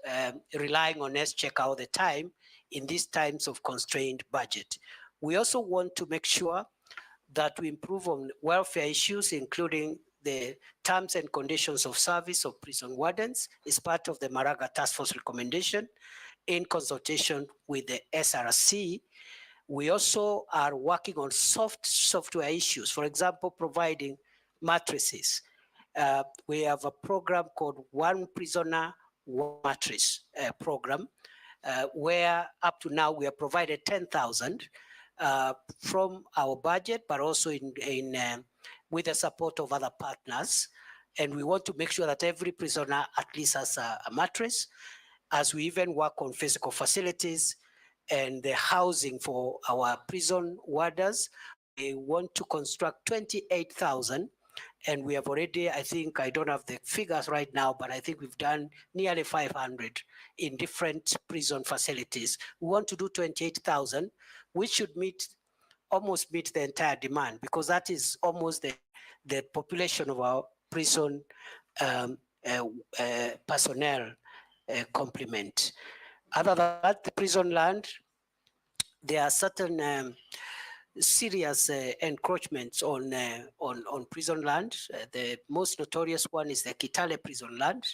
relying on S-check all the time in these times of constrained budget. We also want to make sure that we improve on welfare issues, including the terms and conditions of service of prison wardens is part of the Maraga Task Force recommendation in consultation with the SRC. We also are working on software issues, for example, providing mattresses. We have a program called One Prisoner, One Mattress program, where up to now we have provided 10,000 from our budget, but also with the support of other partners. And we want to make sure that every prisoner at least has a mattress, as we even work on physical facilities and the housing for our prison warders. We want to construct 28,000, and we have already, I think, I don't have the figures right now, but I think we've done nearly 500 in different prison facilities. We want to do 28,000, which should almost meet the entire demand, because that is almost the population of our prison personnel complement. Other than that, the prison land, there are certain serious encroachments on prison land. The most notorious one is the Kitale prison land,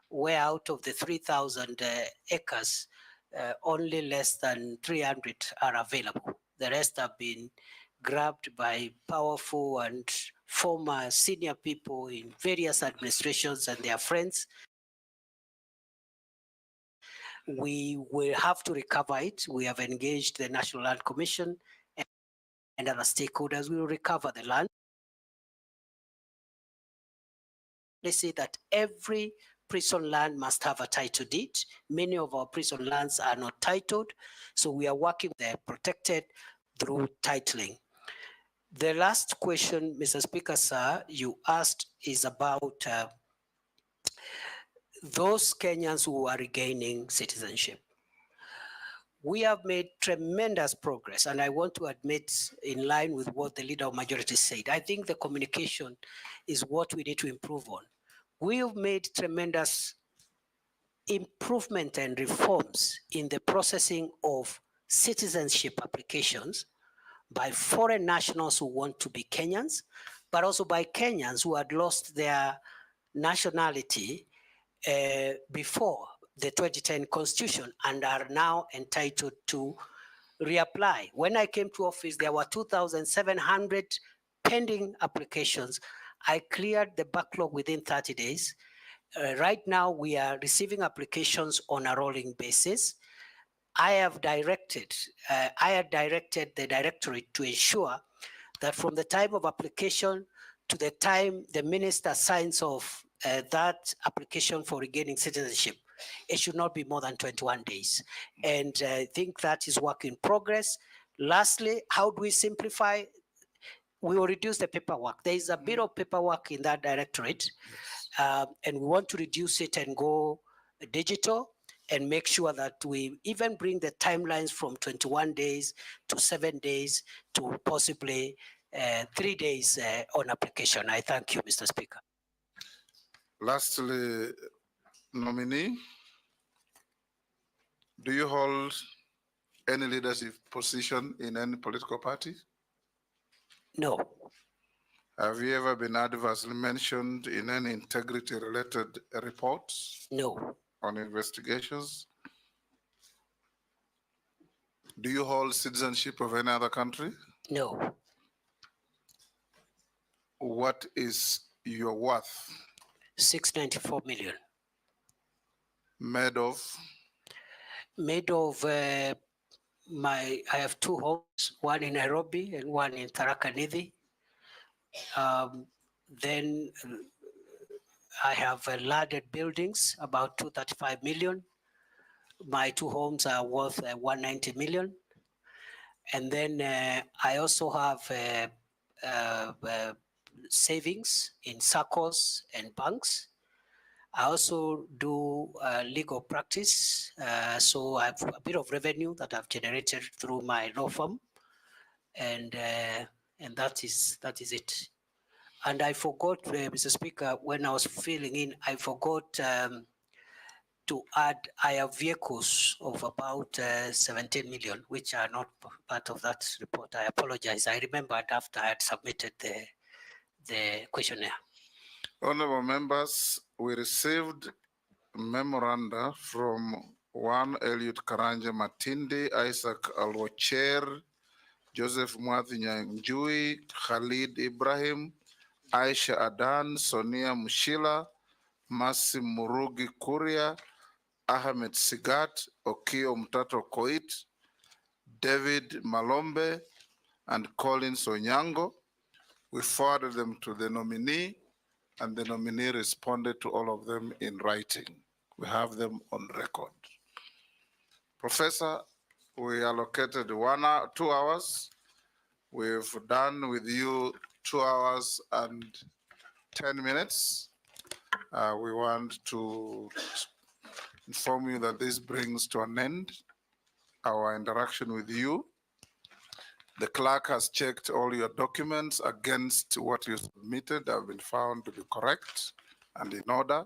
where out of the 3,000 acres, only less than 300 are available. The rest have been grabbed by powerful and former senior people in various administrations and their friends. We will have to recover it. We have engaged the National Land Commission and other stakeholders. We will recover the land. say that every prison land must have a title deed. Many of our prison lands are not titled, so we are working there protected through titling. The last question, Mr. Speaker, sir, you asked is about those Kenyans who are regaining citizenship. We have made tremendous progress, and I want to admit, in line with what the leader of majority said, I think the communication is what we need to improve on. We have made tremendous improvement and reforms in the processing of citizenship applications by foreign nationals who want to be Kenyans, but also by Kenyans who had lost their nationality before the 2010 Constitution and are now entitled to reapply. When I came to office, there were 2,700 pending applications. I cleared the backlog within 30 days. Right now, we are receiving applications on a rolling basis. I had directed the directorate to ensure that from the time of application to the time the minister signs off that application for regaining citizenship, it should not be more than 21 days. And I think that is work in progress. Lastly, how do we simplify? We will reduce the paperwork. There is a bit of paperwork in that directorate, and we want to reduce it and go digital and make sure that we even bring the timelines from 21 days to 7 days to possibly 3 days on application. I thank you, Mr. Speaker. Lastly, nominee, do you hold any leadership position in any political party? No. Have you ever been adversely mentioned in any integrity-related reports? No. On investigations? Do you hold citizenship of any other country? No. What is your worth? 694 million. Made of? Made of I have two homes, one in Nairobi and one in Tharaka Nithi. Then I have landed buildings, about 235 million. My two homes are worth 190 million. And then I also have savings in SACCOs and banks. I also do legal practice. So I have a bit of revenue that I've generated through my law firm. And that is it. And I forgot, Mr. Speaker, when I was filling in, I forgot to add, I have vehicles of about 17 million, which are not part of that report. I apologize. I remembered after I had submitted the questionnaire. Honorable members, we received memoranda from one Eliud Karanja Matindi, Isaac Alwacher, Joseph Mwathi Nyanjui, Khalid Ibrahim, Aisha Adan, Sonia Mushila, Masim Murugi Kuria, Ahmed Sigat, Okio Mtato Koit, David Malombe, and Collins Onyango. We forwarded them to the nominee, and the nominee responded to all of them in writing. We have them on record. Professor, we allocated 2 hours. We've done with you 2 hours and 10 minutes. We want to inform you that this brings to an end our interaction with you. The clerk has checked all your documents against what you submitted have been found to be correct and in order.